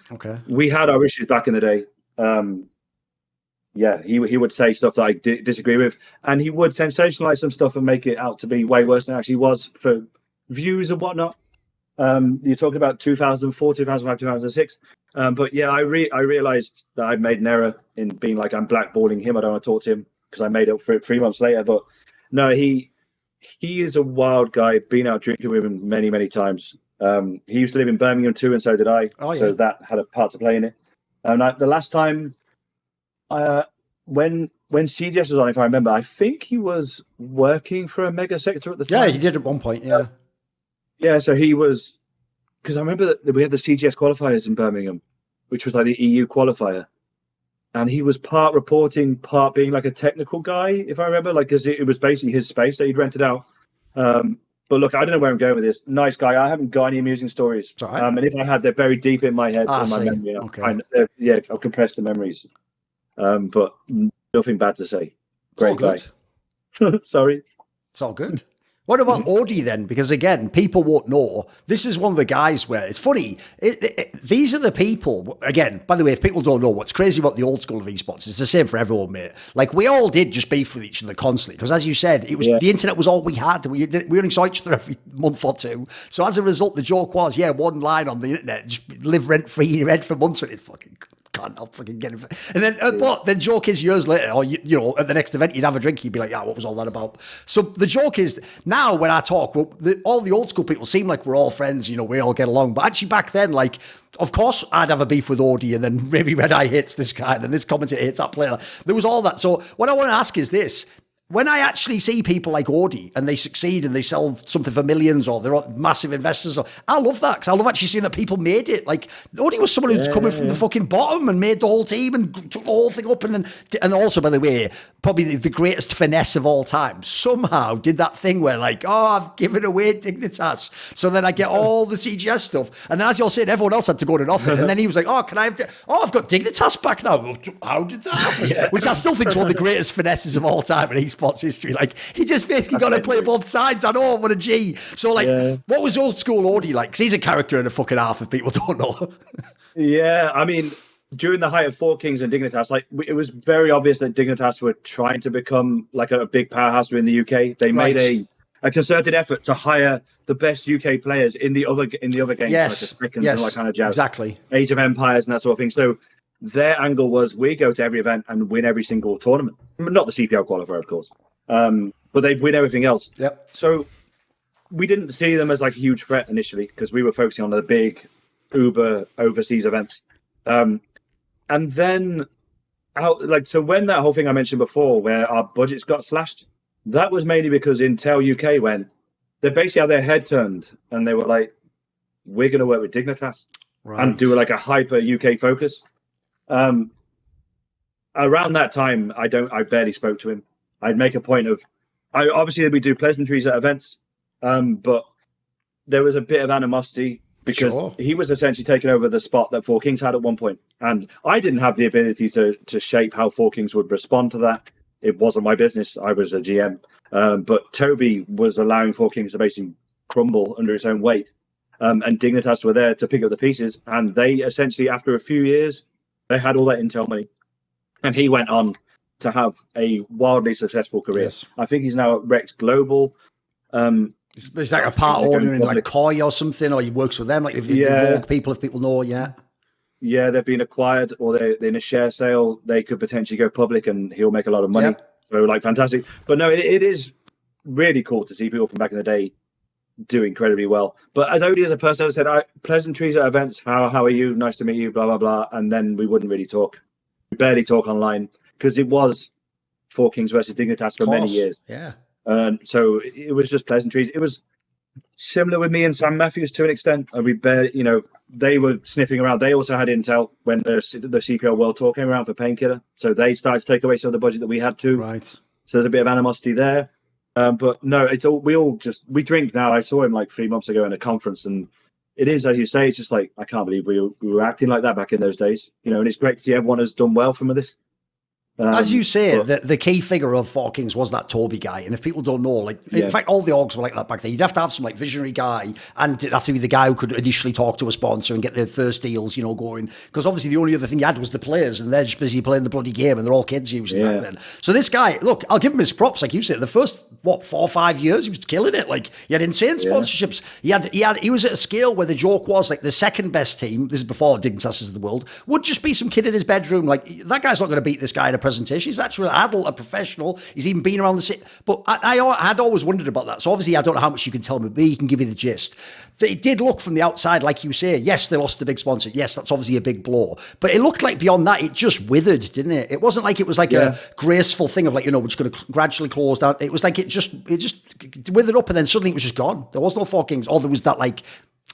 we had our issues back in the day. He would say stuff that I disagree with, and he would sensationalize some stuff and make it out to be way worse than it actually was for views and whatnot. You're talking about 2004, 2005, 2006. But yeah, I realized that I'd made an error in being like, I'm blackballing him. I don't want to talk to him, because I made up for it 3 months later. But no, he is a wild guy. Been out drinking with him many, many times. He used to live in Birmingham too, and so did I. Oh, yeah. So that had a part to play in it. And the last time, when CGS was on, if I remember, I think he was working for a mega sector at the time. Yeah, he did at one point. Yeah. Yeah, so he was, because I remember that we had the CGS qualifiers in Birmingham, which was like the EU qualifier. And he was part reporting, part being like a technical guy, if I remember, like, because it was basically his space that he'd rented out. But look, I don't know where I'm going with this. Nice guy. I haven't got any amusing stories. Right. And if I had, they're buried deep in my head, in my memory. I'll compress the memories. But nothing bad to say. Great guy. Sorry. It's all good. What about ODEE then? Because again, people won't know. This is one of the guys where it's funny. These are the people. Again, by the way, if people don't know, what's crazy about the old school of esports, it's the same for everyone, mate. Like we all did just beef with each other constantly, because as you said, it was the internet was all we had. We only saw each other every month or two. So as a result, the joke was, one line on the internet, just live rent free in your head for months, and it's fucking. I'll fucking get it. And then, but the joke is years later, or you know, at the next event, you'd have a drink, you'd be like, what was all that about? So the joke is now when I talk, all the old school people seem like we're all friends, you know, we all get along. But actually back then, like, of course, I'd have a beef with ODEE, and then maybe ReDeYe hits this guy, and then this commentator hits that player. There was all that. So what I want to ask is this. When I actually see people like ODEE and they succeed and they sell something for millions, or they're massive investors, I love that, because I love actually seeing that people made it. Like ODEE was someone who's coming from the fucking bottom and made the whole team and took the whole thing up, and also, by the way, probably the greatest finesse of all time, somehow did that thing where like, I've given away Dignitas, so then I get all the CGS stuff, and then as you're saying, everyone else had to go to nothing, and then he was like, can I have I've got Dignitas back now. How did that happen? Which I still think is one of the greatest finesses of all time in esports history. Like he just basically got to play both sides. I know, what a G. So like, what was old school ODEE like? Because he's a character and a fucking half if people don't know. Yeah, I mean, during the height of 4kings and Dignitas, like it was very obvious that Dignitas were trying to become like a big powerhouse in the UK. They made a concerted effort to hire the best UK players in the other games, like the and like kind of jazz, exactly, Age of Empires and that sort of thing. So their angle was, we go to every event and win every single tournament. Not the CPL qualifier, of course. But they'd win everything else. Yep. So we didn't see them as like a huge threat initially, because we were focusing on the big Uber overseas events. And then so when that whole thing I mentioned before, where our budgets got slashed, that was mainly because Intel UK they basically had their head turned and they were like, we're going to work with Dignitas and do like a hyper UK focus. Around that time, I barely spoke to him. I'd make a point of, obviously we do pleasantries at events, but there was a bit of animosity because he was essentially taking over the spot that 4kings had at one point. And I didn't have the ability to shape how 4kings would respond to that. It wasn't my business. I was a GM. But Toby was allowing 4kings to basically crumble under its own weight. And Dignitas were there to pick up the pieces. And they essentially, after a few years, they had all that Intel money. And he went on to have a wildly successful career. Yes. I think he's now at Rex Global. Is that a part owner in like Koi or something, or he works with them? Like if people know, yeah, they've been acquired, or they're in a share sale. They could potentially go public, and he'll make a lot of money. Yep. So like fantastic. But no, it is really cool to see people from back in the day do incredibly well. But as ODEE as a person, I said, pleasantries at events. How are you? Nice to meet you. Blah blah blah. And then we wouldn't really talk. We barely talk online because it was 4kings versus Dignitas for many years. Yeah. So it was just pleasantries. It was similar with me and Sam Matthews to an extent. They were sniffing around. They also had Intel when the CPL World Tour came around for Painkiller. So they started to take away some of the budget that we had too. Right. So there's a bit of animosity there. But no, it's all we drink now. I saw him like 3 months ago in a conference, and it is, as you say, it's just like, I can't believe we were acting like that back in those days. And it's great to see everyone has done well from this. As you say, the key figure of 4kings was that Toby guy. And if people don't know, in fact, all the orgs were like that back then. You'd have to have some visionary guy, and it'd have to be the guy who could initially talk to a sponsor and get their first deals, going. Because obviously the only other thing you had was the players, and they're just busy playing the bloody game, and they're all kids usually back then. So this guy, look, I'll give him his props, like you said. The first 4 or 5 years, he was killing it. He had insane sponsorships. He was at a scale where the joke was the second best team. This is before Dignitas of the world. Would just be some kid in his bedroom. That guy's not going to beat this guy in a presentation. He's actually an adult, a professional. He's even been around the city. But I had always wondered about that. So obviously, I don't know how much you can tell me, but he can give you the gist. It did look from the outside, like you say, yes, they lost the big sponsor. Yes, that's obviously a big blow. But it looked like beyond that, it just withered, didn't it? It wasn't like it was a graceful thing of we're just going to gradually close down. It was like it just withered up, and then suddenly it was just gone. There was no 4kings. Or there was that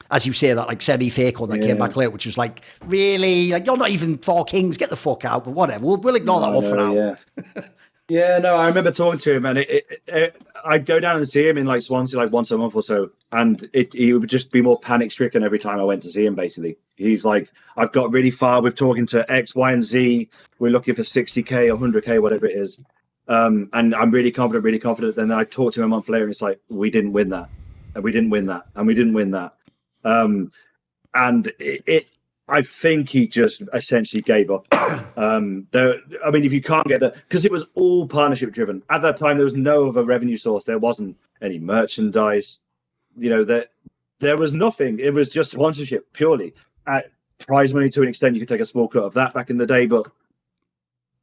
as you say, that semi-fake one that came back later, which was really, you're not even 4kings, get the fuck out, but whatever. We'll ignore that one for now. Yeah. No, I remember talking to him, and I'd go down and see him in Swansea once a month or so, and he would just be more panic-stricken every time I went to see him, basically. He's like, I've got really far with talking to X, Y, and Z. We're looking for 60K or 100K, whatever it is. And I'm really confident. Then I talked to him a month later, and it's like, we didn't win that. And we didn't win that. And we didn't win that. I think he just essentially gave up. If you can't get that, because it was all partnership driven at that time, there was no other revenue source. There wasn't any merchandise. There was nothing. It was just sponsorship purely. Prize money to an extent, you could take a small cut of that back in the day, but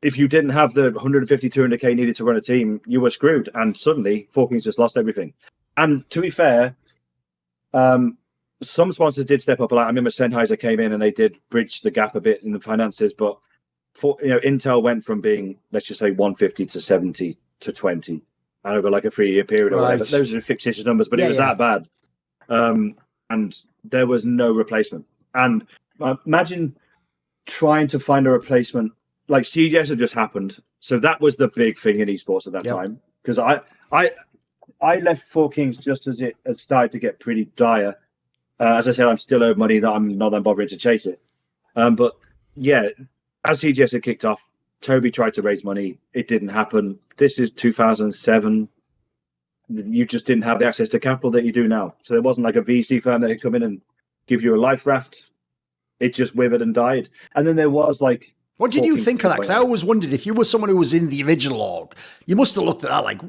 if you didn't have the 150, 200K needed to run a team, you were screwed. And suddenly, 4kings just lost everything. And to be fair, some sponsors did step up a lot. I remember Sennheiser came in and they did bridge the gap a bit in the finances, but Intel went from being, let's just say, 150 to 70 to 20 over a 3-year period or whatever. Those are fictitious numbers, but it was that bad. And there was no replacement. And imagine trying to find a replacement. CGS had just happened, so that was the big thing in esports at that time. Because I left 4kings just as it had started to get pretty dire. As I said, I'm still owed money that I'm not then bothering to chase it. But yeah, as CGS had kicked off, Toby tried to raise money. It didn't happen. This is 2007. You just didn't have the access to capital that you do now. So there wasn't a VC firm that could come in and give you a life raft. It just withered and died. And then there was what did you think of that? Because I always wondered, if you were someone who was in the original org, you must have looked at that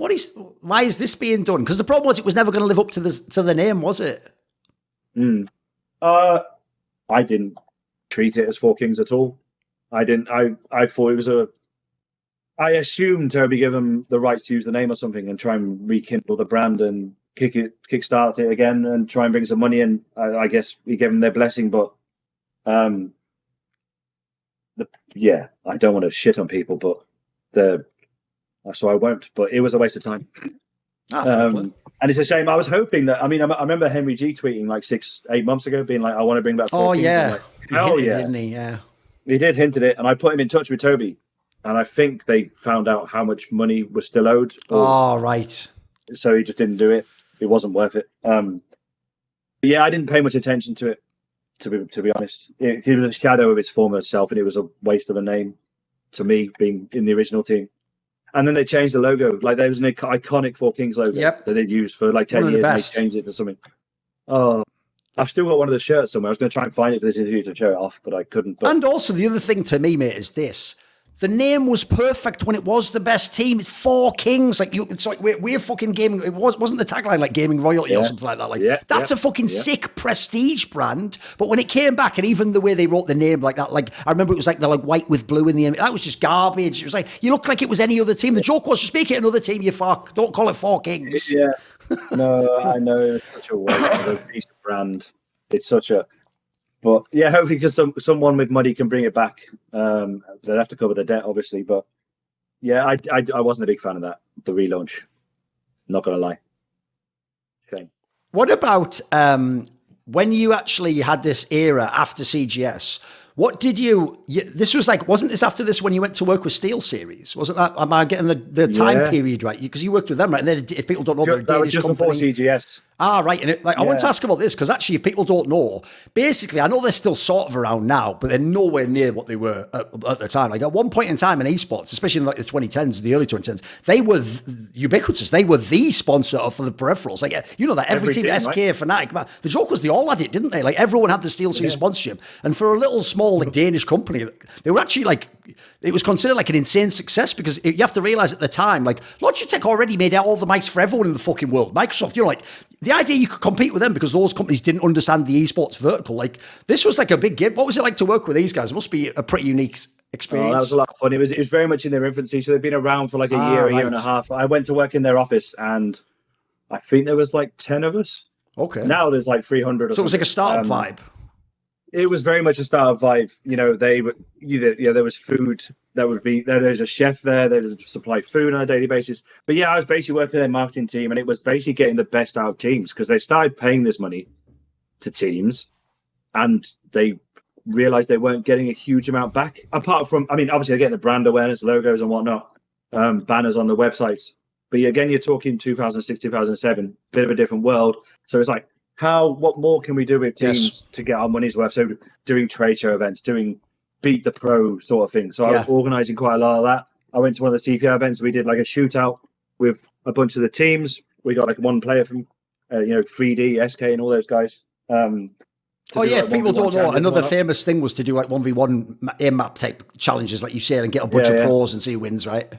why is this being done? Because the problem was it was never going to live up to the name, was it? I didn't treat it as 4kings at all. I didn't. I thought it was I assumed Toby gave him the right to use the name or something and try and rekindle the brand and kickstart it again and try and bring some money in. I guess he gave them their blessing, but I don't want to shit on people, but so I won't. But it was a waste of time. And it's a shame. I was hoping that. I mean, I remember HenryG tweeting like 6-8 months ago, being like, "I want to bring back 4 Kings." Yeah, like, hell yeah, didn't he? Yeah, he did hinted it, and I put him in touch with Toby, and I think they found out how much money was still owed. Right. So he just didn't do it. It wasn't worth it. Yeah, I didn't pay much attention to it. To be honest, it was a shadow of its former self, and it was a waste of a name to me, being in the original team. And then they changed the logo. Like there was an iconic 4 Kings logo that they'd used for like 10 years, and they changed it to something. Oh, I've still got one of the shirts somewhere. I was going to try and find it for this interview to show it off, but I couldn't. And also the other thing to me, mate, is this. The name was perfect when it was the best team. It's 4 Kings. Like it's like we're fucking gaming. It wasn't the tagline like gaming royalty or something like that. Like that's a fucking sick prestige brand. But when it came back, and even the way they wrote the name like that, like I remember it was like the like white with blue in the end. That was just garbage. It was like you looked like it was any other team. The joke was just make it another team. You fuck. Don't call it 4 Kings. Yeah. No, I know it's such a waste of a piece of brand. It's such a. But yeah, hopefully, because someone with money can bring it back. They'd have to cover the debt, obviously. But yeah, I wasn't a big fan of that. The relaunch, not gonna lie. Okay. What about when you actually had this era after CGS? What did this was like, wasn't this after this when you went to work with Steelseries? Wasn't that, am I getting the time period right? Because you worked with them, right? And then if people don't know, they're a Danish just company. Before CGS. Right. And I want to ask about this because actually, if people don't know, basically, I know they're still sort of around now, but they're nowhere near what they were at the time. Like at one point in time in esports, especially in like the 2010s, the early 2010s, they were ubiquitous. They were the sponsor for the peripherals. Like, you know that every team, SK, right? Fnatic, the joke was they all had it, didn't they? Like everyone had the Steelseries sponsorship. And for a little small like Danish company, they were actually like, it was considered like an insane success because you have to realize at the time, like Logitech already made out all the mics for everyone in the fucking world. Microsoft, you know, like the idea you could compete with them because those companies didn't understand the esports vertical. Like this was like a big game. What was it like to work with these guys? It must be a pretty unique experience. Oh, that was a lot of fun. It was very much in their infancy. So they've been around for like a year and a half. I went to work in their office and I think there was like 10 of us. Okay. Now there's like 300. So it was like a startup vibe. It was very much a startup vibe. You know, they were there was food that would be there's a chef there that would supply food on a daily basis. But yeah, I was basically working in their marketing team, and it was basically getting the best out of teams because they started paying this money to teams, and they realized they weren't getting a huge amount back. Apart from, I mean, obviously they're getting the brand awareness, logos, and whatnot, banners on the websites. But again, you're talking 2006, 2007, bit of a different world. So it's like, what more can we do with teams to get our money's worth? So doing trade show events, doing beat the pro sort of thing. So I was organizing quite a lot of that. I went to one of the CPL events. We did like a shootout with a bunch of the teams. We got like one player from, 3D, SK, and all those guys. If people don't know, another famous thing was to do like 1v1 aim map type challenges, like you said, and get a bunch of pros and see who wins, right?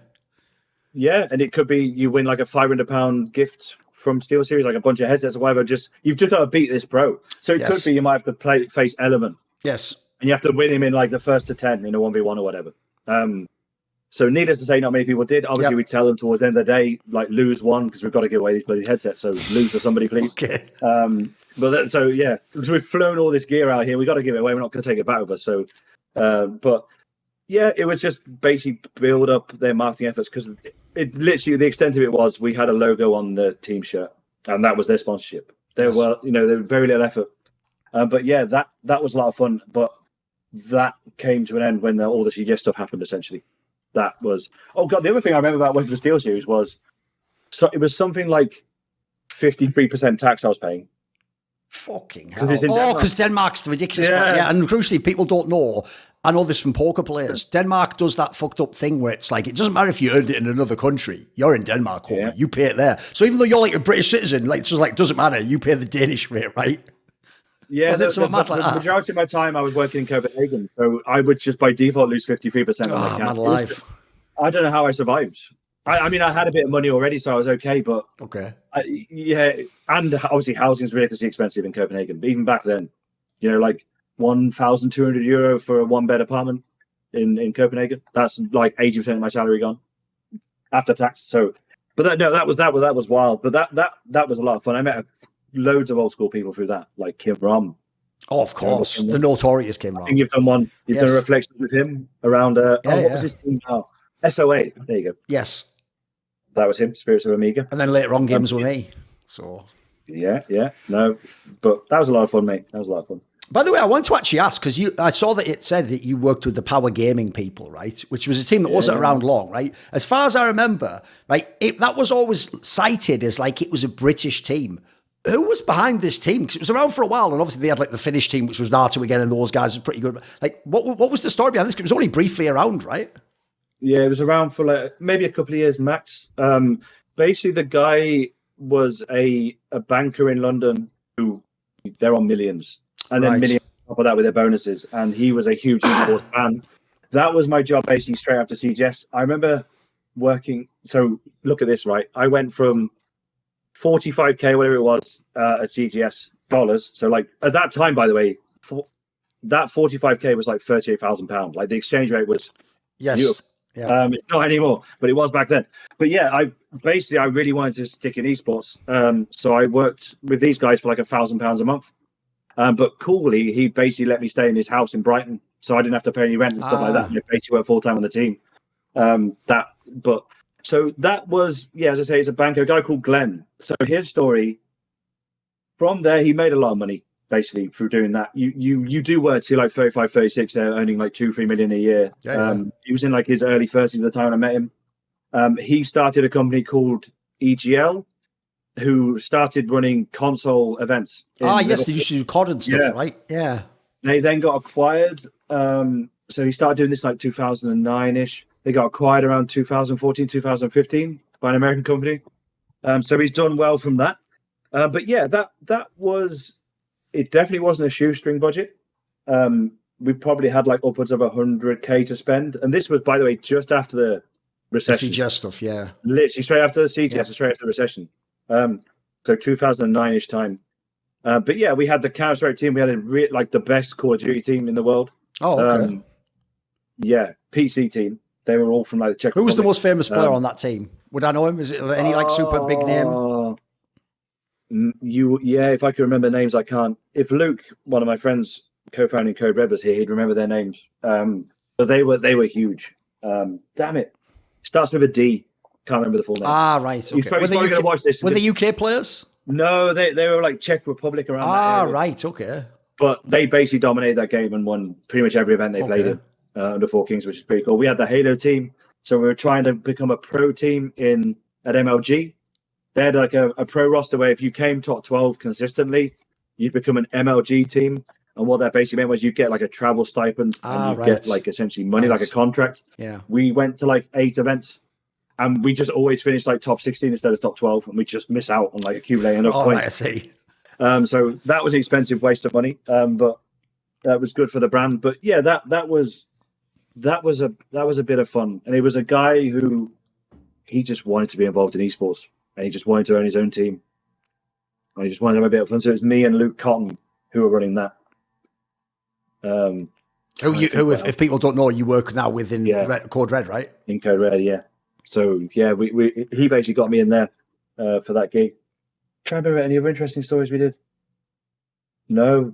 Yeah, and it could be you win like a £500 gift from Steelseries, like a bunch of headsets or whatever. You've just got to beat this pro. So it could be you might have to face Element. Yes. And you have to win him in like the first to 10 in a 1v1 or whatever. So needless to say, not many people did. Obviously, we tell them towards the end of the day, like lose one because we've got to give away these bloody headsets. So lose to somebody, please. Okay. So we've flown all this gear out here. We got to give it away. We're not going to take it back with us. So, but yeah, it was just basically build up their marketing efforts because it literally the extent of it was we had a logo on the team shirt and that was their sponsorship. There were very little effort. But yeah, that was a lot of fun. But that came to an end when all the CGS stuff happened. Essentially, that was the other thing I remember about working for Steelseries was it was something like 53% tax I was paying. Fucking hell! Because Denmark's ridiculous. Yeah, and crucially, people don't know. I know this from poker players. Denmark does that fucked up thing where it's like it doesn't matter if you earned it in another country. You're in Denmark, homie. Yeah. You pay it there. So even though you're like a British citizen, like it's just like doesn't matter. You pay the Danish rate, right? Yeah, the majority of my time I was working in Copenhagen, so I would just by default lose 53% of my cash. Mad alive. I don't know how I survived. I mean, I had a bit of money already, so I was okay. But and obviously housing is ridiculously expensive in Copenhagen. But even back then, like €1,200 for a one-bed apartment in Copenhagen. That's like 80% of my salary gone after tax. So, but that was wild. But that was a lot of fun. I met loads of old school people through that, like Kim Rom, Oh, of course. The Notorious came I around. think you've done one. You've done a reflection with him around. What was his team now? SOA. There you go. Yes. That was him, Spirits of Amiga. And then later on, games with me. So. Yeah. No, but that was a lot of fun, mate. That was a lot of fun. By the way, I want to actually ask, because I saw that it said that you worked with the Power Gaming people, right? Which was a team that wasn't around long, right? As far as I remember, right, that was always cited as like it was a British team. Who was behind this team? Because it was around for a while, and obviously they had like the Finnish team, which was natu again, and those guys were pretty good. Like, what was the story behind this? It was only briefly around, right? Yeah, it was around for like maybe a couple of years max. Basically, the guy was a banker in London who they're on millions, and then millions on top of that with their bonuses. And he was a huge esports fan. That was my job basically straight after CGS. I remember working. So look at this, right? I went from 45K, whatever it was, at CGS dollars. So like at that time, by the way, that 45K was like £38,000. Like the exchange rate was beautiful. Yeah. It's not anymore, but it was back then. But yeah, I really wanted to stick in esports. So I worked with these guys for like £1,000 a month. But coolly, he basically let me stay in his house in Brighton, so I didn't have to pay any rent and stuff like that. And I basically worked full time on the team. So that was, as I say, he's a banker, a guy called Glenn. So his story, from there, he made a lot of money, basically, through doing that. You do work to like 35, 36, they're earning like 2-3 million a year. He was in like his early 30s at the time when I met him. He started a company called EGL, who started running console events. Yes, they used to do COD and stuff, right? Yeah. They then got acquired. So he started doing this like 2009-ish. They got acquired around 2014, 2015 by an American company. So he's done well from that. But yeah, that was, it definitely wasn't a shoestring budget. We probably had like upwards of 100K to spend. And this was, by the way, just after the recession. The CGS stuff, yeah. Literally straight after the CGS, straight after the recession. So 2009-ish time. But yeah, we had the Counter-Strike team. We had like the best Call of Duty team in the world. Oh, okay. PC team. They were all from like the Czech Republic. Who was the most famous player on that team? Would I know him? Is it any like super big name? If I could remember names, I can't. If Luke, one of my friends, co-founding Code Red, was here, he'd remember their names. But they were huge. Damn it. Starts with a D. Can't remember the full name. Right. Okay. Were going to watch this. Were they UK players? No, they were like Czech Republic around that area. Right. Okay. But they basically dominated that game and won pretty much every event they played in under 4kings, which is pretty cool. We had the Halo team. So we were trying to become a pro team at MLG. They had like a pro roster where if you came top 12 consistently, you'd become an MLG team. And what that basically meant was you'd get like a travel stipend and you'd get like essentially money, like a contract. Yeah. We went to like 8 events and we just always finished like top 16 instead of top 12. And we just miss out on like accumulating enough points. I see. So that was an expensive waste of money. But that was good for the brand. But yeah, that was a bit of fun. And it was a guy who he just wanted to be involved in esports. And he just wanted to own his own team. And he just wanted to have a bit of fun. So it was me and Luke Cotton who were running that. If people don't know, you work now within Code Red, right? In Code Red, yeah. So yeah, he basically got me in there for that gig. Try to remember any other interesting stories we did. No.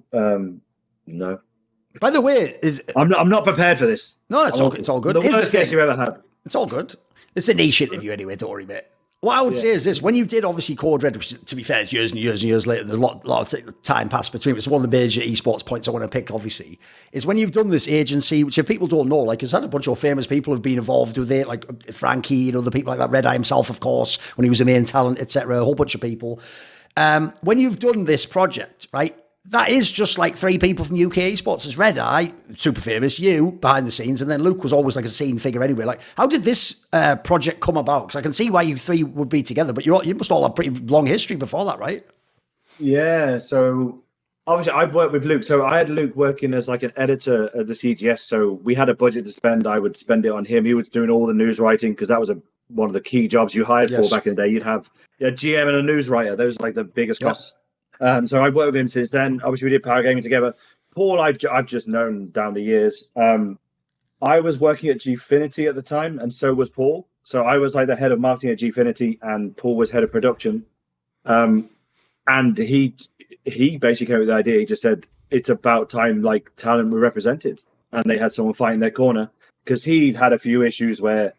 By the way, I'm not prepared for this. No, it's all good. The worst guest you've ever had. It's all good. It's a niche interview anyway, don't worry, mate. What I would say is this: when you did obviously Code Red, which to be fair, is years and years and years later, there's a lot of time passed between. It's one of the major esports points I want to pick. Obviously, is when you've done this agency, which if people don't know, like it's had a bunch of famous people who've been involved with it, like Frankie and other people like that. ReDeYe himself, of course, when he was a main talent, etc. A whole bunch of people. When you've done this project, right? That is just like 3 people from UK esports. It's ReDeYe, super famous, you behind the scenes, and then Luke was always like a scene figure anyway. Like, how did this project come about? Because I can see why you 3 would be together, but you must all have pretty long history before that, right? Yeah. So obviously, I've worked with Luke. So I had Luke working as like an editor at the CGS. So we had a budget to spend. I would spend it on him. He was doing all the news writing because that was one of the key jobs you hired for back in the day. You'd have a GM and a news writer. Those are like the biggest costs. So I've worked with him since then. Obviously, we did Power Gaming together. Paul, I've just known down the years. I was working at Gfinity at the time, and so was Paul. So I was like the head of marketing at Gfinity, and Paul was head of production. And he basically came up with the idea. He just said, it's about time like talent were represented, and they had someone fighting their corner, because he'd had a few issues where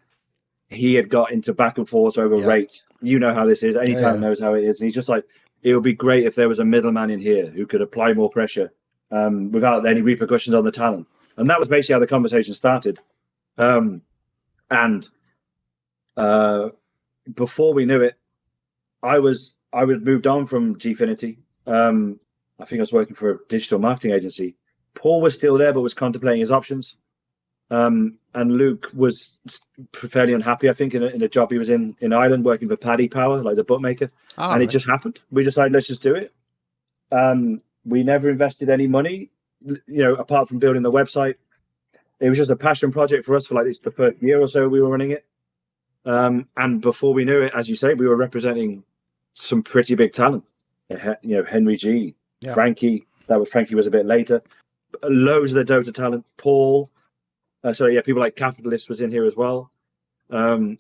he had got into back and forth over rate. You know how this is. Any talent knows how it is. And he's just like, it would be great if there was a middleman in here who could apply more pressure without any repercussions on the talent. And that was basically how the conversation started. Before we knew it, I would moved on from Gfinity. I think I was working for a digital marketing agency. Paul was still there, but was contemplating his options. And Luke was fairly unhappy, I think, in a job he was in Ireland, working for Paddy Power, like the bookmaker. It just happened. We decided, let's just do it. We never invested any money, apart from building the website. It was just a passion project for us for like the first year or so we were running it. And before we knew it, as you say, we were representing some pretty big talent. HenryG, Frankie. Frankie was a bit later. Loads of the Dota talent. Paul. People like Capitalist was in here as well. We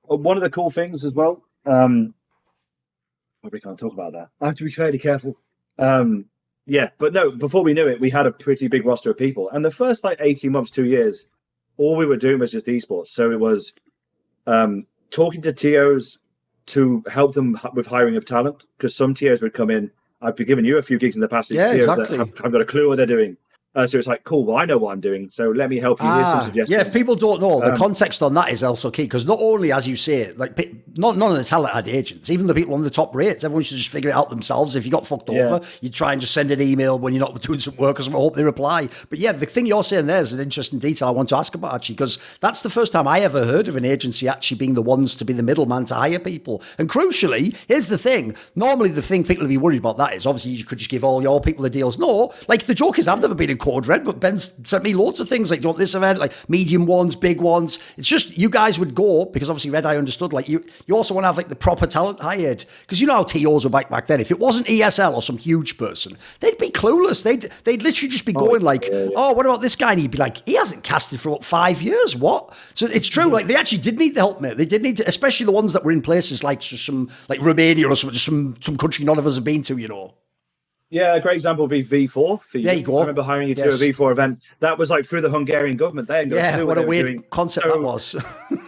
one of the cool things as well. We can't talk about that. I have to be fairly careful. But no, before we knew it, we had a pretty big roster of people. And the first 18 months, 2 years, all we were doing was just esports. So it was talking to TOs to help them with hiring of talent, because some TOs would come in. I've been giving you a few gigs in the past. TOs exactly. that have got a clue what they're doing. So it's like, cool, well, I know what I'm doing, so let me help you. Here's some suggestions. Yeah, if people don't know, the context on that is also key, because not only, as you say, none of the talent had agents, even the people on the top rates, everyone should just figure it out themselves. If you got fucked over, you try and just send an email when you're not doing some work or something, hope they reply. But yeah, the thing you're saying there is an interesting detail I want to ask about, actually, because that's the first time I ever heard of an agency actually being the ones to be the middleman to hire people. And crucially, here's the thing, normally the thing people would be worried about that is, obviously, you could just give all your people the deals. No, the joke is, I've never been in Code Red, but Ben's sent me loads of things, like, do you want this event, like medium ones, big ones. It's just, you guys would go, because obviously ReDeYe understood, you also want to have the proper talent hired, because you know how TOs were back then. If it wasn't ESL or some huge person, they'd be clueless. They'd literally just be going what about this guy? And he'd be like, he hasn't casted for 5 years. What? So it's true. They actually did need the help, mate. They did need to, especially the ones that were in places like some Romania or some country none of us have been to. Yeah, a great example would be V4 for you. There you go. I remember hiring you to a V4 event. That was through the Hungarian government. They what a weird concept that was.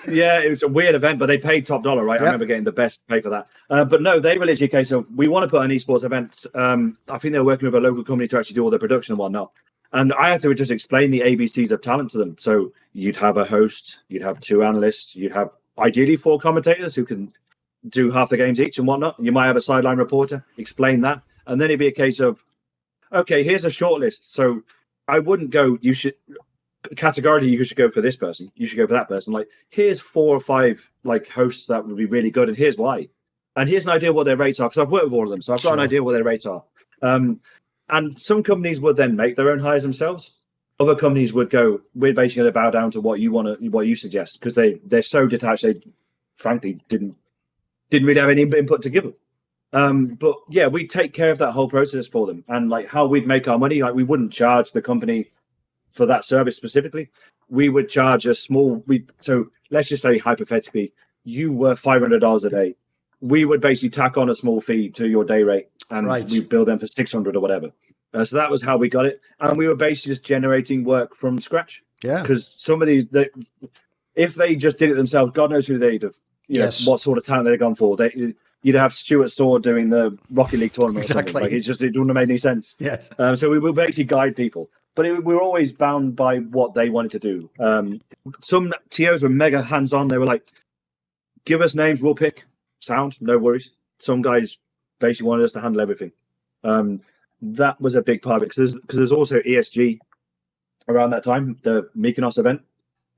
Yeah, it was a weird event, but they paid top dollar, right? Yep. I remember getting the best pay for that. But no, they were literally a case of, we want to put an esports event. I think they were working with a local company to actually do all the production and whatnot. And I had to just explain the ABCs of talent to them. So you'd have a host, you'd have 2 analysts, you'd have ideally 4 commentators who can do half the games each and whatnot. You might have a sideline reporter, explain that. And then it'd be a case of, okay, here's a short list. So I wouldn't go, you should go for this person. You should go for that person. Here's 4 or 5 hosts that would be really good. And here's why. And here's an idea what their rates are, because I've worked with all of them. So I've got an idea what their rates are. And some companies would then make their own hires themselves. Other companies would go, we're basically going to bow down to what you suggest, because they're so detached. They frankly didn't really have any input to give them. But yeah, we take care of that whole process for them, and how we'd make our money. We wouldn't charge the company for that service specifically. We would charge a small. So let's just say hypothetically, you were $500 a day. We would basically tack on a small fee to your day rate, and we bill them for $600 or whatever. So that was how we got it, and we were basically just generating work from scratch. Yeah, because some of these, if they just did it themselves, God knows who they'd have. What sort of talent they'd have gone for. You'd have Stuart Sword doing the Rocket League tournament. Exactly. It wouldn't have made any sense. Yes. So we will basically guide people, but we were always bound by what they wanted to do. Some TOs were mega hands-on. They were like, give us names, we'll pick. Sound, no worries. Some guys basically wanted us to handle everything. That was a big part of it, because there's also ESG around that time, the Mykonos event,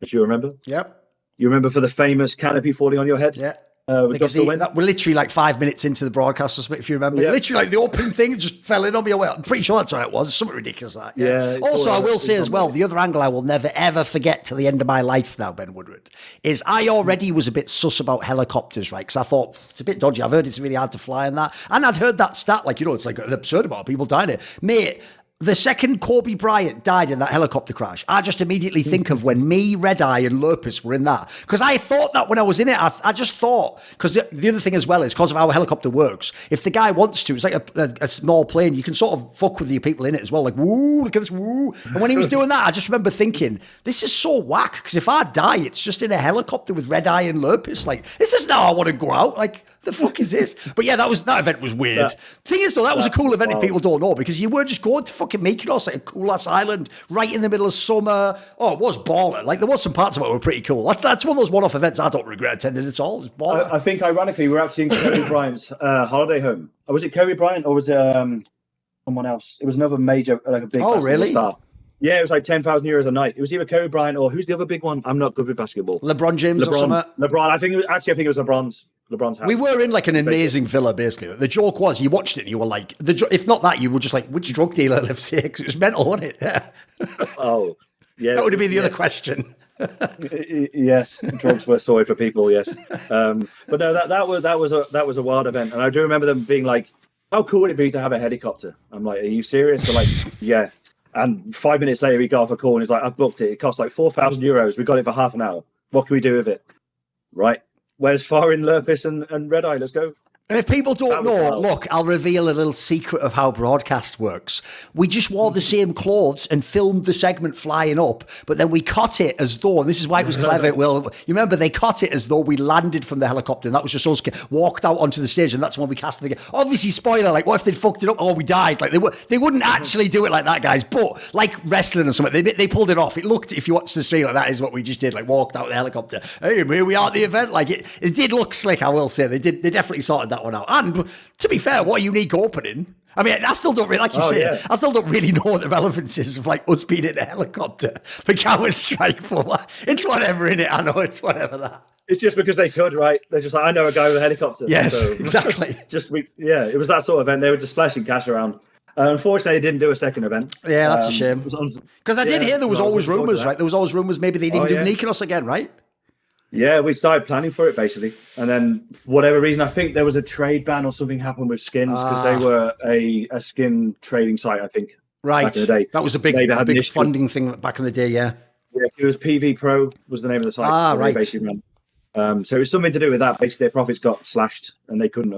which you remember. Yep. You remember for the famous canopy falling on your head? Yeah. That we're literally 5 minutes into the broadcast or something, if you remember. Yeah. Literally the opening thing just fell in on me. I'm pretty sure that's what it was. Something ridiculous like that. Yeah. Also, I will say as well, the other angle I will never ever forget to the end of my life now, Ben Woodward, is I already was a bit sus about helicopters, right? Because I thought it's a bit dodgy. I've heard it's really hard to fly in that. And I'd heard that stat, it's an absurd amount of people dying it. Mate, the second Kobe Bryant died in that helicopter crash, I just immediately think of when me, ReDeYe, and Lurpus were in that. Because I thought that when I was in it, I just thought, because the other thing as well is because of how a helicopter works, if the guy wants to, it's like a small plane, you can sort of fuck with the people in it as well, like, woo, look at this, woo. And when he was doing that, I just remember thinking, this is so whack, because if I die, it's just in a helicopter with ReDeYe and Lurpus. Like, this is how I want to go out. Like, the fuck is this? But yeah, that event was weird. Thing is, though, that was a cool event if people don't know, because you were just going to fucking Mykonos, like a cool ass island, right in the middle of summer. Oh, it was baller. Like, there was some parts of it that were pretty cool. That's one of those one-off events I don't regret attending at all. It was baller. I think, ironically, we're actually in Kobe Bryant's holiday home. Was it Kobe Bryant or was it someone else? It was another major, like a big really? star. Yeah, it was like 10,000 euros a night. It was either Kobe Bryant or who's the other big one? I'm not good with basketball. LeBron James or something? LeBron. I think it was LeBron's house. We were in like an amazing villa, basically. The joke was, you watched it and you were like, if not that, you were just like, which drug dealer lives here? Because it was mental, wasn't it? Yeah. Oh, yeah. That would have been the other question. Yes, drugs were sorted for people. Yes, but no, that was a wild event, and I do remember them being like, "How cool would it be to have a helicopter?" I'm like, "Are you serious?" They're like, "Yeah." And 5 minutes later, he got off a call and he's like, "I've booked it. It costs like 4,000 euros. We got it for half an hour. What can we do with it?" Right. Where's Thorin, Lurpus, and ReDeYe? Let's go. And if people don't know, look, I'll reveal a little secret of how broadcast works. We just wore the same clothes and filmed the segment flying up, but then we cut it as though, and this is why it was clever, Will, you remember they cut it as though we landed from the helicopter, and that was just us walked out onto the stage, and that's when we cast the game. Obviously, spoiler, like, what if they'd fucked it up? Oh, we died. Like, they wouldn't actually do it like that, guys, but like wrestling or something, they pulled it off. It looked, if you watch the stream, like that is what we just did, like walked out the helicopter. Hey, here we are at the event. Like, it did look slick, I will say. They definitely sorted that one out. And to be fair, what a unique opening. I mean, I still don't really, like you say, I still don't really know what the relevance is of like us being in a helicopter for Counter-Strike. It's whatever, innit? I know it's whatever that. It's just because they could, right? They're just like, I know a guy with a helicopter. Yes, so, exactly. It was that sort of event. They were just splashing cash around. Unfortunately, they didn't do a second event. Yeah, that's a shame. Because I did hear there was always rumours, right? There was always rumours maybe they'd even do Mykonos again, right? Yeah, we started planning for it basically, and then for whatever reason, I think there was a trade ban or something happened with skins because they were a skin trading site. I think back in the day. That was a big funding thing back in the day. Yeah, it was PV Pro was the name of the site. Right. Basically ran. So it was something to do with that. Basically, their profits got slashed, and they couldn't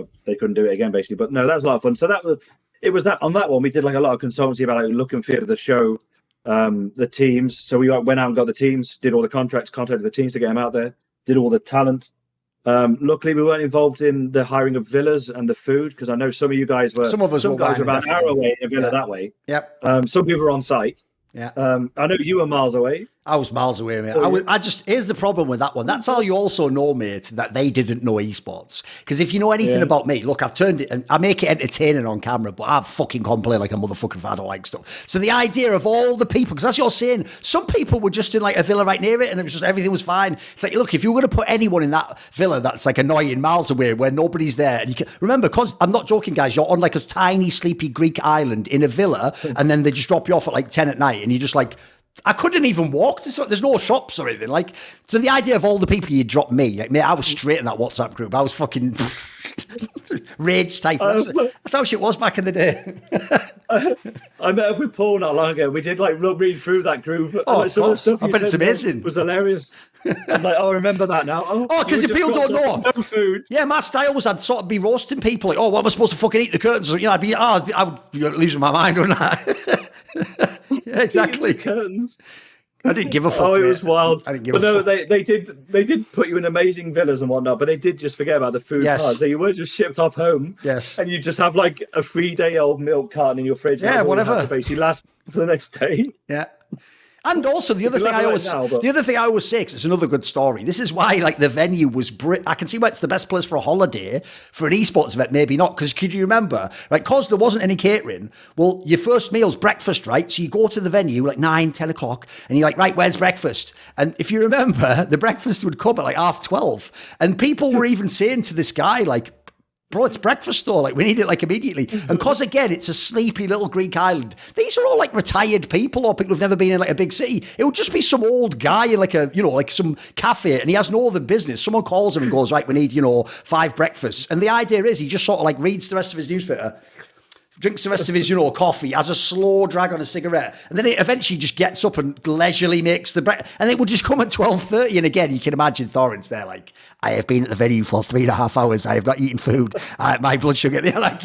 do it again. Basically, but no, that was a lot of fun. So it was that on that one we did like a lot of consultancy about like look and feel of the show, the teams. So we went out and got the teams, did all the contacted the teams to get them out there. Did all the talent. Luckily, we weren't involved in the hiring of villas and the food because I know some of you guys were. Some guys were about an hour away in a villa that way. Yep. Some people were on site. Yeah. I know you were miles away. I was miles away, mate. Here's the problem with that one. That's how you also know, mate, that they didn't know esports. Because if you know anything about me, look, I've turned it and I make it entertaining on camera, but I fucking complain like a motherfucker if I don't like stuff. So the idea of all the people, because as you're saying, some people were just in like a villa right near it and it was just everything was fine. It's like, look, if you were going to put anyone in that villa that's like annoying miles away where nobody's there, and you can remember, I'm not joking, guys, you're on like a tiny, sleepy Greek island in a villa, and then they just drop you off at like 10 at night, and you're just like, I couldn't even walk. There's no shops or anything. Like, so the idea of all the people you dropped me, like, mate, I was straight in that WhatsApp group. I was fucking rage type. That's how shit was back in the day. I met up with Paul not long ago. We did like read through that group. Some of the stuff I bet it's amazing. It was hilarious. I'm like, I remember that now. Because if people don't know, no food. Yeah, my style was I'd sort of be roasting people. Like, what am I supposed to fucking eat the curtains? You know, I would be losing my mind, wouldn't I? Yeah, exactly. Curtains. I didn't give a fuck. Oh, it was wild. I didn't give a fuck. They did put you in amazing villas and whatnot, but they did just forget about the food part. So you were just shipped off home. Yes. And you just have like a 3-day-old milk carton in your fridge. Yeah, whatever. To basically last for the next day. Yeah. And also the other thing I always say, 'cause it's another good story. This is why like the venue was I can see why it's the best place for a holiday. For an esports event, maybe not. Because could you remember, right? Because there wasn't any catering. Well, your first meal's breakfast, right? So you go to the venue like 9, 10 o'clock, and you're like, right, where's breakfast? And if you remember, the breakfast would come at like 12:30, and people were even saying to this guy like, bro, it's breakfast though. Like, we need it like immediately. And because again, it's a sleepy little Greek island. These are all like retired people or people who've never been in like a big city. It would just be some old guy in like like some cafe, and he has no other business. Someone calls him and goes, right, we need, 5 breakfasts. And the idea is he just sort of like reads the rest of his newspaper, drinks the rest of his, coffee, has a slow drag on a cigarette, and then it eventually just gets up and leisurely makes the breakfast, and it would just come at 12:30. And again, you can imagine Thorin's there like, I have been at the venue for 3.5 hours. I have not eaten food. My blood sugar. Like,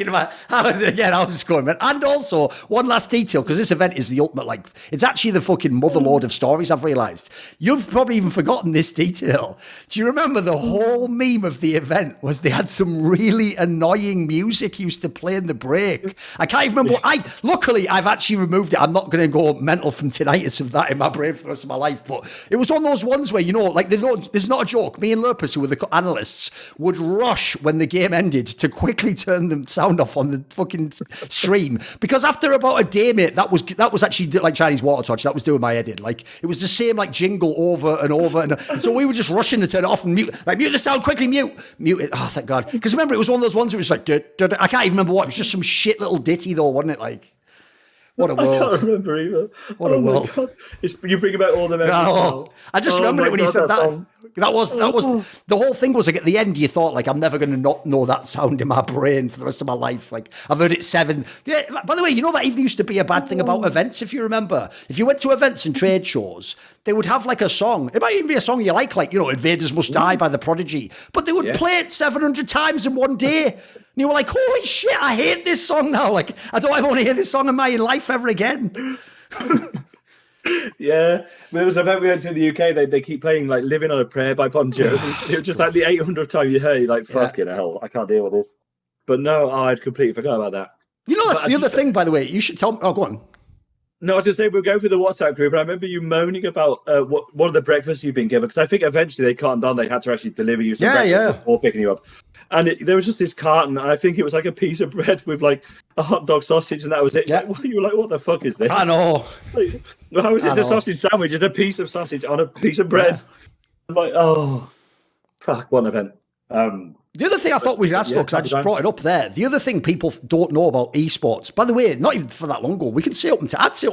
I was just going, man. And also, one last detail, because this event is the ultimate, like, it's actually the fucking motherlode of stories, I've realised. You've probably even forgotten this detail. Do you remember the whole meme of the event was they had some really annoying music used to play in the break? I can't even remember. Luckily, I've actually removed it. I'm not going to go mental from tinnitus of that in my brain for the rest of my life. But it was one of those ones where, like, this is not a joke. Me and Lurpus, who were the analysts, would rush when the game ended to quickly turn the sound off on the fucking stream, because after about a day, mate, that was actually like Chinese water touch. That was doing my head in. Like, it was the same like jingle over and over, and so we were just rushing to turn it off and mute the sound quickly, mute it. Oh, thank God, because remember, it was one of those ones that was like, I can't even remember what. It was just some shit little ditty though, wasn't it? Like, what a world. I can't remember either. What a world. You bring about all the memories. No, I just remembered it when he said that. Song. That was the whole thing. Was like at the end, you thought like, I'm never going to not know that sound in my brain for the rest of my life. Like, I've heard it 7. Yeah. By the way, that even used to be a bad thing about events. If you remember, if you went to events and trade shows, they would have like a song. It might even be a song you like Invaders Must Die by The Prodigy, but they would play it 700 times in one day. And you were like, holy shit, I hate this song now. Like, I don't ever want to hear this song in my life ever again. Yeah, there was an event we went to in the UK. They keep playing like "Living on a Prayer" by Bon Jovi. It was just like the 800th time you heard, like, fucking hell, I can't deal with this. But no, I'd completely forgot about that. That's the other thing, by the way. You should tell me. Oh, go on. No, I was going to say, we'll go through the WhatsApp group, and I remember you moaning about one of the breakfasts you've been given, because I think eventually they calmed down. They had to actually deliver you some breakfast before picking you up. And there was just this carton, and I think it was like a piece of bread with like a hot dog sausage, and that was it. Yeah. You were like, what the fuck is this? I know. Like, how is this a sausage sandwich? It's a piece of sausage on a piece of bread. Yeah. I'm like, oh, fuck, what an event. The other thing I thought we'd ask, because I just brought it up there. The other thing people don't know about esports, by the way, not even for that long ago, I'd say up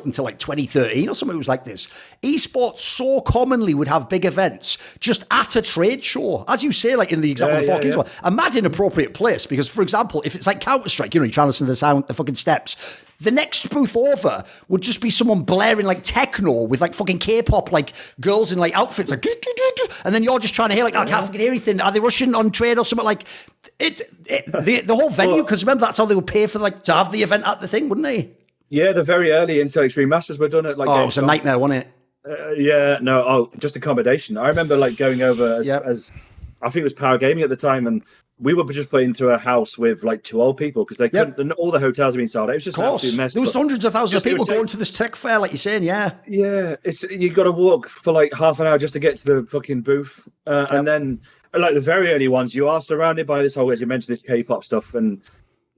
until like 2013 or something. It was like this. Esports so commonly would have big events just at a trade show, as you say, like in the example of 4kings. A mad inappropriate place, because, for example, if it's like Counter-Strike, you're trying to listen to the sound, the fucking steps. The next booth over would just be someone blaring like techno with like fucking K-pop, like girls in like outfits, like, and then you're just trying to hear like, I can't fucking hear anything. Are they rushing on trade or something? Like the whole venue, because remember, that's how they would pay for like to have the event at the thing, wouldn't they? Yeah, the very early Intel Extreme Masters were done at like. Oh, it was a nightmare, wasn't it? Just accommodation. I remember like going over as I think it was Power Gaming at the time, and we were just put into a house with like 2 old people because they couldn't. And all the hotels had been sold out. It was just an absolute mess. There was hundreds of thousands of people going to this tech fair, like you're saying. Yeah, you got to walk for like half an hour just to get to the fucking booth, and then like the very early ones, you are surrounded by this whole, as you mentioned, this K-pop stuff, and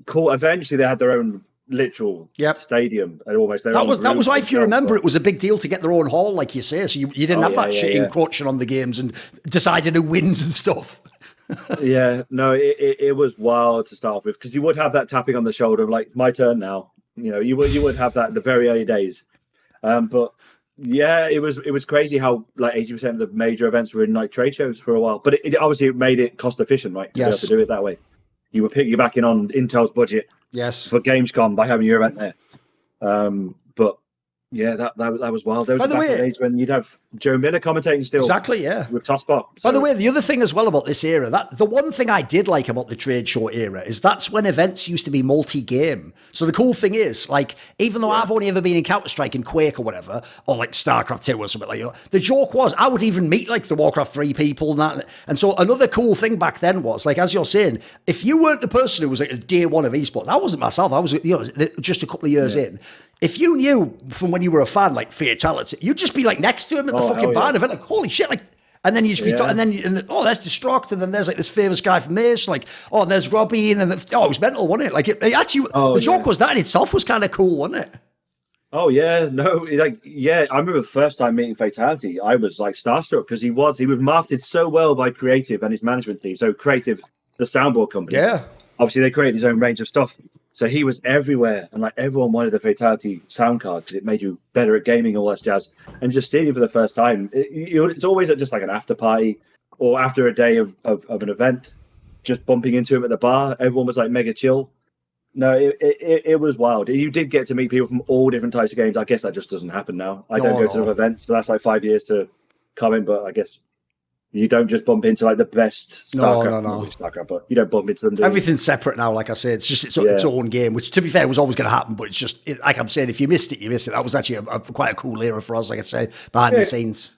cool. Eventually, they had their own literal stadium and almost their own. That was why, if you remember, it was a big deal to get their own hall, like you say. So you didn't have that shit encroaching on the games and deciding who wins and stuff. It was wild to start off with, because you would have that tapping on the shoulder of like, my turn now. You would have that in the very early days. But yeah, it was crazy how like 80% of the major events were in like trade shows for a while. But it obviously made it cost efficient, right? Yes. To do it that way. You were piggybacking on Intel's budget. Yes. For Gamescom by having your event there. But yeah, that was wild. Those were the days when you'd have Joe Miller commentating still. Exactly, yeah. With Tosspot. By the way, the other thing as well about this era, the one thing I did like about the trade show era is that's when events used to be multi-game. So the cool thing is, like, even though I've only ever been in Counter-Strike and Quake or whatever, or like StarCraft 2 or something like that, the joke was I would even meet like the WarCraft 3 people and that. And so another cool thing back then was, like, as you're saying, if you weren't the person who was like a day one of esports, I wasn't myself, I was just a couple of years in. If you knew from when you were a fan, like Fatality, you'd just be like next to him at the fucking bar event, like, holy shit, like, and then you just be, and then there's Destruct, and then there's like this famous guy from this, like, and there's Robbie, and then it was mental, wasn't it? Like, it actually, the joke was that in itself was kind of cool, wasn't it? Oh yeah, no, like, I remember the first time meeting Fatality, I was like starstruck because he was marketed so well by Creative and his management team. So Creative, the soundboard company, obviously they created his own range of stuff. So he was everywhere, and like everyone wanted the Fatality sound card because it made you better at gaming, all that jazz. And just seeing him for the first time, it's always at just like an after party or after a day of an event, just bumping into him at the bar. Everyone was like mega chill. No, it was wild. You did get to meet people from all different types of games. I guess that just doesn't happen now. I don't go to enough events, so that's like 5 years to comment. But I guess you don't just bump into like the best StarCraft. No. StarCraft, but you don't bump into them. Everything's separate now. Like I said, it's just its own game. Which, to be fair, was always going to happen. But it's just like I'm saying, if you missed it, you missed it. That was actually quite a cool era for us. Like I say, behind the scenes.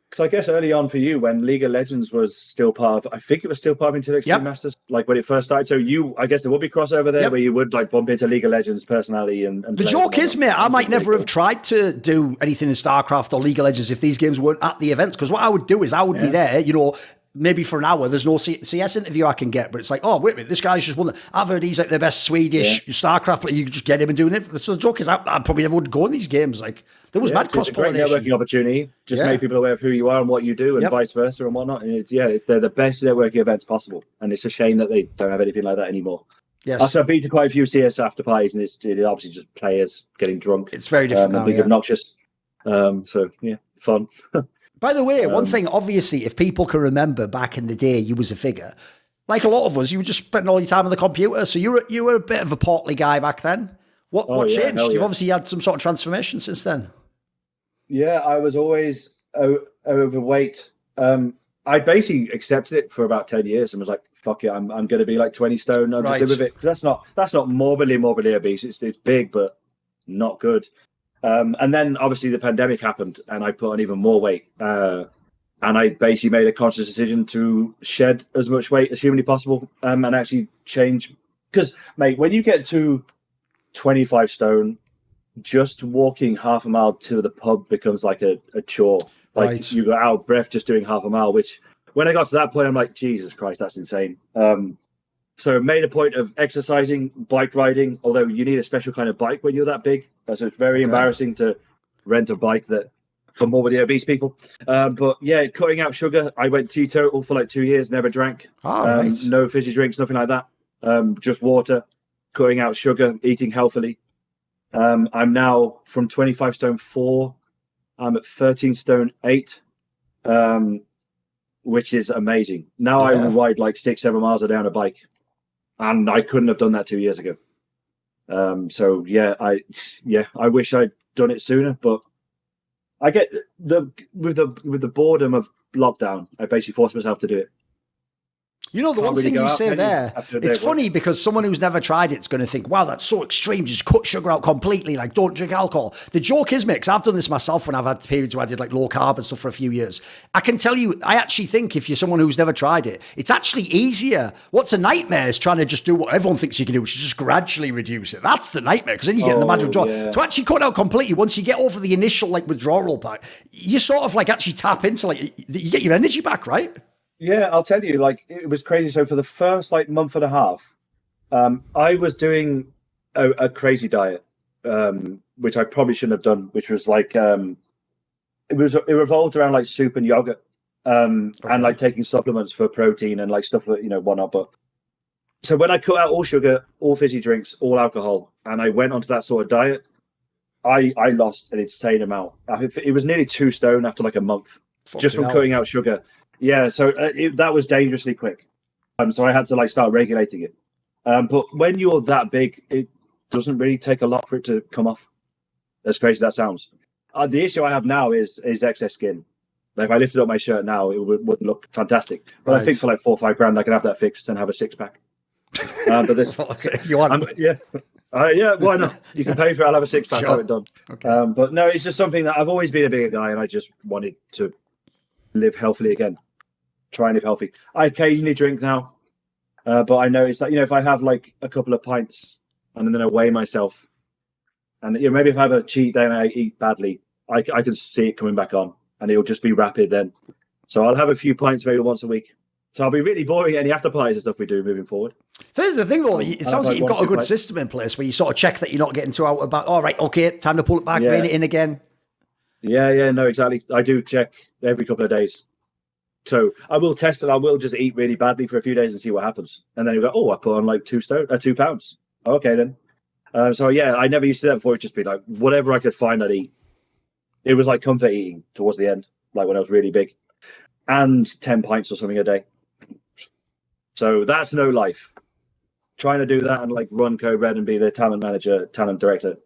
Because I guess early on for you, when League of Legends was still part of, I think it was still part of Intellectual Extreme Masters, like when it first started. So I guess there would be crossover there where you would like bump into League of Legends personality. And the joke is, mate, I might never have tried to do anything in StarCraft or League of Legends if these games weren't at the events. Because what I would do is I would be there, maybe for an hour. There's no CS interview I can get, but it's like, oh, wait a minute, this guy's just won. I've heard he's like the best Swedish StarCraft player. You just get him and doing it. So the joke is, I probably never would go in these games. Like, there was mad cross-pollination. It's a great networking opportunity. Just make people aware of who you are and what you do, and vice versa and whatnot. And they're the best networking events possible. And it's a shame that they don't have anything like that anymore. Yes. I've been to quite a few CS after parties, and it's obviously just players getting drunk. It's very different now. Being obnoxious. Fun. By the way, one thing, obviously, if people can remember back in the day, you was a figure. Like a lot of us, you were just spending all your time on the computer. So you were a bit of a portly guy back then. What changed? You've obviously had some sort of transformation since then. Yeah, I was always overweight. I basically accepted it for about 10 years and was like, fuck it, I'm going to be like 20 stone. I'll just live with it. Because that's not morbidly obese. It's big, but not good. And then obviously the pandemic happened and I put on even more weight. And I basically made a conscious decision to shed as much weight as humanly possible and actually change. Because, mate, when you get to 25 stone, just walking half a mile to the pub becomes like a chore. Like you got out of breath just doing half a mile, which when I got to that point, I'm like, Jesus Christ, that's insane. So made a point of exercising, bike riding, although you need a special kind of bike when you're that big. So it's very embarrassing to rent a bike for morbidly obese people. But yeah, cutting out sugar. I went teetotal for like 2 years, never drank. No fizzy drinks, nothing like that. Just water, cutting out sugar, eating healthily. I'm now from 25 stone 4. I'm at 13 stone 8, which is amazing. Now I will ride like 6-7 miles a day on a bike. And I couldn't have done that 2 years ago. I wish I'd done it sooner, but I get with the boredom of lockdown, I basically forced myself to do it. You know, the one thing you say there, it's funny because someone who's never tried it's going to think, wow, that's so extreme. Just cut sugar out completely. Like, don't drink alcohol. The joke is, mate, 'cause I've done this myself when I've had periods where I did like low carb and stuff for a few years. I can tell you, I actually think if you're someone who's never tried it, it's actually easier. What's a nightmare is trying to just do what everyone thinks you can do, which is just gradually reduce it. That's the nightmare because then you get in the mad withdrawal. Yeah. To actually cut out completely, once you get over the initial like withdrawal part, you sort of like actually tap into like, you get your energy back, right? Yeah, I'll tell you, like, it was crazy. So for the first like month and a half, I was doing a crazy diet, which I probably shouldn't have done, which was like, it revolved around like soup and yogurt, and like taking supplements for protein and like stuff that, whatnot. But so when I cut out all sugar, all fizzy drinks, all alcohol, and I went onto that sort of diet, I lost an insane amount. It was nearly 2 stone after like a month just from cutting out sugar. Yeah, so that was dangerously quick. So I had to like start regulating it. But when you're that big, it doesn't really take a lot for it to come off. As crazy as that sounds. The issue I have now is excess skin. Like if I lifted up my shirt now, it would look fantastic. But I think for like 4 or 5 grand, I could have that fixed and have a 6-pack. But this, you want? Why not? You can pay for it. I'll have a 6-pack. Have it done. Okay. But no, it's just something that I've always been a bigger guy, and I just wanted to live healthily again. Try and live healthy. I occasionally drink now, but I notice that if I have like a couple of pints and then I weigh myself, and maybe if I have a cheat day and I eat badly, I can see it coming back on, and it'll just be rapid then. So I'll have a few pints maybe once a week. So I'll be really boring at any after parties and stuff we do moving forward. There's the thing though, it sounds like you've got a good system in place where you sort of check that you're not getting too out about. All right, okay, time to pull it back, rein it in again. Yeah, no, exactly. I do check every couple of days. So I will test it. I will just eat really badly for a few days and see what happens. And then you go, I put on like 2 pounds. Okay, then. So yeah, I never used to do that before. It'd just be like whatever I could find, I'd eat. It was like comfort eating towards the end, like when I was really big, and 10 pints or something a day. So that's no life. trying to do that and like run Code Red and be the talent manager, talent director,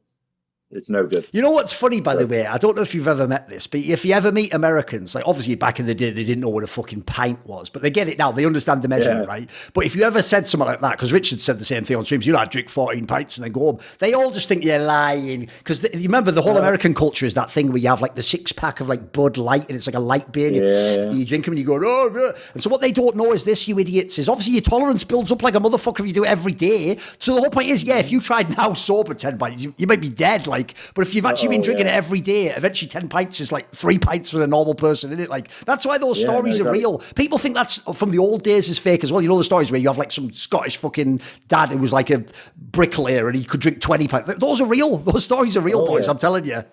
it's no good. You know what's funny, by the way? I don't know if you've ever met this, but if you ever meet Americans, like obviously back in the day, they didn't know what a fucking pint was, but they get it now. They understand the measurement, right? But if you ever said something like that, because Richard said the same thing on streams, I drink 14 pints and then go home. They all just think you're lying. Because you remember the whole American culture is that thing where you have like the 6-pack of like Bud Light and it's like a light beer and you drink them and you go, oh, yeah. And so what they don't know is this, you idiots, is obviously your tolerance builds up like a motherfucker if you do it every day. So the whole point is, if you tried now sober 10 pints, you might be dead. Like, but if you've actually been drinking it every day, eventually 10 pints is like 3 pints for a normal person, isn't it? Like, that's why those stories are real. People think that's from the old days is fake as well. You know the stories where you have like some Scottish fucking dad who was like a bricklayer and he could drink 20 pints. Those are real. Those stories are real, boys. I'm telling you.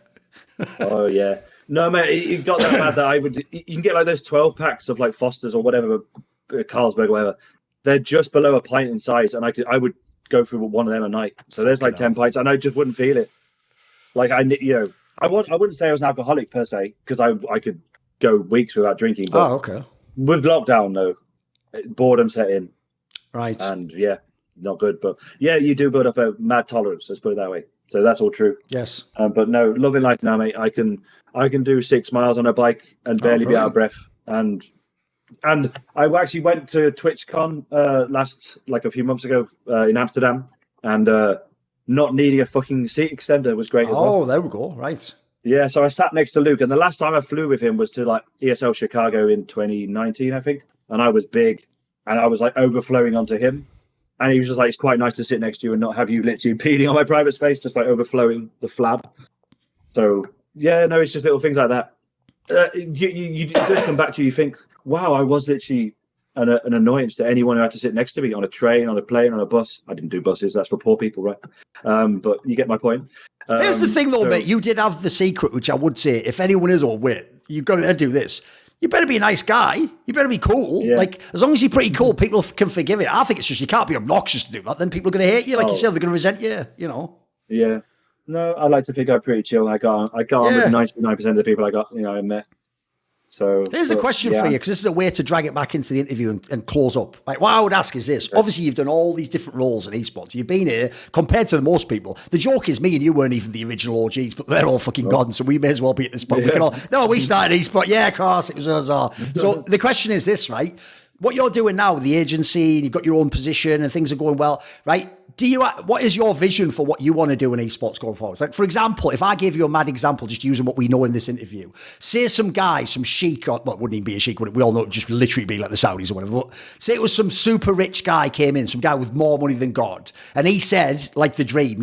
Oh yeah. No, mate, it got that bad that you can get like those 12 packs of like Foster's or whatever, Carlsberg or whatever. They're just below a pint in size, and I would go through one of them a night. So there's like 10 pints, and I just wouldn't feel it. Like I wouldn't say I was an alcoholic per se, because I could go weeks without drinking. But okay. With lockdown though, boredom set in. Right. And not good. But you do build up a mad tolerance. Let's put it that way. So that's all true. Yes. But no, loving life now, mate. I can do 6 miles on a bike and barely be out of breath. And I actually went to TwitchCon a few months ago in Amsterdam, and not needing a fucking seat extender was great as well. Oh, there we go. Right. Yeah, so I sat next to Luke, and the last time I flew with him was to like ESL Chicago in 2019, I think. And I was big, and I was like overflowing onto him. And he was just like, it's quite nice to sit next to you and not have you literally peeling on my private space just by overflowing the flab. So, it's just little things like that. You just come back to you think, wow, I was literally an annoyance to anyone who had to sit next to me on a train, on a plane, on a bus. I didn't do buses. That's for poor people, right? But you get my point. Here's the thing, though, mate. You did have the secret, which I would say, if anyone is you've got to do this. You better be a nice guy. You better be cool. Yeah. Like, as long as you're pretty cool, people can forgive it. I think it's just you can't be obnoxious to do that. Then people are going to hate you. Like you said, they're going to resent you, Yeah. No, I like to think I'm pretty chill. I got on with 99% of the people I met. So here's a question for you, because this is a way to drag it back into the interview and close up. Like, what I would ask is this. Obviously, you've done all these different roles in esports. You've been here, compared to most people. The joke is me and you weren't even the original OGs, but they're all fucking gone, so we may as well be at this point. Yeah. We started esports. Yeah, of course, it was us. So the question is this, right? What you're doing now with the agency, and you've got your own position, and things are going well, right? What is your vision for what you want to do in esports going forward? Like, for example, if I gave you a mad example, just using what we know in this interview, say some guy, some sheik, wouldn't even be a sheik, we all know it would just literally be like the Saudis or whatever. But say it was some super rich guy came in, some guy with more money than God, and he said, like the dream,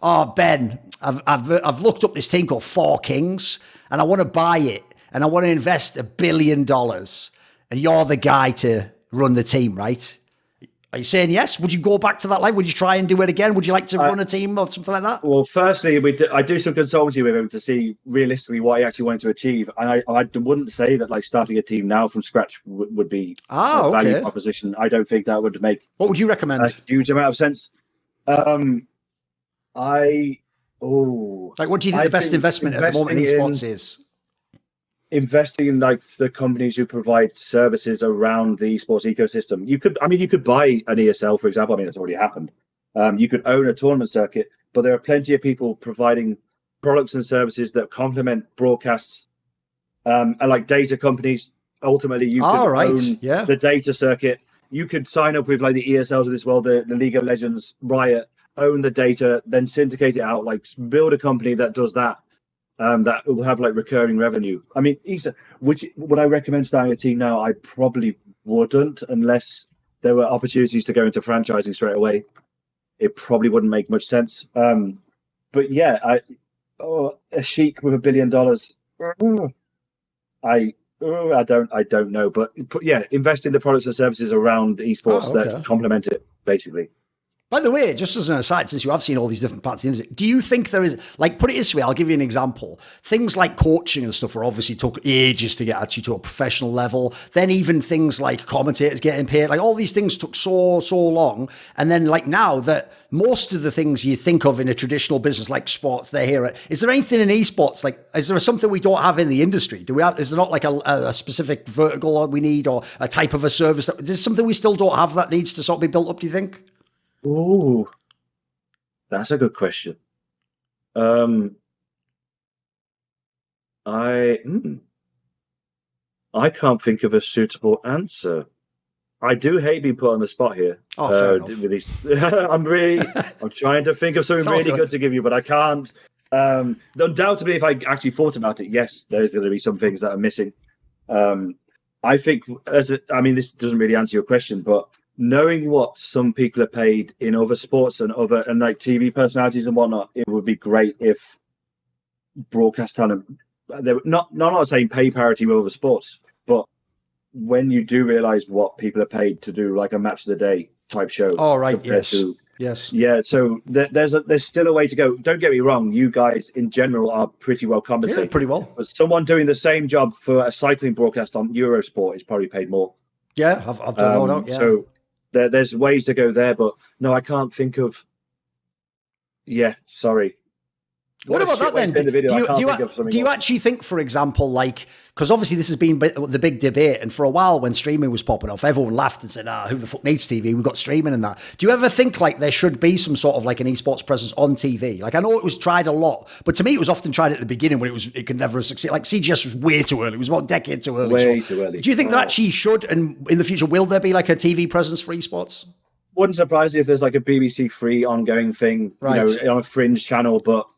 oh, Ben, I've looked up this team called 4kings, and I want to buy it, and I want to invest $1 billion, and you're the guy to run the team, right? Are you saying yes? Would you go back to that line? Would you try and do it again? Would you like to run a team or something like that? Well, firstly, I do some consultancy with him to see realistically what he actually wanted to achieve. And I wouldn't say that like starting a team now from scratch would be a value proposition. I don't think that would make. What would you recommend? A huge amount of sense. Like, what do you think the best investment at the moment in esports is? Investing in like the companies who provide services around the esports ecosystem. You could buy an ESL, for example. I mean, that's already happened. You could own a tournament circuit, but there are plenty of people providing products and services that complement broadcasts. And like data companies, ultimately you could own the data circuit. You could sign up with like the ESLs of this world, the League of Legends, Riot, own the data, then syndicate it out, like build a company that does that. That will have like recurring revenue. I mean, would I recommend starting a team now? I probably wouldn't, unless there were opportunities to go into franchising straight away. It probably wouldn't make much sense. But yeah, a sheik with $1 billion. I don't know, but yeah, invest in the products and services around esports that complement it, basically. By the way, just as an aside, since you have seen all these different parts of the industry, do you think there is, like, put it this way, I'll give you an example. Things like coaching and stuff obviously took ages to get actually to a professional level. Then even things like commentators getting paid, like all these things took so long. And then like now that most of the things you think of in a traditional business like sports, they're here. Is there anything in esports? Like, is there something we don't have in the industry? Is there not like a specific vertical we need or a type of a service? There's something we still don't have that needs to sort of be built up, do you think? Ooh, that's a good question. I can't think of a suitable answer. I do hate being put on the spot here. Fair enough. With these, I'm trying to think of something really good to give you, but I can't. Undoubtedly, if I actually thought about it, yes, there's going to be some things that are missing. I think, this doesn't really answer your question, but knowing what some people are paid in other sports and like TV personalities and whatnot, it would be great if broadcast talent, they're not saying pay parity with other sports, but when you do realize what people are paid to do, like a match of the day type show. Oh, right. Yes. Yeah. So there's still a way to go. Don't get me wrong. You guys in general are pretty well compensated. Yeah, pretty well. But someone doing the same job for a cycling broadcast on Eurosport is probably paid more. Yeah. I've done no doubt. Yeah. So there's ways to go there, but no, I can't think of. Yeah. Sorry. What about that then? Do you actually think, for example, like, because obviously this has been the big debate, and for a while when streaming was popping off, everyone laughed and said, who the fuck needs TV? We've got streaming and that. Do you ever think like there should be some sort of like an esports presence on TV? Like, I know it was tried a lot, but to me it was often tried at the beginning when it could never succeed. Like CGS was way too early. It was about a decade too early. Way too early. Do you think that actually should, and in the future, will there be like a TV presence for esports? Wouldn't surprise me if there's like a BBC free ongoing thing, on a fringe channel, but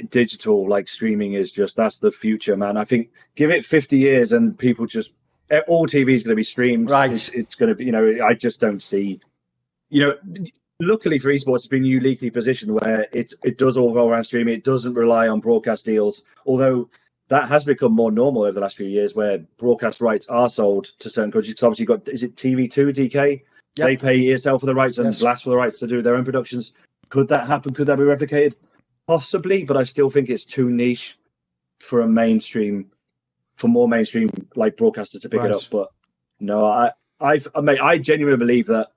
digital, like streaming, is just, that's the future, man. I think give it 50 years and people just, all TV is going to be streamed. Right. It's going to be, I just don't see, luckily for esports, it's been uniquely positioned where it does all go around streaming. It doesn't rely on broadcast deals, although that has become more normal over the last few years where broadcast rights are sold to certain countries. So obviously you've got, is it TV2, DK? Yep. They pay ESL for the rights and Blast for the rights to do their own productions. Could that happen? Could that be replicated? Possibly, but I still think it's too niche for more mainstream like broadcasters to pick it up. But no, I genuinely believe that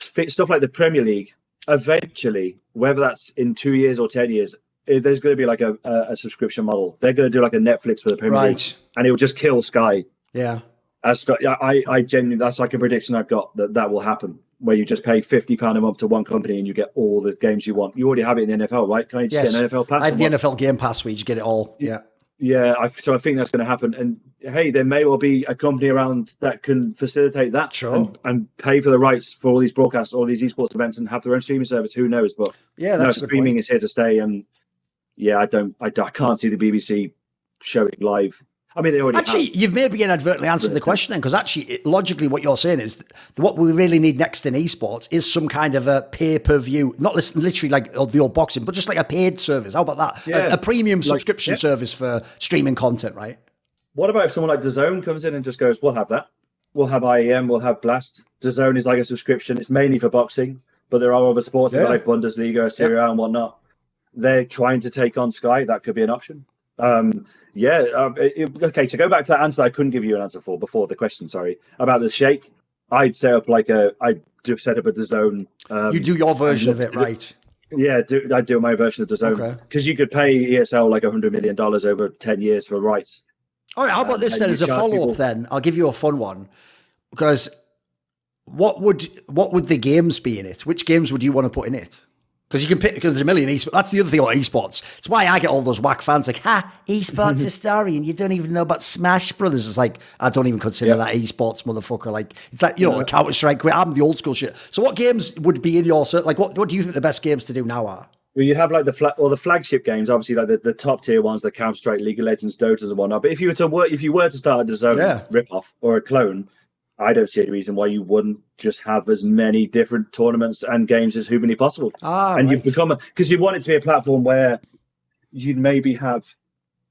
stuff like the Premier League, eventually, whether that's in 2 years or 10 years, there's going to be like a subscription model. They're going to do like a Netflix for the Premier League, and it will just kill Sky. Yeah, I genuinely, that's like a prediction I've got that will happen, where you just pay £50 a month to one company and you get all the games you want. You already have it in the NFL, right? Can you just get an NFL pass? I have the NFL Game Pass where you just get it all. Yeah. Yeah, so I think that's going to happen. And hey, there may well be a company around that can facilitate that and pay for the rights for all these broadcasts, all these esports events, and have their own streaming service. Who knows? But streaming is here to stay. And yeah, I can't see the BBC showing live. I mean, they already have. You've maybe inadvertently answered the question then, because actually, logically, what you're saying is what we really need next in esports is some kind of a pay-per-view, not literally like the old boxing, but just like a paid service. How about that? Yeah. A premium subscription service for streaming content, right? What about if someone like DAZN comes in and just goes, we'll have that. We'll have IEM, we'll have Blast. DAZN is like a subscription. It's mainly for boxing, but there are other sports like Bundesliga, Serie A and whatnot. They're trying to take on Sky. That could be an option. Okay, to go back to that answer I couldn't give you an answer for before the question, sorry, about the shake, I'd set up I'd set up a DAZN. You do your version of it, right? Yeah, I'd do my version of DAZN, because you could pay ESL like $100 million over 10 years for rights. All right, how about this then as a follow-up then? I'll give you a fun one, because what would the games be in it? Which games would you want to put in it? Because you can pick, because there's a million esports. That's the other thing about esports. It's why I get all those whack fans like, esports is story, and you don't even know about Smash Brothers. It's like, I don't even consider that esports, motherfucker. Like, it's like, a Counter-Strike. I'm the old school shit. So what games would be in your, like, what do you think the best games to do now are? Well, you'd have like the flagship games, obviously, like the top tier ones, the Counter-Strike, League of Legends, Dotas and whatnot. But if you were to start a DAZN rip-off or a clone, I don't see any reason why you wouldn't just have as many different tournaments and games as humanly possible. You become because you want it to be a platform where you'd maybe have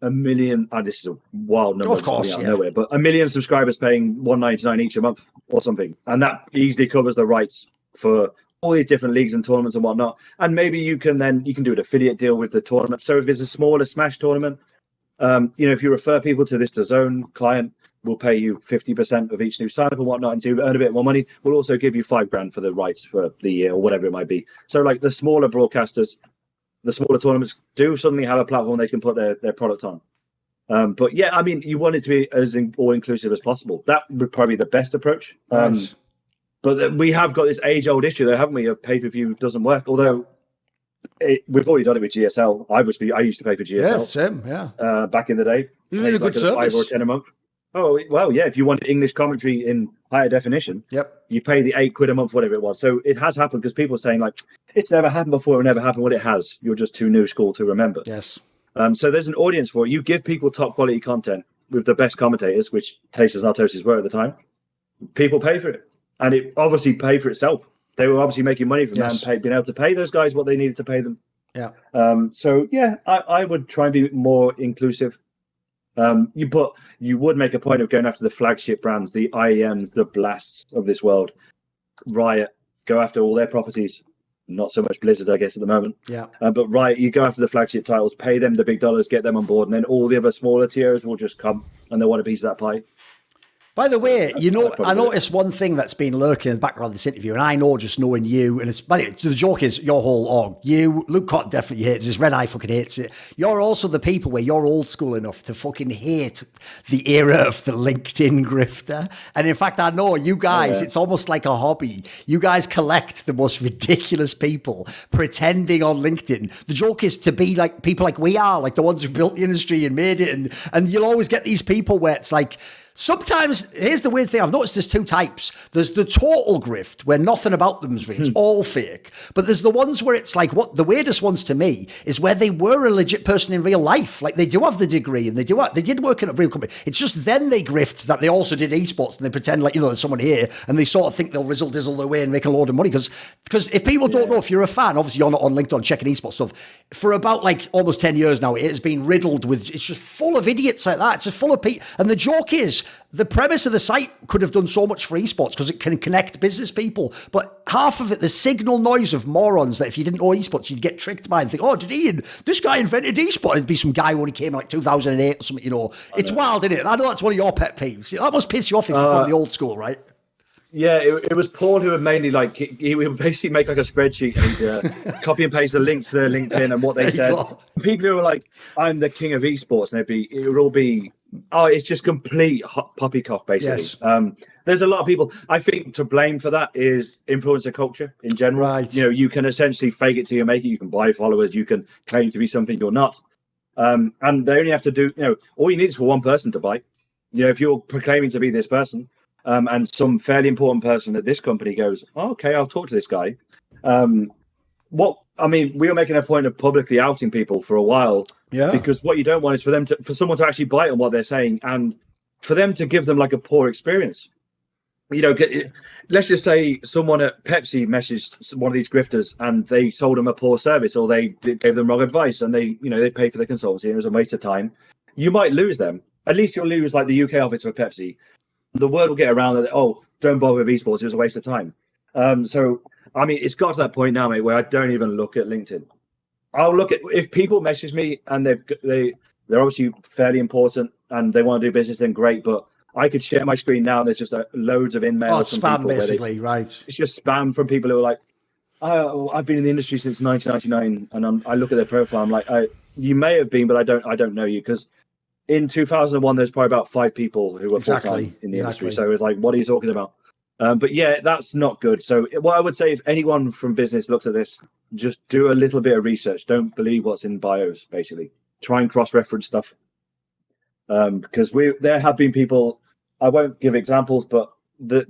a million. This is a wild number, of course, nowhere, but a million subscribers paying $1.99 each a month or something, and that easily covers the rights for all these different leagues and tournaments and whatnot. And maybe you can do an affiliate deal with the tournament. So if it's a smaller Smash tournament, if you refer people to this DAZN client, we'll pay you 50% of each new sign up and whatnot, and to earn a bit more money, we'll also give you $5,000 for the rights for the year or whatever it might be. So like the smaller broadcasters, the smaller tournaments do suddenly have a platform they can put their product on. But yeah, I mean, you want it to be as all inclusive as possible. That would probably be the best approach. But we have got this age-old issue, though, haven't we? Of pay-per-view doesn't work. Although we've already done it with GSL. I used to pay for GSL. Yeah, same. Yeah, back in the day. Usually a good service. 5 or 10 a month. Oh well, yeah. If you want English commentary in higher definition, you pay the £8 a month, whatever it was. So it has happened because people are saying like it's never happened before, it never happened. Well, it has. You're just too new school to remember. Yes. So there's an audience for it. You give people top quality content with the best commentators, which Tasters and Artoses were at the time. People pay for it, and it obviously paid for itself. They were obviously making money from that and being able to pay those guys what they needed to pay them. Yeah. So yeah, I would try and be more inclusive. You would make a point of going after the flagship brands, the IEMs, the Blasts of this world. Riot, go after all their properties. Not so much Blizzard, I guess, at the moment. Yeah. But Riot, you go after the flagship titles, pay them the big dollars, get them on board, and then all the other smaller tiers will just come and they want a piece of that pie. By the way, I noticed one thing that's been lurking in the background of this interview, and I know just knowing you, and the joke is your whole org. You, Luke Cotton definitely hates this, ReDeYe fucking hates it. You're also the people where you're old school enough to fucking hate the era of the LinkedIn grifter. And in fact, I know you guys, it's almost like a hobby. You guys collect the most ridiculous people pretending on LinkedIn. The joke is to be like people like we are, like the ones who built the industry and made it. And you'll always get these people where it's like, sometimes, here's the weird thing, I've noticed there's two types. There's the total grift, where nothing about them's real, it's all fake. But there's the ones where it's like, what the weirdest ones to me is where they were a legit person in real life. Like they do have the degree and they did work in a real company. It's just then they grift that they also did esports and they pretend like, there's someone here and they sort of think they'll rizzle dizzle their way and make a load of money. Because if people don't know, if you're a fan, obviously you're not on LinkedIn checking esports stuff. For about like almost 10 years now, it has been riddled with, it's just full of idiots like that. It's just full of people. And the joke is, the premise of the site could have done so much for esports because it can connect business people, but half of it, the signal noise of morons that if you didn't know esports, you'd get tricked by and think, oh, did Ian, this guy invented esports? It'd be some guy who only came in like 2008 or something, It's wild, isn't it? I know that's one of your pet peeves. That must piss you off if you're from the old school, right? Yeah, it was Paul who would mainly he would basically make like a spreadsheet and copy and paste the links to their LinkedIn and what they said. People who were like, I'm the king of esports, and it would all be, it's just complete poppycock, basically. Yes. There's a lot of people, I think, to blame for that is influencer culture in general. Right. You can essentially fake it till you make it. You can buy followers. You can claim to be something you're not. And they only have to do, all you need is for one person to buy. If you're proclaiming to be this person, and some fairly important person at this company goes, okay, I'll talk to this guy. We were making a point of publicly outing people for a while. Yeah. Because what you don't want is for someone to actually bite on what they're saying and for them to give them like a poor experience. Let's just say someone at Pepsi messaged one of these grifters and they sold them a poor service or they gave them wrong advice and they paid for the consultancy and it was a waste of time. You might lose them. At least you'll lose like the UK office for Pepsi. The word will get around that, don't bother with esports, it was a waste of time. It's got to that point now, mate, where I don't even look at LinkedIn. I'll look at, if people message me and they're obviously fairly important and they want to do business, then great, but I could share my screen now and there's just loads of in-mails. Oh, spam, basically, right. It's just spam from people who are like, I've been in the industry since 1999, and I look at their profile, I'm like, you may have been, but I don't know you, because in 2001, there's probably about 5 people who were full-time in the industry. So it's like, what are you talking about? But yeah, that's not good. So what I would say, if anyone from business looks at this, just do a little bit of research. Don't believe what's in bios, basically. Try and cross-reference stuff. Because there have been people, I won't give examples, but the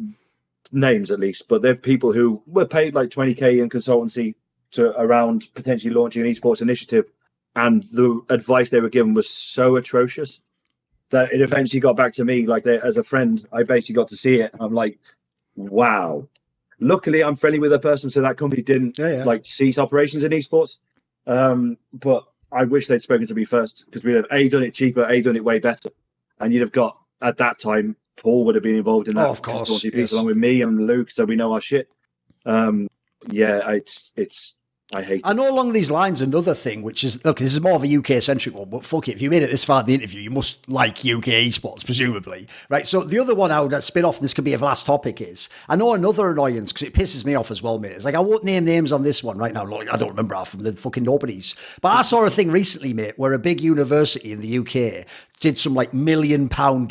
names at least, but there are people who were paid like 20K in consultancy to around potentially launching an esports initiative. And the advice they were given was so atrocious that it eventually got back to me. Like, as a friend, I basically got to see it. I'm like, wow. Luckily, I'm friendly with a person, so that company didn't cease operations in esports. But I wish they'd spoken to me first, because we'd have A, done it cheaper, A, done it way better. And you'd have got, at that time, Paul would have been involved in that. Oh, of course. Yes. Along with me and Luke, so we know our shit. I hate it. I know along these lines, another thing, which is, look, this is more of a UK-centric one, but fuck it, if you made it this far in the interview, you must like UK esports, presumably, right? So the other one I would spin off, and this could be a last topic, is, I know another annoyance, because it pisses me off as well, mate. It's like, I won't name names on this one right now. Like, I don't remember half from the fucking nobodies. But I saw a thing recently, mate, where a big university in the UK did some like £1 million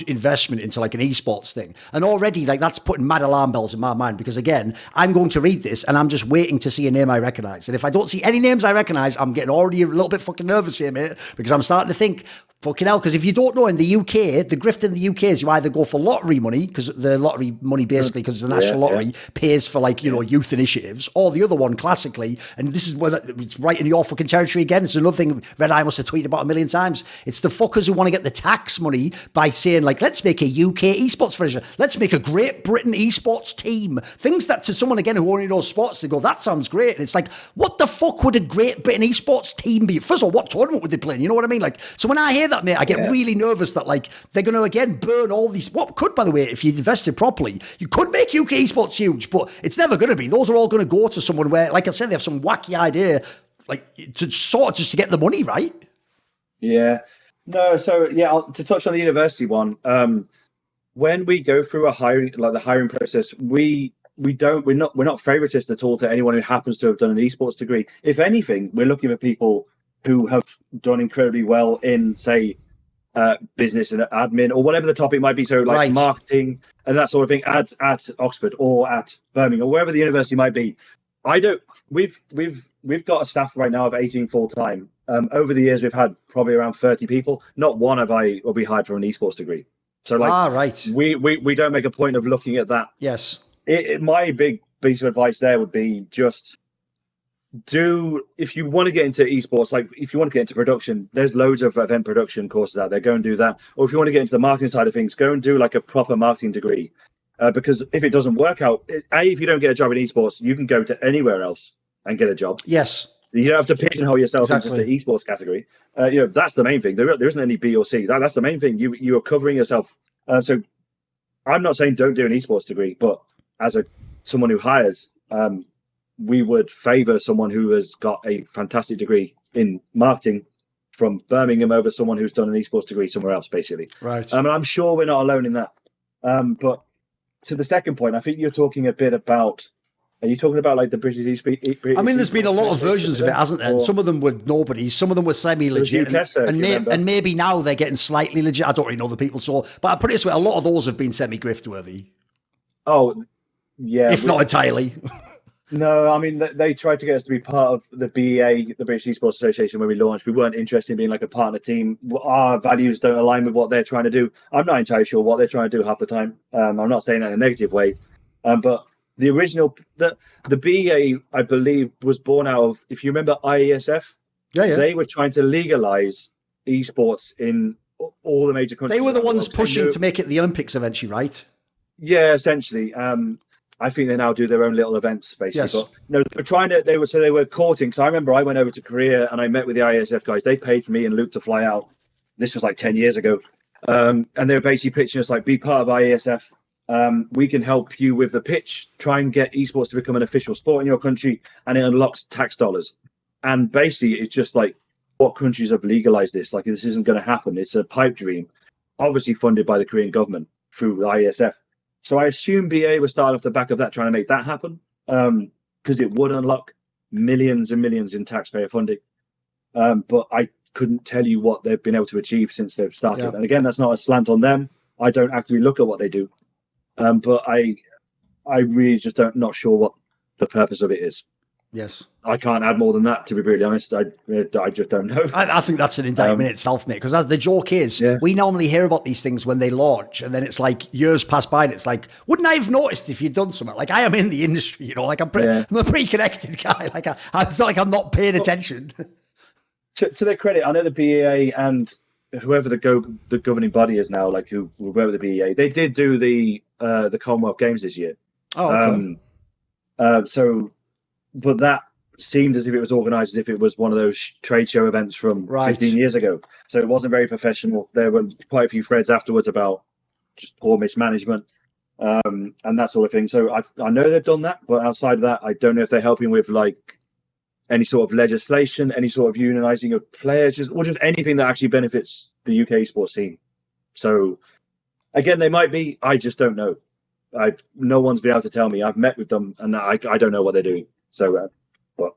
investment into like an esports thing. And already like that's putting mad alarm bells in my mind, because again, I'm going to read this and I'm just waiting to see a name I recognize. And if I don't see any names I recognize, I'm getting already a little bit fucking nervous here, mate, because I'm starting to think, fucking hell, because if you don't know, in the UK, the grift in the UK is you either go for lottery money, because the lottery money basically, because it's a national lottery, pays for like, you know, youth initiatives, or the other one classically, and this is when it's right in your fucking territory again, it's another thing ReDeYe must have tweeted about 1 million times, it's the fuckers who want to get the tax money by saying like, let's make a UK esports version, let's make a Great Britain esports team, things that to someone again who only knows sports, they go, that sounds great, and it's like, what the fuck would a Great Britain esports team be? First of all, what tournament would they play in? You know what I mean? Like, so when I hear that, mate, I get really nervous that like they're going to again burn all these. What could, by the way, if you invested properly, you could make UK esports huge, but it's never going to be. Those are all going to go to someone where, like I said, they have some wacky idea, like to sort of just to get the money, right? Yeah. No. So yeah, to touch on the university one, when we go through the hiring process, we're not favoritist at all to anyone who happens to have done an esports degree. If anything, we're looking for people who have done incredibly well in, say, business and admin or whatever the topic might be. So like marketing and that sort of thing at Oxford or at Birmingham or wherever the university might be. We've got a staff right now of 18 full time. Over the years, we've had probably around 30 people. Not one have we hired from an esports degree. So like, we don't make a point of looking at that. Yes. My big piece of advice there would be just if you want to get into esports, like if you want to get into production, there's loads of event production courses out there. Go and do that. Or if you want to get into the marketing side of things, go and do like a proper marketing degree. Because if it doesn't work out, if you don't get a job in esports, you can go to anywhere else and get a job. Yes. You don't have to pigeonhole yourself in just the esports category. That's the main thing. There isn't any B or C. That's the main thing. You are covering yourself. So I'm not saying don't do an esports degree, but as someone who hires, we would favour someone who has got a fantastic degree in marketing from Birmingham over someone who's done an esports degree somewhere else, basically. Right. And I'm sure we're not alone in that. But to the second point, I think you're talking a bit about. Are you talking about like the British esports? I mean, there's been a lot of versions of it, hasn't there? Some of them were nobodies, some of them were semi-legit, and maybe now they're getting slightly legit. I don't really know the people, but I put it this way: a lot of those have been semi-grift worthy. Oh, yeah, if not entirely. No, I mean, they tried to get us to be part of the BEA, the British Esports Association, when we launched. We weren't interested in being like a partner team. Our values don't align with what they're trying to do. I'm not entirely sure what they're trying to do half the time. I'm not saying that in a negative way. But the original, the BEA, I believe, was born out of, if you remember IESF, they were trying to legalize esports in all the major countries. They were the ones pushing to make it the Olympics eventually, right? Yeah, essentially. I think they now do their own little events, basically. Yes. But no, they were courting. So I remember I went over to Korea and I met with the ISF guys. They paid for me and Luke to fly out. This was like 10 years ago. And they were basically pitching us like, be part of IESF. We can help you with the pitch, try and get esports to become an official sport in your country, and it unlocks tax dollars. And basically, it's just like, what countries have legalized this? Like, this isn't going to happen. It's a pipe dream, obviously funded by the Korean government through IESF. So I assume BA was starting off the back of that, trying to make that happen, because it would unlock millions and millions in taxpayer funding. But I couldn't tell you what they've been able to achieve since they've started. Yeah. And again, that's not a slant on them. I don't actively look at what they do. But I really just not sure what the purpose of it is. Yes. I can't add more than that, to be really honest. I just don't know. I think that's an indictment itself, mate, because as the joke is, we normally hear about these things when they launch, and then it's like years pass by, and it's like, wouldn't I have noticed if you'd done something? Like, I am in the industry, you know, like I'm a pretty connected guy. Like, it's not like I'm not paying attention. To their credit, I know the BEA and whoever the governing body is now, like whoever the BEA, they did do the Commonwealth Games this year. Oh, okay. But that seemed as if it was organised as if it was one of those trade show events from 15 years ago. So it wasn't very professional. There were quite a few threads afterwards about just poor mismanagement and that sort of thing. So I know they've done that, but outside of that, I don't know if they're helping with like any sort of legislation, any sort of unionising of players, or just anything that actually benefits the UK sports scene. So again, they might be. I just don't know. No one's been able to tell me. I've met with them, and I don't know what they're doing. So, but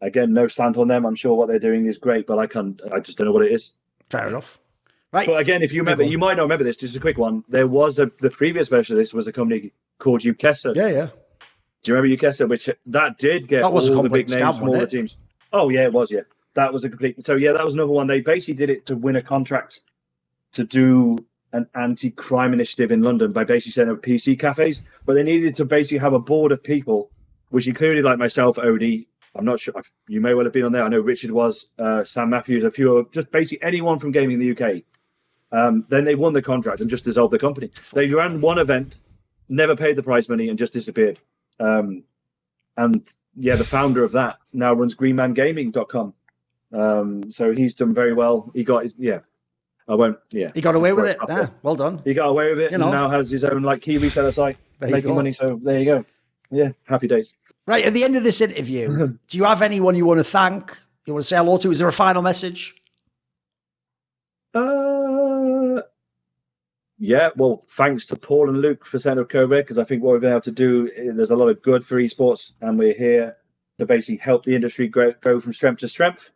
again, no slant on them. I'm sure what they're doing is great, but I just don't know what it is. Fair enough. Right. But again, if you remember, you might not remember this. Just a quick one. There was the previous version of this was a company called Ukesa. Yeah. Do you remember Ukesa? Which that did get all the big names from all the teams. Oh yeah, it was. Yeah, that was a complete. So yeah, that was another one. They basically did it to win a contract to do an anti-crime initiative in London by basically setting up PC cafes. But they needed to basically have a board of people, which included like myself, ODEE. I'm not sure. You may well have been on there. I know Richard was, Sam Matthews, a few of just basically anyone from gaming in the UK. Then they won the contract and just dissolved the company. They ran one event, never paid the prize money, and just disappeared. And yeah, the founder of that now runs greenmangaming.com. So he's done very well. He got his, he got away with it. Yeah, well done. He got away with it, and now has his own like key reseller site, making money. So there you go. Yeah, happy days. Right, at the end of this interview, do you have anyone you want to thank? You want to say hello to? Is there a final message? Yeah, well, thanks to Paul and Luke for setting up Code Red, because I think what we've been able to do, there's a lot of good for esports, and we're here to basically help the industry go from strength to strength.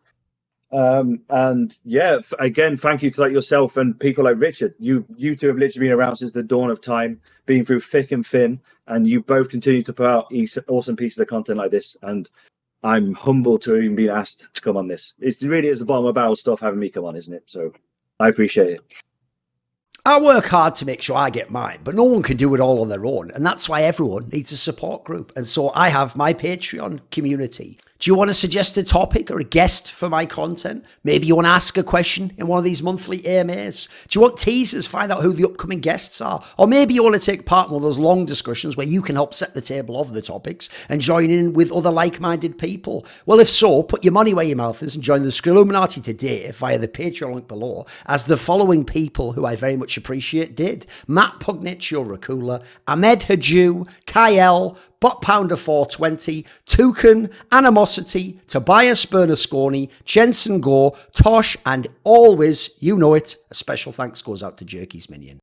And yeah, again, thank you to like yourself and people like Richard. You two have literally been around since the dawn of time, been through thick and thin, and you both continue to put out awesome pieces of content like this. And I'm humbled to even be asked to come on this. It really is the bottom of the barrel stuff having me come on, isn't it? So I appreciate it. I work hard to make sure I get mine, but no one can do it all on their own. And that's why everyone needs a support group. And so I have my Patreon community. Do you want to suggest a topic or a guest for my content? Maybe you want to ask a question in one of these monthly AMAs. Do you want teasers? Find out who the upcoming guests are. Or maybe you want to take part in one of those long discussions where you can help set the table of the topics and join in with other like-minded people. Well, if so, put your money where your mouth is and join the Skrilluminati today via the Patreon link below, as the following people who I very much appreciate did: Matt Pugnich, Rakula, Ahmed Haju, Kyle, Bot Pounder 420, Toucan, Animosity, Tobias Bernasconi, Jensen Gore, Tosh, and always, you know it, a special thanks goes out to Jerky's Minion.